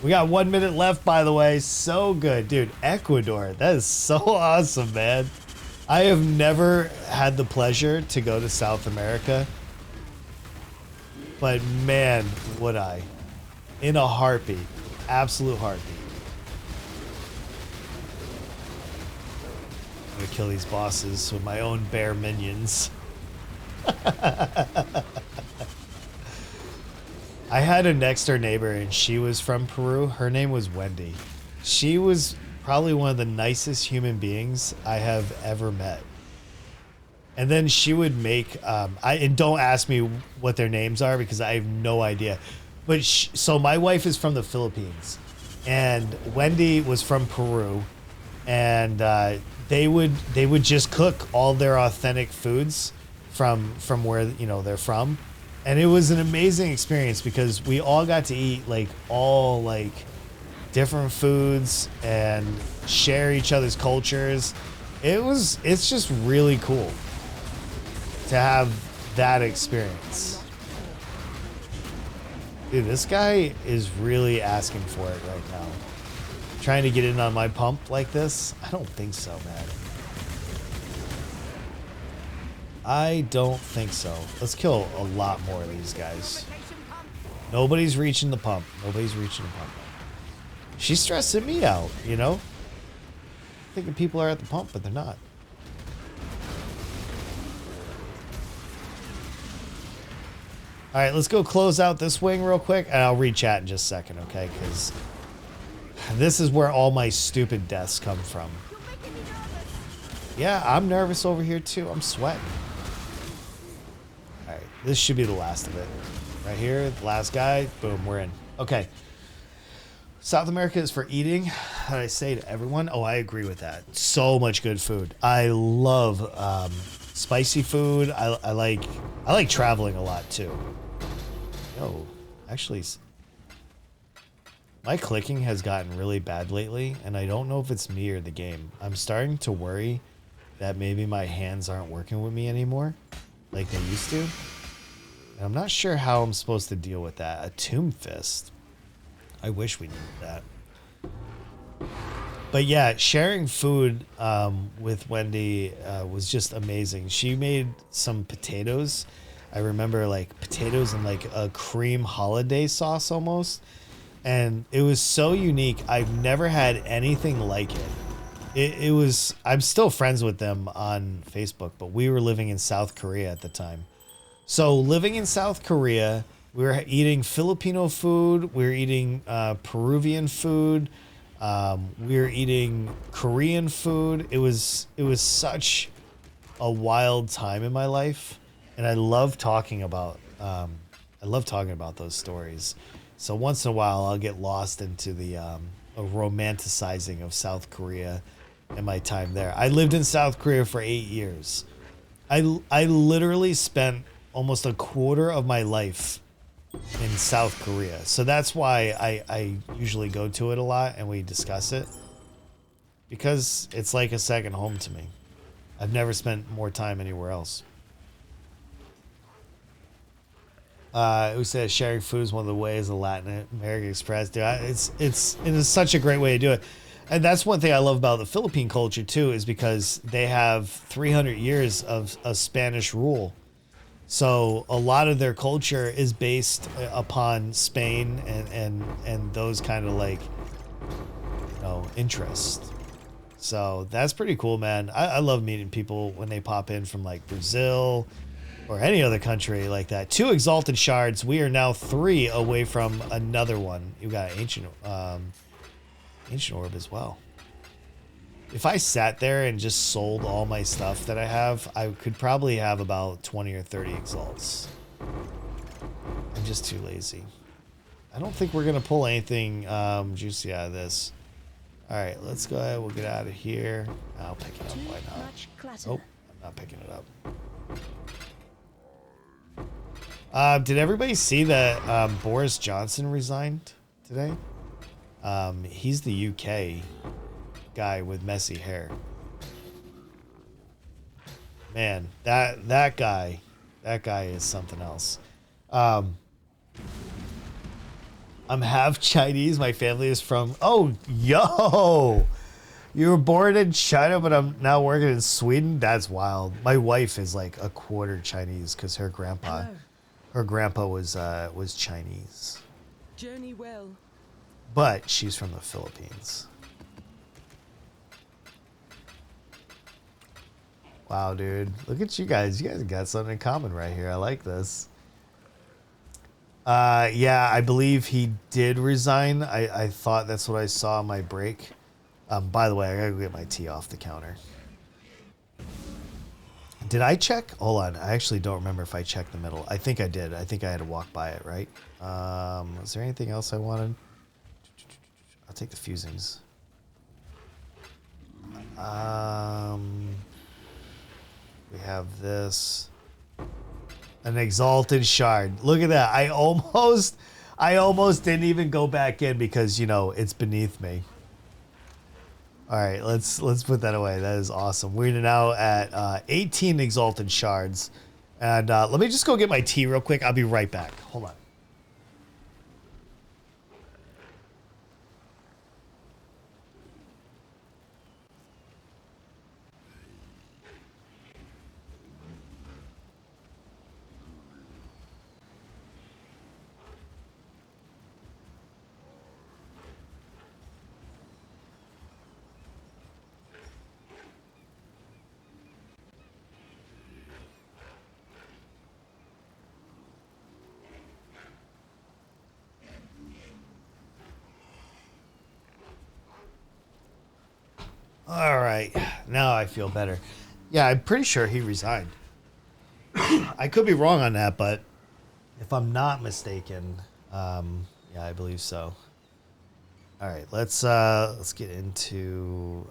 We got 1 minute left, by the way. So good. Dude, Ecuador. That is so awesome, man. I have never had the pleasure to go to South America. But man, would I. In a heartbeat. Absolute heartbeat. I'm gonna kill these bosses with my own bear minions. I had a next door neighbor and she was from Peru. Her name was Wendy. She was probably one of the nicest human beings I have ever met. And then she would make, and don't ask me what their names are because I have no idea. But so my wife is from the Philippines and Wendy was from Peru, and they would just cook all their authentic foods from where, you know, they're from. And it was an amazing experience because we all got to eat all different foods and share each other's cultures. It's just really cool to have that experience. Dude, this guy is really asking for it right now. Trying to get in on my pump like this? I don't think so, man. I don't think so. Let's kill a lot more of these guys. Nobody's reaching the pump. Nobody's reaching the pump. She's stressing me out, you know? Thinking people are at the pump, but they're not. All right, let's go close out this wing real quick, and I'll read chat in just a second, okay? Because this is where all my stupid deaths come from. Yeah, I'm nervous over here too. I'm sweating. All right, this should be the last of it. Right here, the last guy. Boom, we're in. Okay. South America is for eating. How did I say to everyone? Oh, I agree with that. So much good food. I love spicy food. I like traveling a lot too. Yo, actually, my clicking has gotten really bad lately, and I don't know if it's me or the game. I'm starting to worry that maybe my hands aren't working with me anymore like they used to. And I'm not sure how I'm supposed to deal with that. A tomb fist. I wish we knew that. But yeah, sharing food with Wendy was just amazing. She made some potatoes I remember like potatoes and like a cream holiday sauce almost. And it was so unique. I've never had anything like it. It was, I'm still friends with them on Facebook, but we were living in South Korea at the time. So living in South Korea, we were eating Filipino food, we were eating Peruvian food, we were eating Korean food. It was such a wild time in my life, and I love talking about those stories. So once in a while, I'll get lost into the a romanticizing of South Korea and my time there. I lived in South Korea for 8 years. I literally spent almost a quarter of my life in South Korea. So that's why I usually go to it a lot and we discuss it, because it's like a second home to me. I've never spent more time anywhere else. Who says sharing food is one of the ways the Latin American Express do it. It's such a great way to do it. And that's one thing I love about the Philippine culture too, is because they have 300 years of Spanish rule. So a lot of their culture is based upon Spain and those kind of like, you know, interests. So that's pretty cool, man. I love meeting people when they pop in from like Brazil or any other country like that. 2 Exalted Shards. We are now 3 away from another one. You got Ancient Orb as well. If I sat there and just sold all my stuff that I have, I could probably have about 20 or 30 Exalts. I'm just too lazy. I don't think we're going to pull anything juicy out of this. All right, let's go ahead. We'll get out of here. I'll pick it up. Why not? Oh, I'm not picking it up. Did everybody see that Boris Johnson resigned today? He's the UK guy with messy hair. Man, that guy is something else. I'm half Chinese. My family is from... Oh, yo! You were born in China, but I'm now working in Sweden? That's wild. My wife is like a quarter Chinese because her grandpa... Hello. Her grandpa was Chinese. Journey well. But she's from the Philippines. Wow, dude. Look at you guys. You guys got something in common right here. I like this. Yeah, I believe he did resign. I thought that's what I saw on my break. By the way, I gotta go get my tea off the counter. Did I check? Hold on. I actually don't remember if I checked the middle. I think I did. I think I had to walk by it, right? Was there anything else I wanted? I'll take the fusings. We have this. An Exalted Shard. Look at that. I almost didn't even go back in because, you know, it's beneath me. All right, let's put that away. That is awesome. We're now at 18 Exalted Shards. And let me just go get my tea real quick. I'll be right back. Hold on. All right, now I feel better. Yeah, I'm pretty sure he resigned. I could be wrong on that, but if I'm not mistaken, yeah, I believe so. All right, let's get into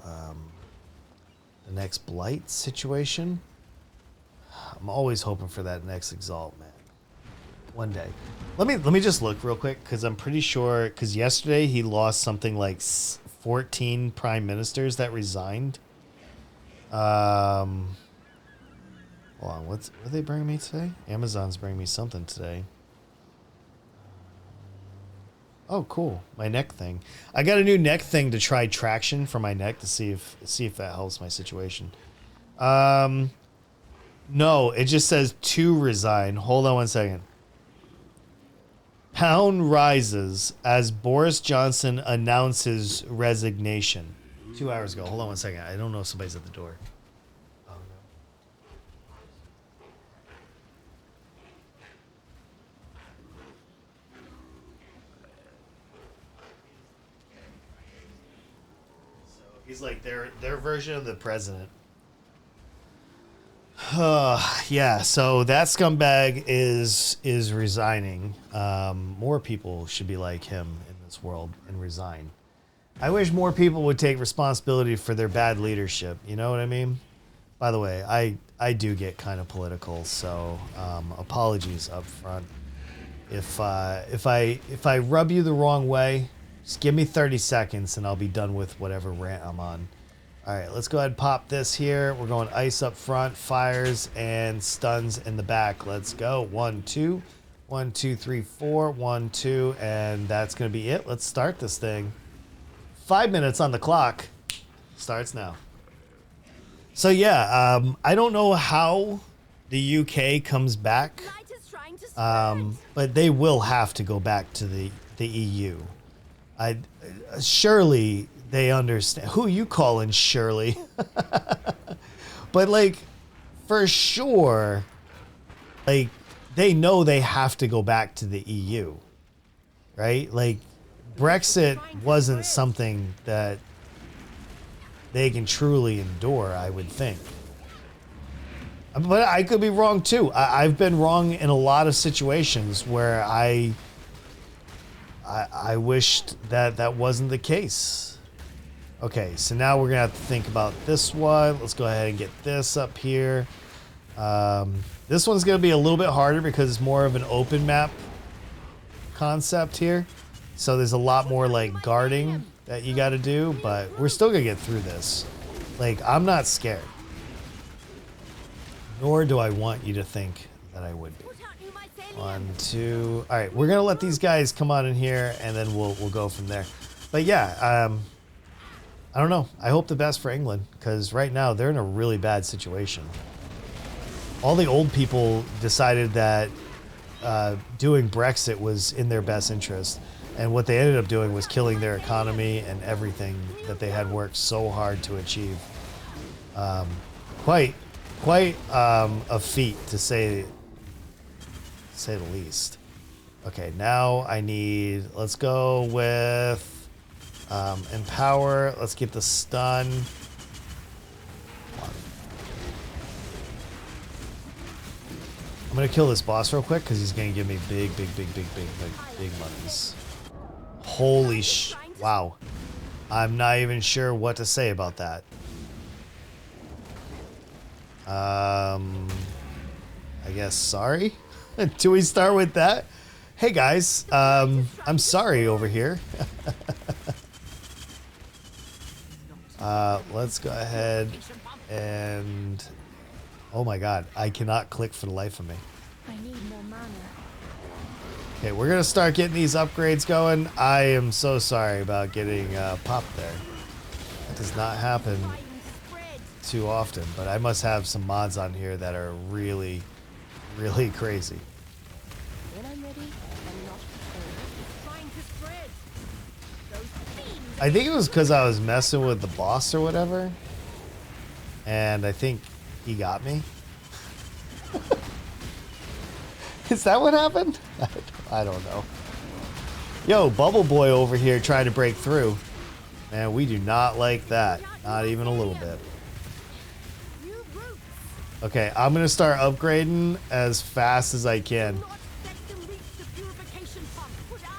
the next blight situation. I'm always hoping for that next exalt, man. One day. Let me just look real quick because I'm pretty sure because yesterday he lost something like 14 prime ministers that resigned. Hold on, what are they bringing me today? Amazon's bringing me something today. Oh, cool. My neck thing. I got a new neck thing to try traction for my neck to see if that helps my situation. No, it just says to resign. Hold on one second. Pound rises as Boris Johnson announces resignation. 2 hours ago. Hold on one second. I don't know if somebody's at the door. Oh, no. So he's like their version of the president. Yeah, so that scumbag is resigning. More people should be like him in this world and resign. I wish more people would take responsibility for their bad leadership. You know what I mean? By the way, I do get kind of political, so apologies up front. If I rub you the wrong way, just give me 30 seconds and I'll be done with whatever rant I'm on. All right, let's go ahead and pop this here. We're going ice up front, fires, and stuns in the back. Let's go. 1, 2. 1, 2, 3, 4. 1, 2. And that's going to be it. Let's start this thing. 5 minutes on the clock. Starts now. So, yeah, I don't know how the UK comes back. Light is trying to spread. But they will have to go back to the EU. Surely they understand. Who you calling Shirley? But like, for sure, like they know they have to go back to the EU, right? Like, Brexit wasn't something that they can truly endure, I would think. But I could be wrong too. I've been wrong in a lot of situations where I wished that wasn't the case. Okay, so now we're gonna have to think about this one. Let's go ahead and get this up here. This one's gonna be a little bit harder because it's more of an open map concept here. So there's a lot more like guarding that you gotta do, but we're still gonna get through this. Like, I'm not scared. Nor do I want you to think that I would be. 1, 2. All right, we're gonna let these guys come on in here, and then we'll go from there. But yeah, I don't know. I hope the best for England, because right now they're in a really bad situation. All the old people decided that doing Brexit was in their best interest, and what they ended up doing was killing their economy and everything that they had worked so hard to achieve. Quite a feat to say the least. Okay, now I need. Let's go with. Empower. Let's get the stun. I'm gonna kill this boss real quick because he's gonna give me big monies. Holy wow. I'm not even sure what to say about that. I guess sorry. Do we start with that? Hey guys, I'm sorry over here. Let's go ahead and... Oh my god, I cannot click for the life of me. I need more mana. Okay, we're gonna start getting these upgrades going. I am so sorry about getting popped there. That does not happen too often, but I must have some mods on here that are really crazy. When I'm ready, I'm not trying to spread. Those fiends. I think it was because I was messing with the boss or whatever, and I think he got me. Is that what happened? I don't know. Yo, Bubble Boy over here trying to break through. Man, we do not like that. Not even a little bit. Okay, I'm going to start upgrading as fast as I can.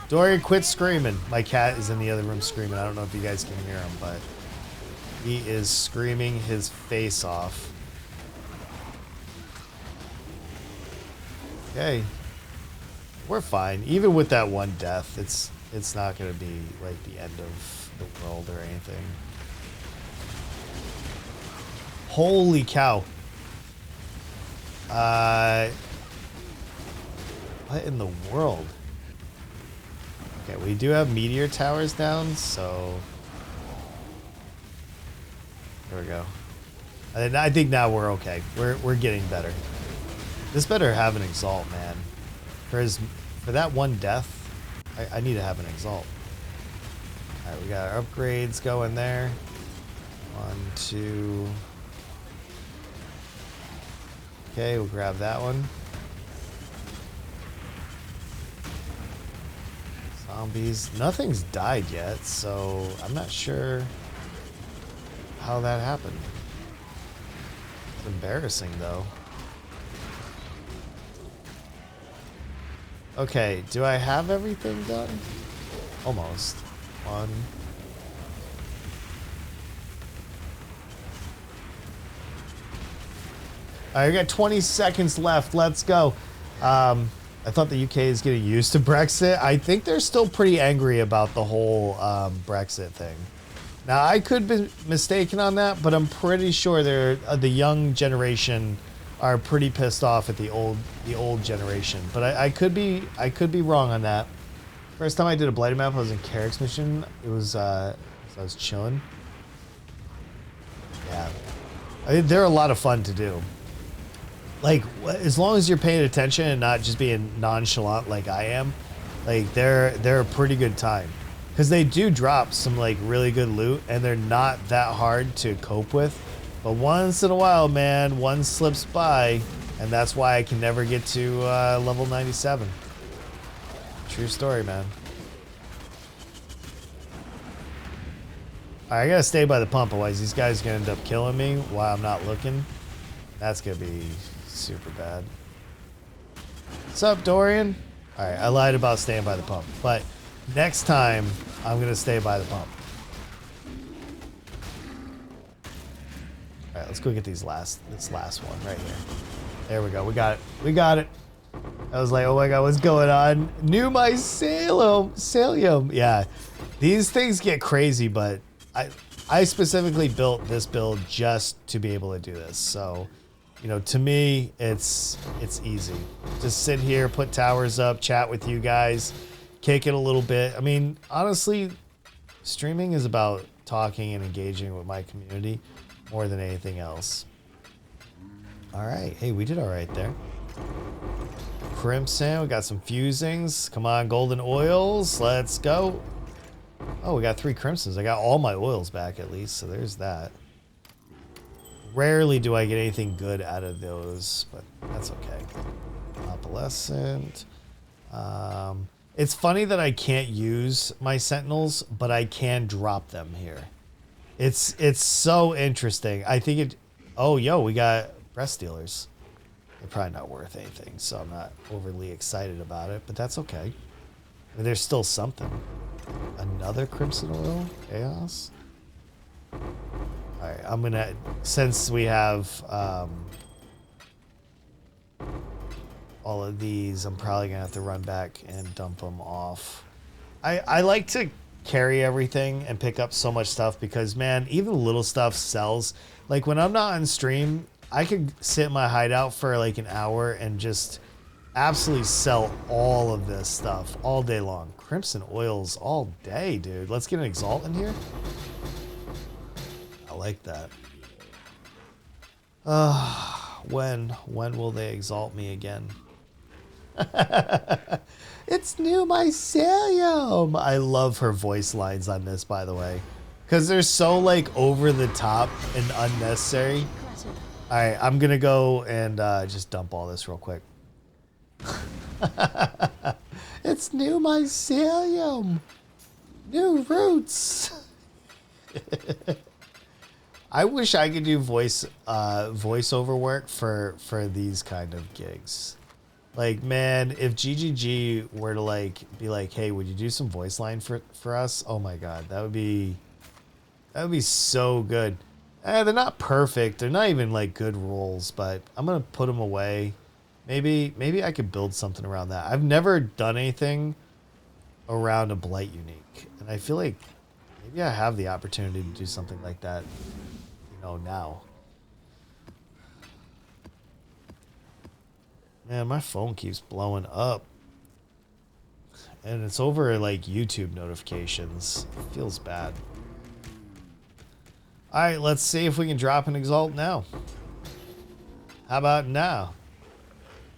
Dorian, quit screaming. My cat is in the other room screaming. I don't know if you guys can hear him, but he is screaming his face off. Okay. We're fine. Even with that one death, it's not going to be like the end of the world or anything. Holy cow. What in the world? Okay, we do have meteor towers down, so there we go. And I think now we're okay. We're getting better. This better have an exalt, man. For that one death, I need to have an exalt. All right, we got our upgrades going there. 1, 2. Okay, we'll grab that one. Zombies. Nothing's died yet, so I'm not sure how that happened. It's embarrassing, though. Okay, do I have everything done? Almost. 1. Alright, we got 20 seconds left. Let's go. I thought the UK is getting used to Brexit. I think they're still pretty angry about the whole Brexit thing. Now, I could be mistaken on that, but I'm pretty sure they're the young generation are pretty pissed off at the old generation. But I could be wrong on that. First time I did a blighted map, I was in Carrick's mission. It was I was chilling. Yeah, I mean, they're a lot of fun to do. Like, as long as you're paying attention and not just being nonchalant like I am, like they're a pretty good time. Because they do drop some like really good loot and they're not that hard to cope with. But once in a while, man, one slips by, and that's why I can never get to level 97. True story, man. Alright, I gotta stay by the pump, otherwise these guys are gonna end up killing me while I'm not looking. That's gonna be super bad. What's up, Dorian? Alright, I lied about staying by the pump, but next time I'm gonna stay by the pump. Alright, let's go get this last one right here. There we go. We got it. We got it. I was like, oh my god, what's going on? New mycelium. Yeah. These things get crazy, but I specifically built this build just to be able to do this. So, you know, to me, it's easy. Just sit here, put towers up, chat with you guys, kick it a little bit. I mean, honestly, streaming is about talking and engaging with my community more than anything else. All right. Hey, we did all right there. Crimson, we got some fusings. Come on, golden oils. Let's go. Oh, we got 3 crimsons. I got all my oils back at least, so there's that. Rarely do I get anything good out of those, but that's okay. Opalescent. It's funny that I can't use my sentinels, but I can drop them here. It's so interesting. I think it... Oh, yo, we got breast stealers. They're probably not worth anything, so I'm not overly excited about it, but that's okay. I mean, there's still something. Another crimson oil? Chaos? Alright, I'm gonna... Since we have all of these, I'm probably gonna have to run back and dump them off. I like to carry everything and pick up so much stuff because, man, even little stuff sells. Like, when I'm not on stream, I could sit in my hideout for like an hour and just absolutely sell all of this stuff all day long. Crimson oils all day, dude. Let's get an exalt in here. I like that. When will they exalt me again? It's new mycelium. I love her voice lines on this, by the way, because they're so like over the top and unnecessary. All right, I'm gonna go and just dump all this real quick. It's new mycelium. New roots. I wish I could do voiceover work for these kind of gigs. Like, man, if GGG were to like be like, hey, would you do some voice line for us? Oh my god, that would be so good. They're not perfect. They're not even like good roles, but I'm gonna put them away. Maybe I could build something around that. I've never done anything around a blight unique, and I feel like maybe I have the opportunity to do something like that, you know, now. Man, my phone keeps blowing up. And it's over like YouTube notifications. It feels bad. All right, let's see if we can drop an Exalt now. How about now? All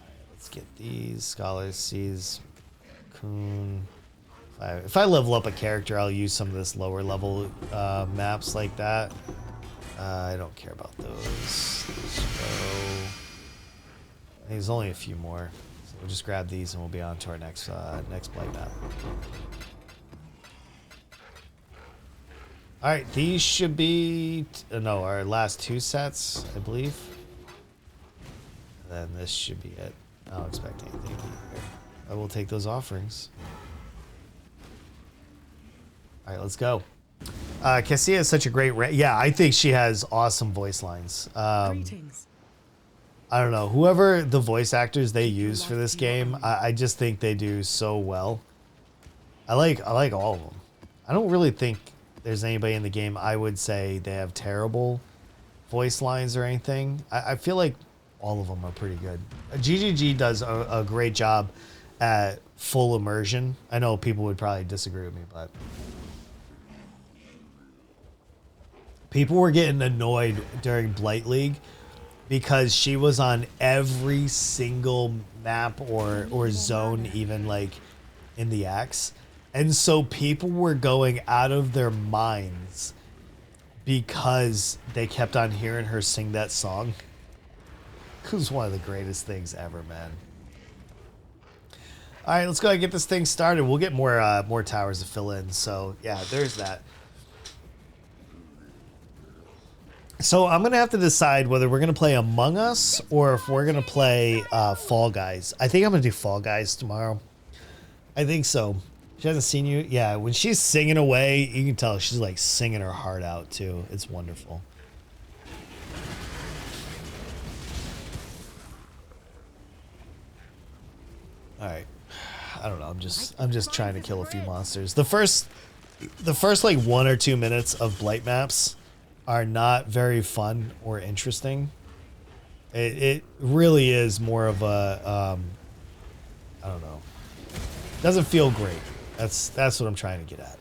right, let's get these Scholars, Seas, Coon. If I level up a character, I'll use some of this lower level maps like that. I don't care about those. There's only a few more. So we'll just grab these and we'll be on to our next Blight map. Alright, these should be... no, our last 2 sets, I believe. And then this should be it. I don't expect anything here. I will take those offerings. Alright, let's go. Cassia is such a great... yeah, I think she has awesome voice lines. Greetings. I don't know. Whoever the voice actors they use for this game, I just think they do so well. I like all of them. I don't really think there's anybody in the game I would say they have terrible voice lines or anything. I feel like all of them are pretty good. GGG does a great job at full immersion. I know people would probably disagree with me, but people were getting annoyed during Blight League because she was on every single map or zone, even like in the X. And so people were going out of their minds because they kept on hearing her sing that song. It was one of the greatest things ever, man. All right, let's go ahead and get this thing started. We'll get more towers to fill in. So yeah, there's that. So I'm gonna have to decide whether we're gonna play Among Us or if we're gonna play Fall Guys. I think I'm gonna do Fall Guys tomorrow. I think so. She hasn't seen you. Yeah, when she's singing away, you can tell she's like singing her heart out too. It's wonderful. All right. I don't know. I'm just trying to kill a few monsters. The first like 1 or 2 minutes of Blight maps are not very fun or interesting. It really is more of a I don't know. Doesn't feel great. That's what I'm trying to get at.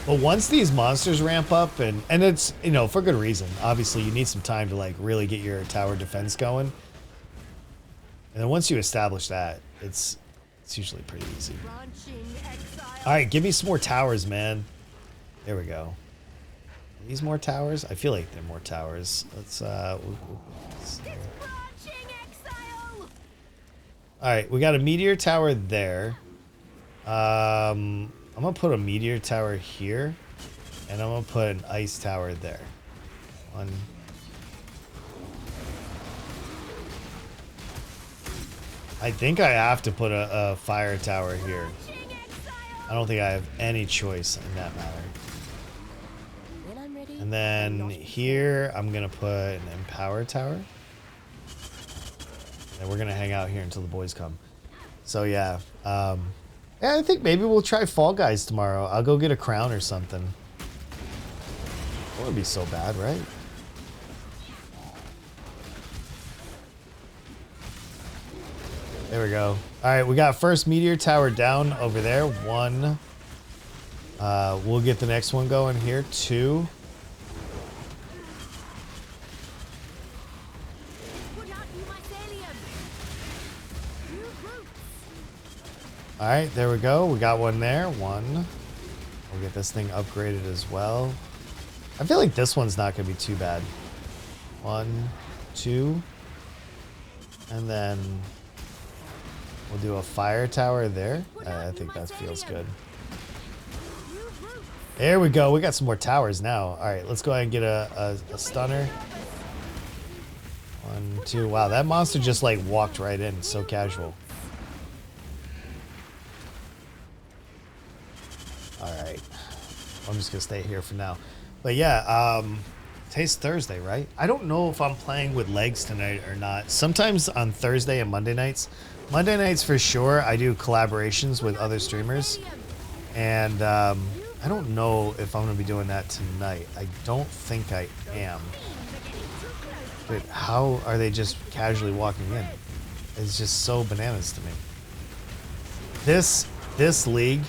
But once these monsters ramp up and it's, you know, for good reason. Obviously, you need some time to like really get your tower defense going. And then once you establish that, it's usually pretty easy. All right, give me some more towers, man. There we go. Are these more towers? I feel like they're more towers. Let's all right, we got a meteor tower there. I'm gonna put a meteor tower here, and I'm gonna put an ice tower there. One. I think I have to put a fire tower here. I don't think I have any choice in that matter. And then here, I'm gonna put an empower tower. And we're gonna hang out here until the boys come. So yeah, yeah, I think maybe we'll try Fall Guys tomorrow. I'll go get a crown or something. That wouldn't be so bad, right? There we go. All right, we got first meteor tower down over there. 1. We'll get the next one going here. 2. All right, there we go. We got one there. 1. We'll get this thing upgraded as well. I feel like this one's not going to be too bad. 1, 2. And then we'll do a fire tower there. I think that feels good. There we go. We got some more towers now. All right, let's go ahead and get a stunner. 1, 2. Wow, that monster just like walked right in. So casual. Alright, I'm just gonna stay here for now. But yeah, today's Thursday, right? I don't know if I'm playing with legs tonight or not. Sometimes on Thursday and Monday nights for sure, I do collaborations with other streamers. And I don't know if I'm gonna be doing that tonight. I don't think I am. But how are they just casually walking in? It's just so bananas to me. This league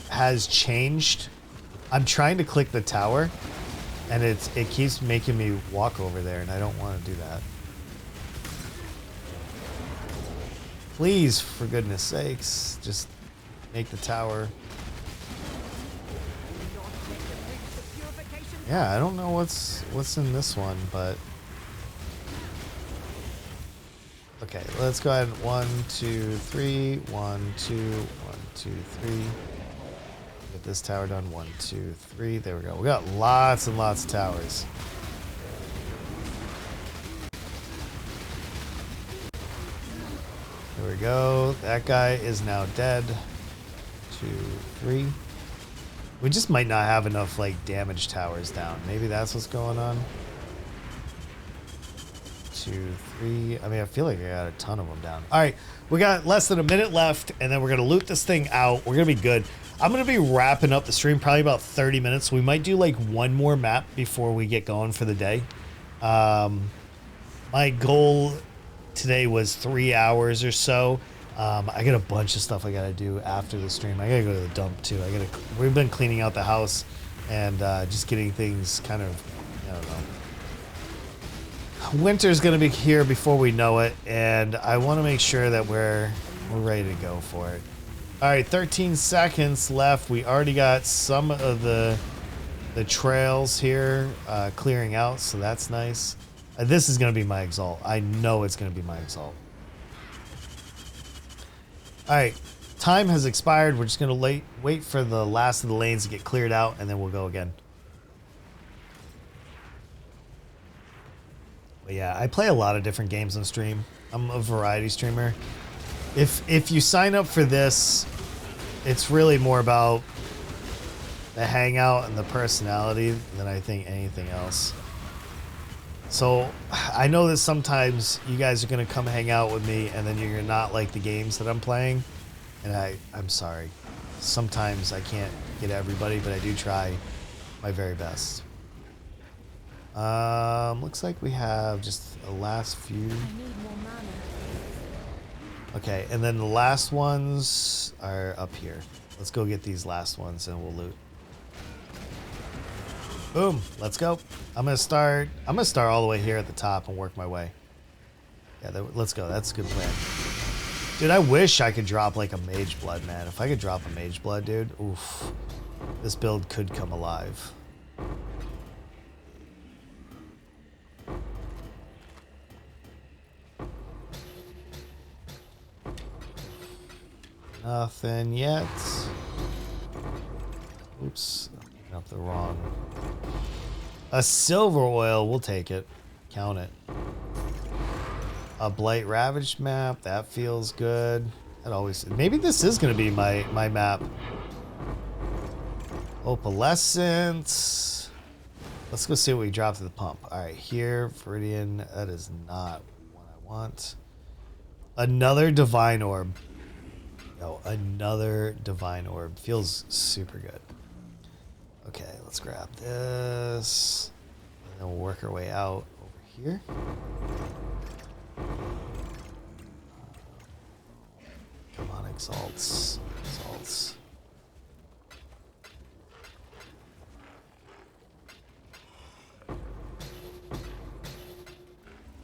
has changed I'm trying to click the tower, and it keeps making me walk over there, and I don't want to do that. Please, for goodness sakes, just make the tower. Yeah, I don't know what's in this one, but okay, let's go ahead. 1, 2, 3. 1, 2, 1, 2, 3. Get this tower done. 1, 2, 3. There we go. We got lots and lots of towers. There we go. That guy is now dead. 2, 3. We just might not have enough like damage towers down. Maybe that's what's going on. 2, 3. I mean, I feel like I got a ton of them down. All right, we got less than a minute left, and then we're gonna loot this thing out. We're gonna be good. I'm gonna be wrapping up the stream probably about 30 minutes. We might do like one more map before we get going for the day. My goal today was 3 hours or so. I got a bunch of stuff I gotta do after the stream. I gotta go to the dump too. We've been cleaning out the house and just getting things kind of, I don't know. Winter's gonna be here before we know it, and I want to make sure that we're ready to go for it. All right, 13 seconds left. We already got some of the trails here clearing out, so that's nice. This is gonna be my Exalt. I know it's gonna be my Exalt. All right, time has expired. We're just gonna wait for the last of the lanes to get cleared out, and then we'll go again. But yeah, I play a lot of different games on stream. I'm a variety streamer. If you sign up for this, it's really more about the hangout and the personality than I think anything else. So I know that sometimes you guys are gonna come hang out with me and then you're gonna not like the games that I'm playing. And I'm sorry. Sometimes I can't get everybody, but I do try my very best. Looks like we have just the last few. I need more mana. Okay, and then the last ones are up here. Let's go get these last ones and we'll loot. Boom, let's go. I'm gonna start all the way here at the top and work my way. Yeah, let's go. That's a good plan. Dude, I wish I could drop like a Mage Blood, man. If I could drop a Mage Blood, dude, oof. This build could come alive. Nothing yet. Oops, picking up the wrong. A silver oil, we'll take it. Count it. A Blight Ravaged map, that feels good. That always. Maybe this is gonna be my map. Opalescence. Let's go see what we dropped at the pump. All right, here, Viridian. That is not what I want. Another Divine Orb. No, another Divine Orb. Feels super good. Okay, let's grab this. And then we'll work our way out over here. Come on, Exalts. Exalts.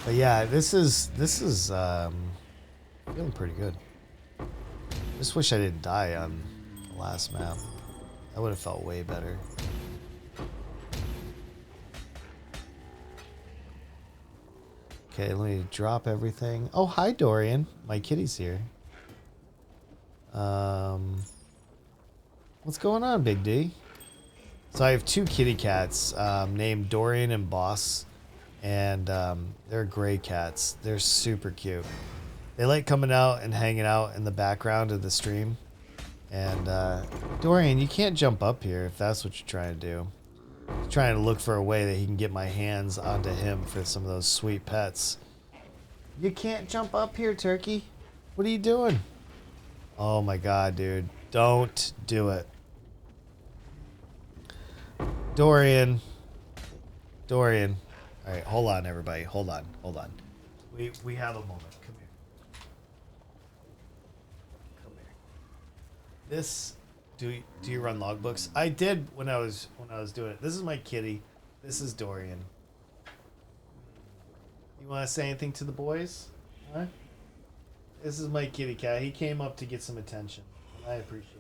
But yeah, this is feeling pretty good. Just wish I didn't die on the last map. That would have felt way better. Okay, let me drop everything. Oh, hi Dorian. My kitty's here. What's going on, Big D? So I have two kitty cats named Dorian and Boss. And they're gray cats. They're super cute. They like coming out and hanging out in the background of the stream. And Dorian, you can't jump up here if that's what you're trying to do. I'm trying to look for a way that he can get my hands onto him for some of those sweet pets. You can't jump up here, Turkey. What are you doing? Oh my god, dude. Don't do it. Dorian. Dorian. Alright, hold on, everybody. Hold on. Hold on. We have a moment. Come here. Come here. Do you run logbooks? I did when I was doing it. This is my kitty. This is Dorian. You want to say anything to the boys? Huh? This is my kitty cat. He came up to get some attention. I appreciate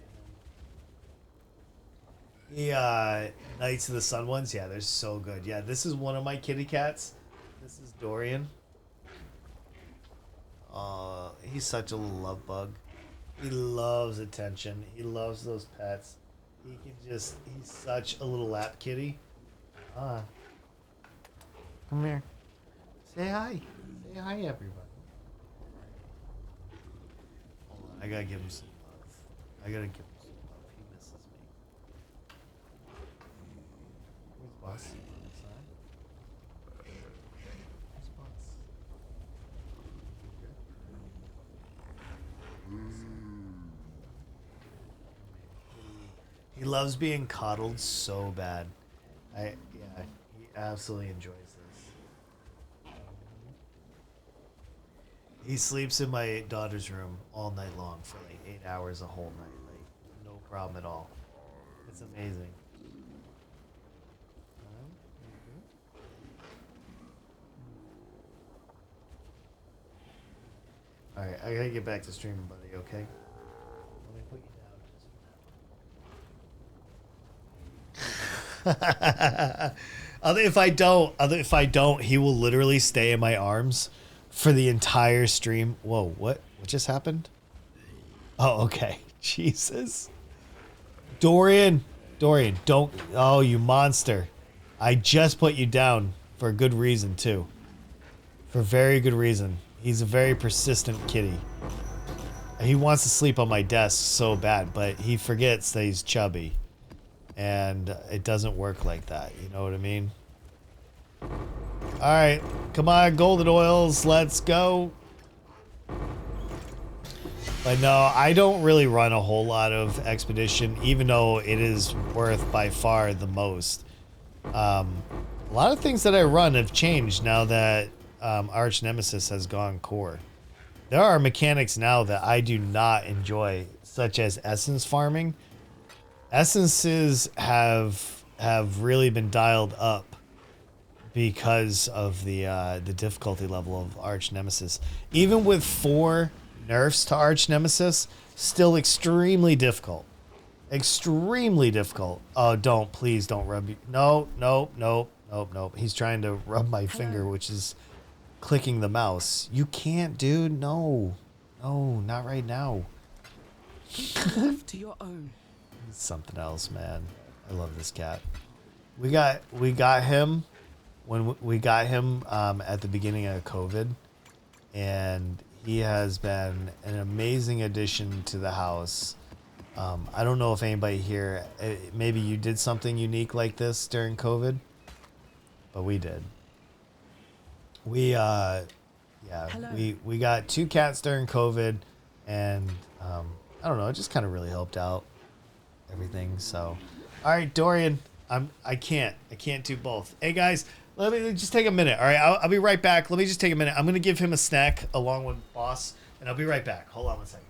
him. The Knights of the Sun ones, yeah, they're so good. Yeah, this is one of my kitty cats. This is Dorian. He's such a little love bug. He loves attention. He loves those pets. He's such a little lap kitty. Come here. Say hi. Say hi, everybody. Hold on, I gotta give him some love. I gotta give him some love. He misses me. Where's Boss? Inside? Where's Boss? He loves being coddled so bad. Yeah, he absolutely enjoys this. He sleeps in my daughter's room all night long for like 8 hours a whole night. Like, no problem at all. It's amazing. Alright, I gotta get back to streaming, buddy, okay? Let me put you down. If I don't, he will literally stay in my arms for the entire stream. Whoa, what just happened? Oh, okay. Jesus. Dorian, don't. Oh, you monster. I just put you down for a good reason, too. For very good reason. He's a very persistent kitty. He wants to sleep on my desk so bad, but he forgets that he's chubby. And it doesn't work like that. You know what I mean? Alright. Come on, Golden Oils. Let's go. But no, I don't really run a whole lot of Expedition, even though it is worth by far the most. A lot of things that I run have changed now that Arch Nemesis has gone core. There are mechanics now that I do not enjoy, such as essence farming. Essences have really been dialed up because of the difficulty level of Arch Nemesis. Even with 4 nerfs to Arch Nemesis, still extremely difficult. Extremely difficult. Oh, please don't rub you. No. He's trying to rub my finger, which is clicking the mouse. You can't, dude. No, not right now. Left to your own. It's something else, man. I love this cat. We got him when we got him at the beginning of COVID, and he has been an amazing addition to the house. I don't know if anybody here, maybe you did something unique like this during COVID, but we did. We got 2 cats during COVID, and I don't know, it just kind of really helped out everything. So, all right, Dorian, I can't do both. Hey guys, let me just take a minute. All right, I'll be right back. Let me just take a minute. I'm gonna give him a snack along with Boss, and I'll be right back. Hold on one second.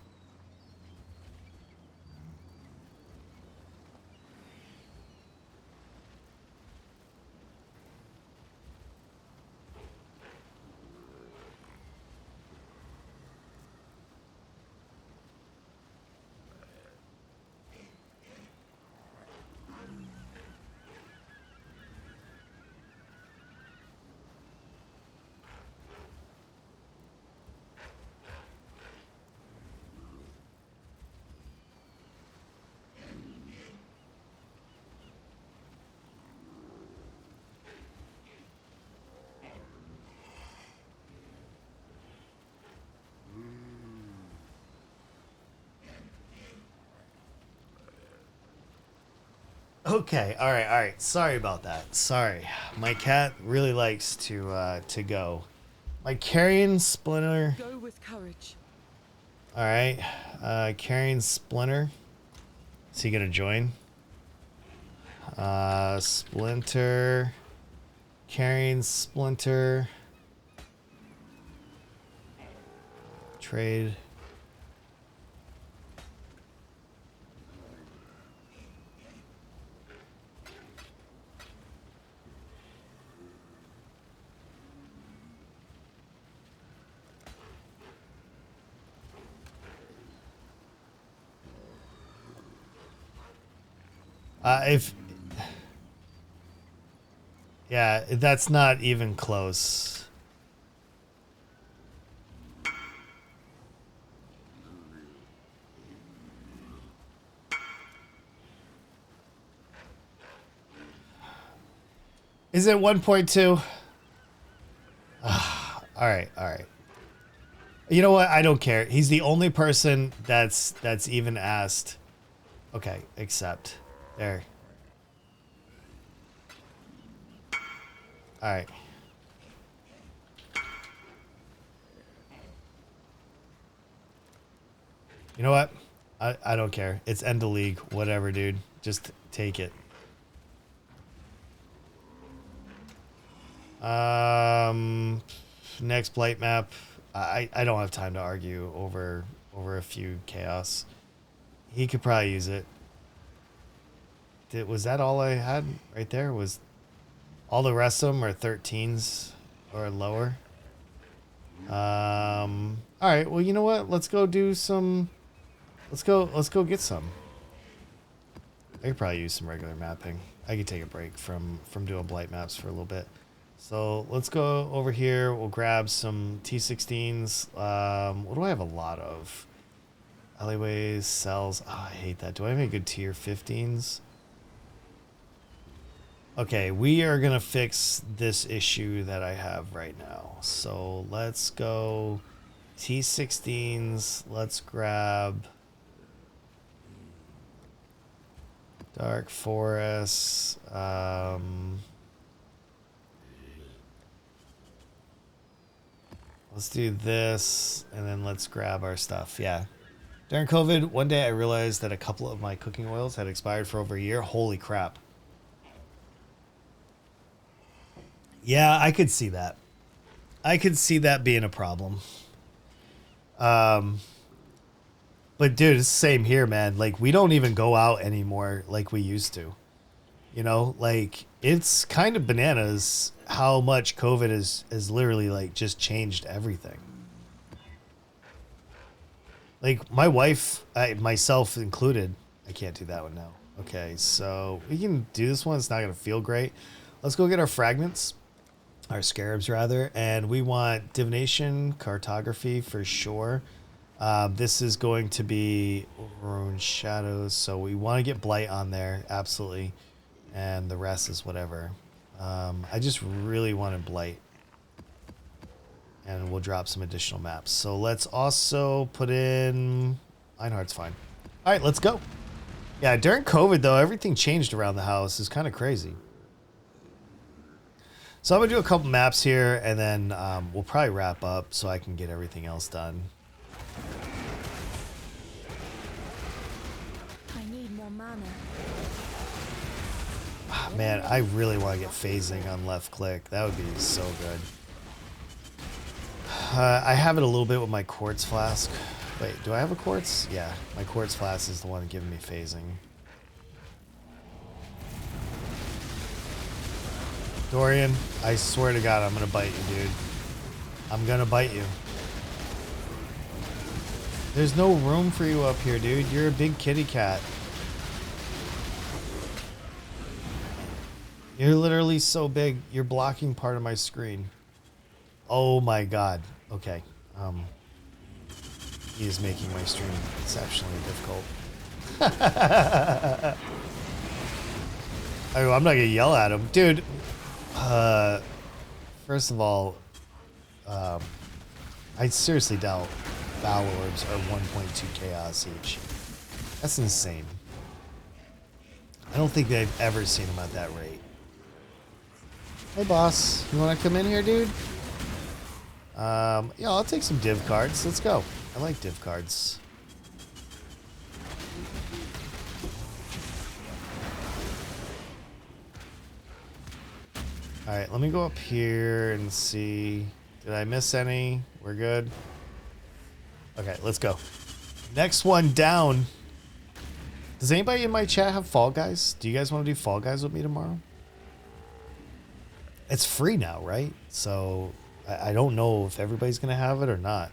Okay, all right. Sorry about that. Sorry. My cat really likes to go. My carrion splinter. Go with courage. All right. Carrion splinter. Is he gonna join? Splinter. Carrion splinter. Trade. If yeah, that's not even close. Is it 1.2? All right, all right. You know what? I don't care. He's the only person that's even asked. Okay, accept. There. All right. You know what? I don't care. It's end of league. Whatever, dude. Just take it. Next blight map. I don't have time to argue over a few chaos. He could probably use it. Was that all I had right there? Was all the rest of them are 13s or lower? All right. Well, you know what? Let's go do some. Let's go get some. I could probably use some regular mapping. I could take a break from doing blight maps for a little bit. So let's go over here. We'll grab some T16s. What do I have a lot of? Alleyways, cells. Oh, I hate that. Do I have any good tier 15s? Okay, we are going to fix this issue that I have right now. So let's go T16s. Let's grab Dark Forest. Let's do this, and then let's grab our stuff. Yeah. During COVID, one day I realized that a couple of my cooking oils had expired for over a year. Holy crap. Yeah, I could see that. I could see that being a problem. But dude, it's the same here, man. Like, we don't even go out anymore like we used to. You know, like, it's kind of bananas how much COVID has literally, like, just changed everything. Like, my wife, myself included, I can't do that one now. Okay, so we can do this one. It's not going to feel great. Let's go get our fragments, our scarabs, rather. And we want divination, cartography for sure. This is going to be Overrun Shadows, so we want to get Blight on there, absolutely. And the rest is whatever. I just really wanted Blight. And we'll drop some additional maps. So let's also put in... Einhardt's fine. All right, let's go. Yeah, during COVID, though, everything changed around the house. It's kind of crazy. So I'm going to do a couple maps here, and then we'll probably wrap up so I can get everything else done. I need more mana. Man, I really want to get phasing on left click. That would be so good. I have it a little bit with my quartz flask. Wait, do I have a quartz? Yeah, my quartz flask is the one giving me phasing. Dorian, I swear to God, I'm going to bite you, dude. I'm going to bite you. There's no room for you up here, dude. You're a big kitty cat. You're literally so big. You're blocking part of my screen. Oh my God. Okay. He is making my stream exceptionally difficult. I'm not gonna yell at him, dude. First of all, I seriously doubt Foul Orbs are 1.2 chaos each. That's insane. I don't think they've ever seen them at that rate. Hey boss, you wanna come in here, dude? Yeah, I'll take some div cards. Let's go. I like div cards. Alright, let me go up here and see. Did I miss any? We're good. Okay, let's go. Next one down. Does anybody in my chat have Fall Guys? Do you guys want to do Fall Guys with me tomorrow? It's free now, right? So I don't know if everybody's going to have it or not.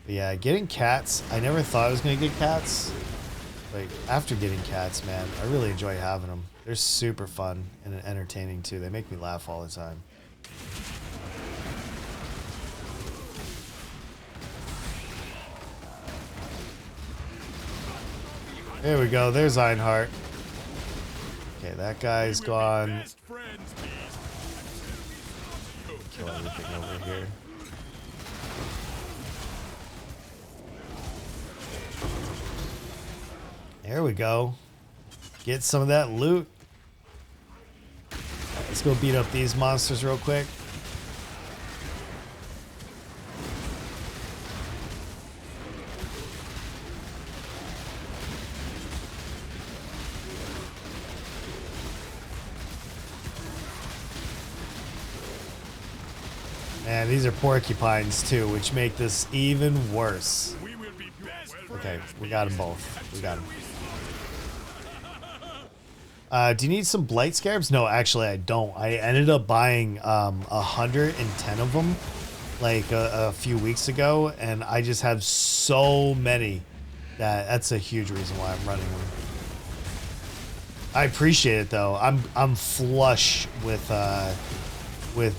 But yeah, getting cats. I never thought I was going to get cats. like after getting cats, man, I really enjoy having them. They're super fun and entertaining too. They make me laugh all the time. There we go. There's Einhart. Okay, that guy's gone. Kill everything over here. There we go. Get some of that loot. Let's go beat up these monsters real quick. Man, these are porcupines too, which make this even worse. Okay, we got them both. We got them. Do you need some blight scarabs? No, actually, I don't. I ended up buying 110 of them like a few weeks ago, and I just have so many that's a huge reason why I'm running them. I appreciate it though. I'm flush with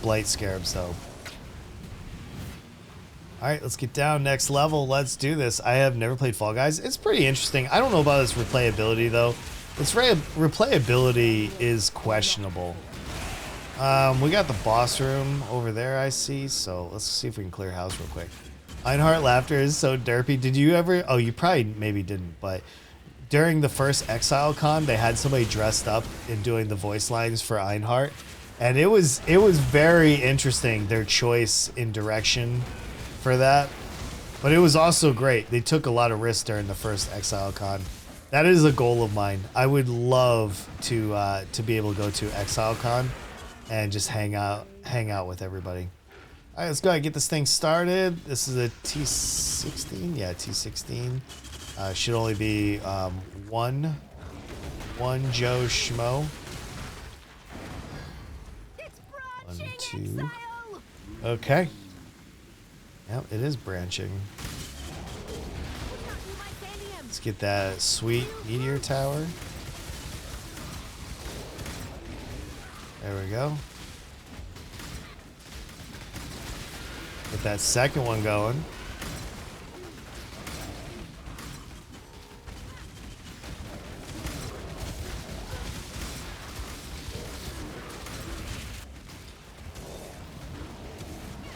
blight scarabs though. All right, let's get down next level. Let's do this. I have never played Fall Guys. It's pretty interesting. I don't know about its replayability though. Its replayability is questionable. We got the boss room over there, I see. So let's see if we can clear house real quick. Einhart laughter is so derpy. Did you ever? Oh, you probably maybe didn't, but during the first Exile con, they had somebody dressed up and doing the voice lines for Einhart, and it was very interesting, their choice in direction for that. But it was also great. They took a lot of risks during the first Exile con. That is a goal of mine. I would love to be able to go to Exile con and just hang out with everybody. All right, let's go ahead and get this thing started. This is a T16. Yeah, T16. Should only be one Joe Schmo. 1, 2. Okay. Yep, it is branching. Let's get that sweet meteor tower. There we go. Get that second one going.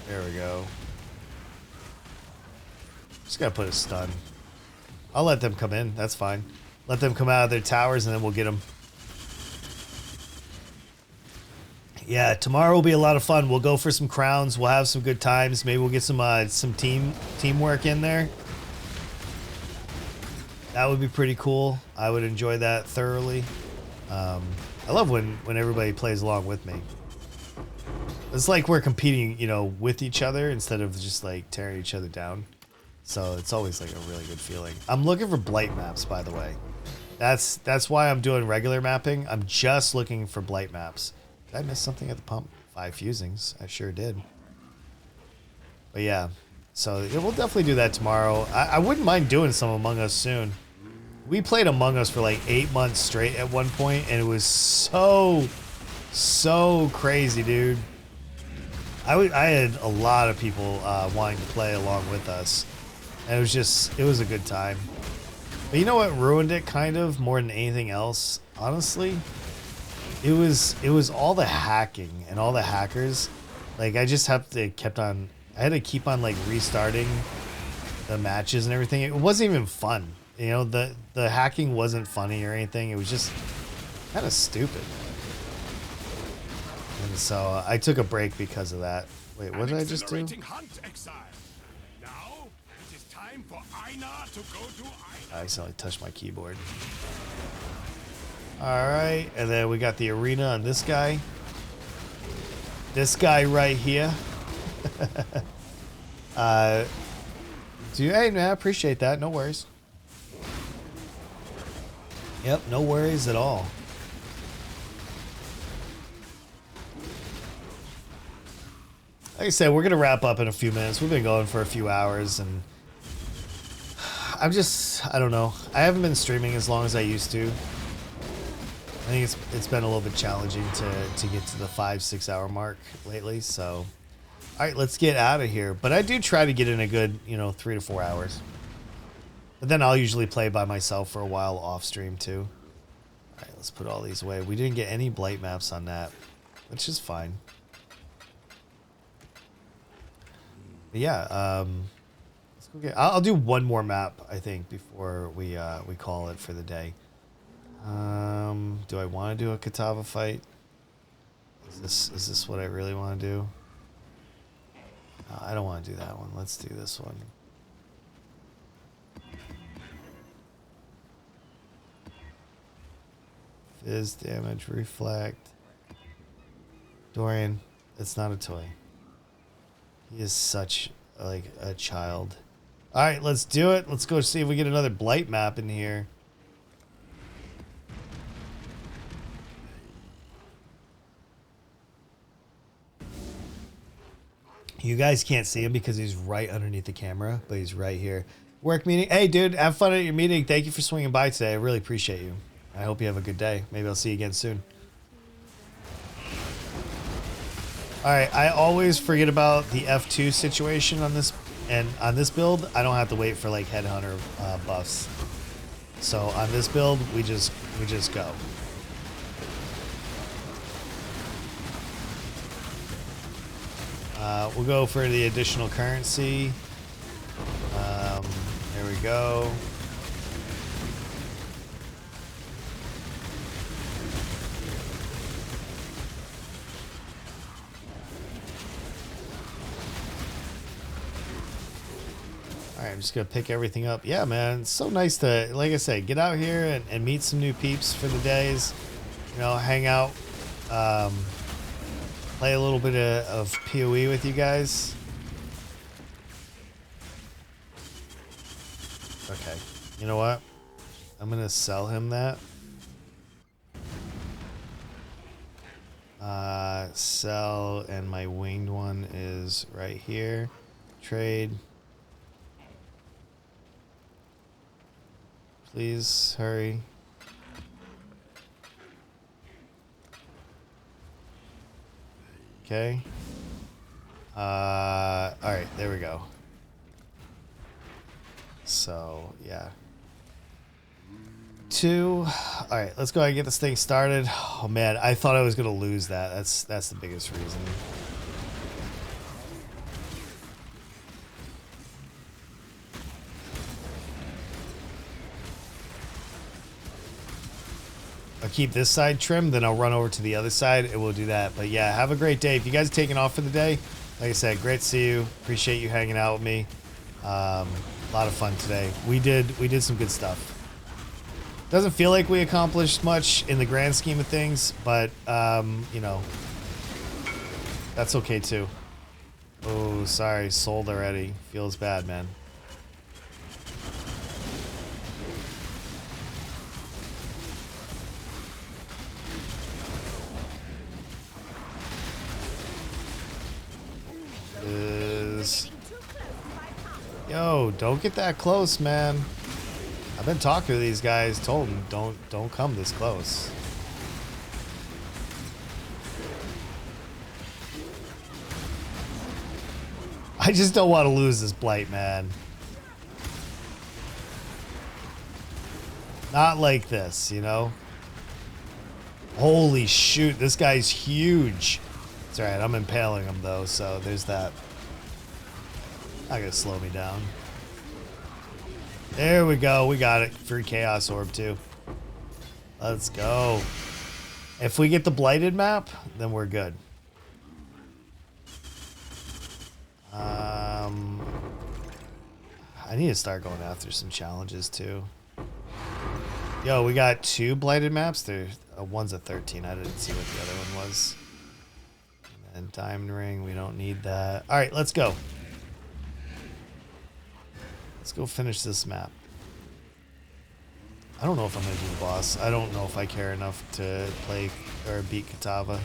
There we go. Just gotta put a stun. I'll let them come in. That's fine. Let them come out of their towers and then we'll get them. Yeah, tomorrow will be a lot of fun. We'll go for some crowns. We'll have some good times. Maybe we'll get some teamwork in there. That would be pretty cool. I would enjoy that thoroughly. I love when everybody plays along with me. It's like we're competing, you know, with each other instead of just like tearing each other down. So it's always like a really good feeling. I'm looking for blight maps, by the way. That's why I'm doing regular mapping. I'm just looking for blight maps. Did I miss something at the pump? 5 fusings. I sure did. But yeah, so yeah, we'll definitely do that tomorrow. I wouldn't mind doing some Among Us soon. We played Among Us for like 8 months straight at one point, and it was so crazy, dude. I had a lot of people wanting to play along with us. And it was a good time. But you know what ruined it kind of more than anything else? Honestly, it was all the hacking and all the hackers. Like I had to keep on like restarting the matches and everything. It wasn't even fun. You know, the hacking wasn't funny or anything. It was just kind of stupid. And so I took a break because of that. Wait, what did I just do? I accidentally touched my keyboard. Alright, and then we got the arena on this guy. This guy right here. Hey man, I appreciate that. No worries. Yep, no worries at all. Like I said, we're going to wrap up in a few minutes. We've been going for a few hours, and I don't know. I haven't been streaming as long as I used to. I think it's been a little bit challenging to get to the 5-6 hour mark lately. So, all right, let's get out of here. But I do try to get in a good 3 to 4 hours. But then I'll usually play by myself for a while off stream too. All right, let's put all these away. We didn't get any blight maps on that, which is fine. But yeah, let's go get. I'll do one more map I think before we call it for the day. Do I want to do a Katava fight? Is this what I really want to do? No, I don't want to do that one. Let's do this one. Fizz damage, reflect. Dorian, it's not a toy. He is such like a child. All right, let's do it. Let's go see if we get another blight map in here. You guys can't see him because he's right underneath the camera, but he's right here. Work meeting. Hey, dude, have fun at your meeting. Thank you for swinging by today. I really appreciate you. I hope you have a good day. Maybe I'll see you again soon. All right, I always forget about the F2 situation on this, and on this build, I don't have to wait for like headhunter buffs. So on this build, we just go. We'll go for the additional currency. There we go. All right, I'm just gonna pick everything up. Yeah, man, it's so nice to, like I said, get out here and meet some new peeps for the days. You know, hang out. Play a little bit of PoE with you guys. Okay, you know what? I'm gonna sell him that. Sell, and my winged one is right here. Trade. Please hurry. Okay. All right, there we go. So, yeah. 2. All right, let's go ahead and get this thing started. Oh man, I thought I was going to lose that. That's the biggest reason. I'll keep this side trimmed, then I'll run over to the other side and we'll do that. But yeah, have a great day. If you guys are taking off for the day, like I said, great to see you. Appreciate you hanging out with me. A lot of fun today. We did some good stuff. Doesn't feel like we accomplished much in the grand scheme of things, but you know, that's okay too. Oh, sorry, sold already. Feels bad, man. Yo, don't get that close, man. I've been talking to these guys, told them don't come this close. I just don't want to lose this blight, man. Not like this, you know? Holy shoot, this guy's huge. It's alright, I'm impaling him though, so there's that. Not gonna slow me down. There we go, we got it. Free Chaos Orb too. Let's go. If we get the blighted map, then we're good. I need to start going after some challenges too. Yo, we got 2 blighted maps. There, one's a 13. I didn't see what the other one was. And diamond ring, we don't need that. All right, let's go. Let's go finish this map. I don't know if I'm gonna do the boss. I don't know if I care enough to play or beat Katava.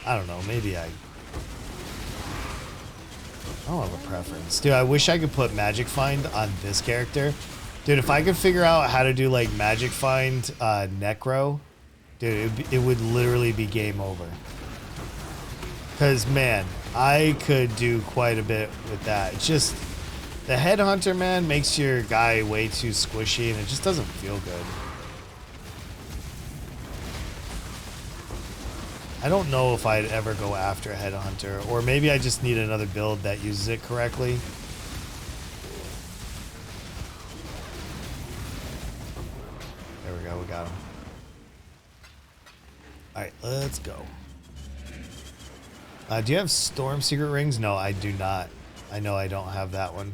I don't know. Maybe I. I don't have a preference. Dude, I wish I could put Magic Find on this character. Dude, if I could figure out how to do like Magic Find Necro, dude, it would literally be game over. Because, man, I could do quite a bit with that. It's just, the Headhunter, man, makes your guy way too squishy, and it just doesn't feel good. I don't know if I'd ever go after a Headhunter, or maybe I just need another build that uses it correctly. There we go, we got him. Alright, let's go. Do you have Storm Secret Rings? No, I do not. I know I don't have that one.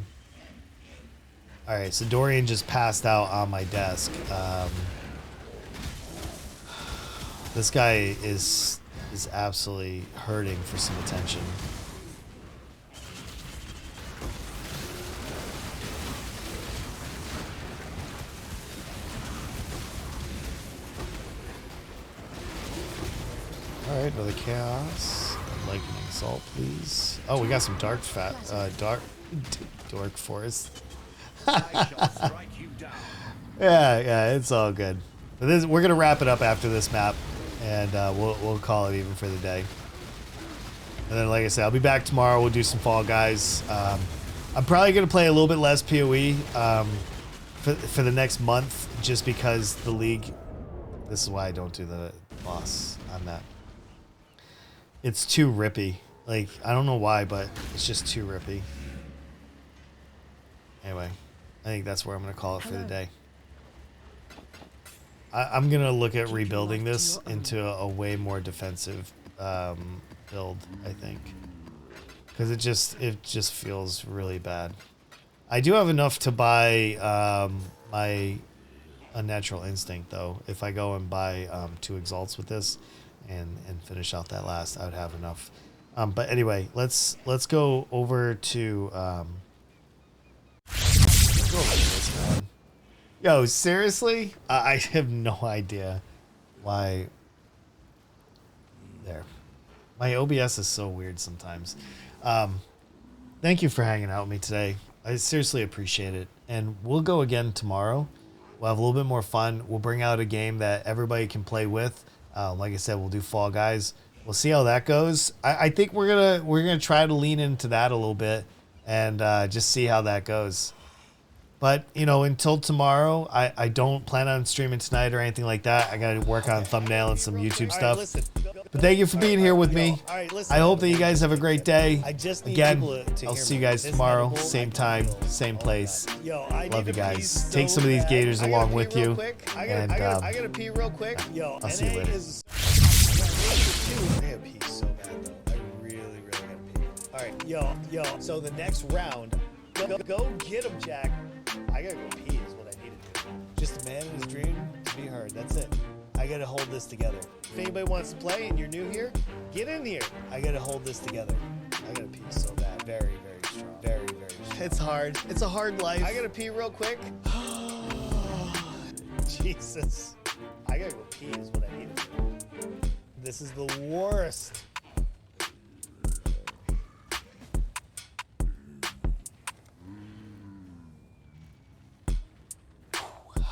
Alright, so Dorian just passed out on my desk. This guy is absolutely hurting for some attention. Alright, another chaos. Like an exalt, please. Oh, we got some dark forest. Yeah, it's all good. But we're gonna wrap it up after this map, and we'll call it even for the day. And then, like I said, I'll be back tomorrow. We'll do some Fall Guys. I'm probably gonna play a little bit less PoE for the next month, just because the league. This is why I don't do the boss on that. It's too rippy. Like, I don't know why, but it's just too rippy. Anyway, I think that's where I'm going to call it for the day. I'm going to look at rebuilding this into a way more defensive build, I think. Because it just feels really bad. I do have enough to buy my Unnatural Instinct, though. If I go and buy 2 Exalts with this, and finish out that last, I would have enough. But anyway, let's go over to let's go over to this, man. Yo, seriously? I have no idea why. There, my OBS is so weird sometimes. Thank you for hanging out with me today. I seriously appreciate it, and we'll go again tomorrow. We'll have a little bit more fun. We'll bring out a game that everybody can play with. Like I said, we'll do Fall Guys. We'll see how that goes. I think we're gonna try to lean into that a little bit and just see how that goes. But you know, until tomorrow, I don't plan on streaming tonight or anything like that. I gotta work on thumbnail and some YouTube stuff. But thank you for being here with me. I hope that you guys have a great day. Again, I'll see you guys tomorrow, same time, same place. Love you guys. Take some of these gators along with you, and I gotta pee real quick. Yo, I'll see you later. I gotta pee so bad though. I really gotta pee. All right, yo. So the next round, go get him, Jack. I gotta go pee is what I need to do. Just a man in his dream to be heard. That's it. I gotta hold this together. If anybody wants to play and you're new here, get in here. I gotta hold this together. I gotta pee so bad. Very strong. Very strong. It's hard. It's a hard life. I gotta pee real quick. Jesus. I gotta go pee is what I need to do. This is the worst.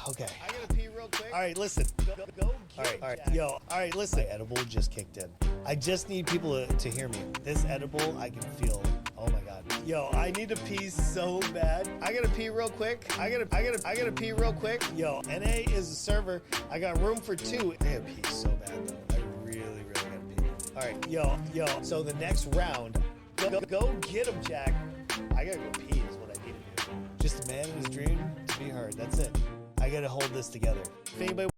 Okay. I gotta pee real quick. All right, listen. Go all right. Yo. All right, listen. My edible just kicked in. I just need people to hear me. This edible, I can feel. Oh my god. Yo, I need to pee so bad. I gotta pee real quick. I gotta pee real quick. Yo, NA is a server. I got room for 2. I gotta pee so bad though. I really gotta pee. All right, yo. So the next round, go get him, Jack. I gotta go pee is what I need to do. Just a man in his dream to be heard. That's it. I gotta hold this together. If anybody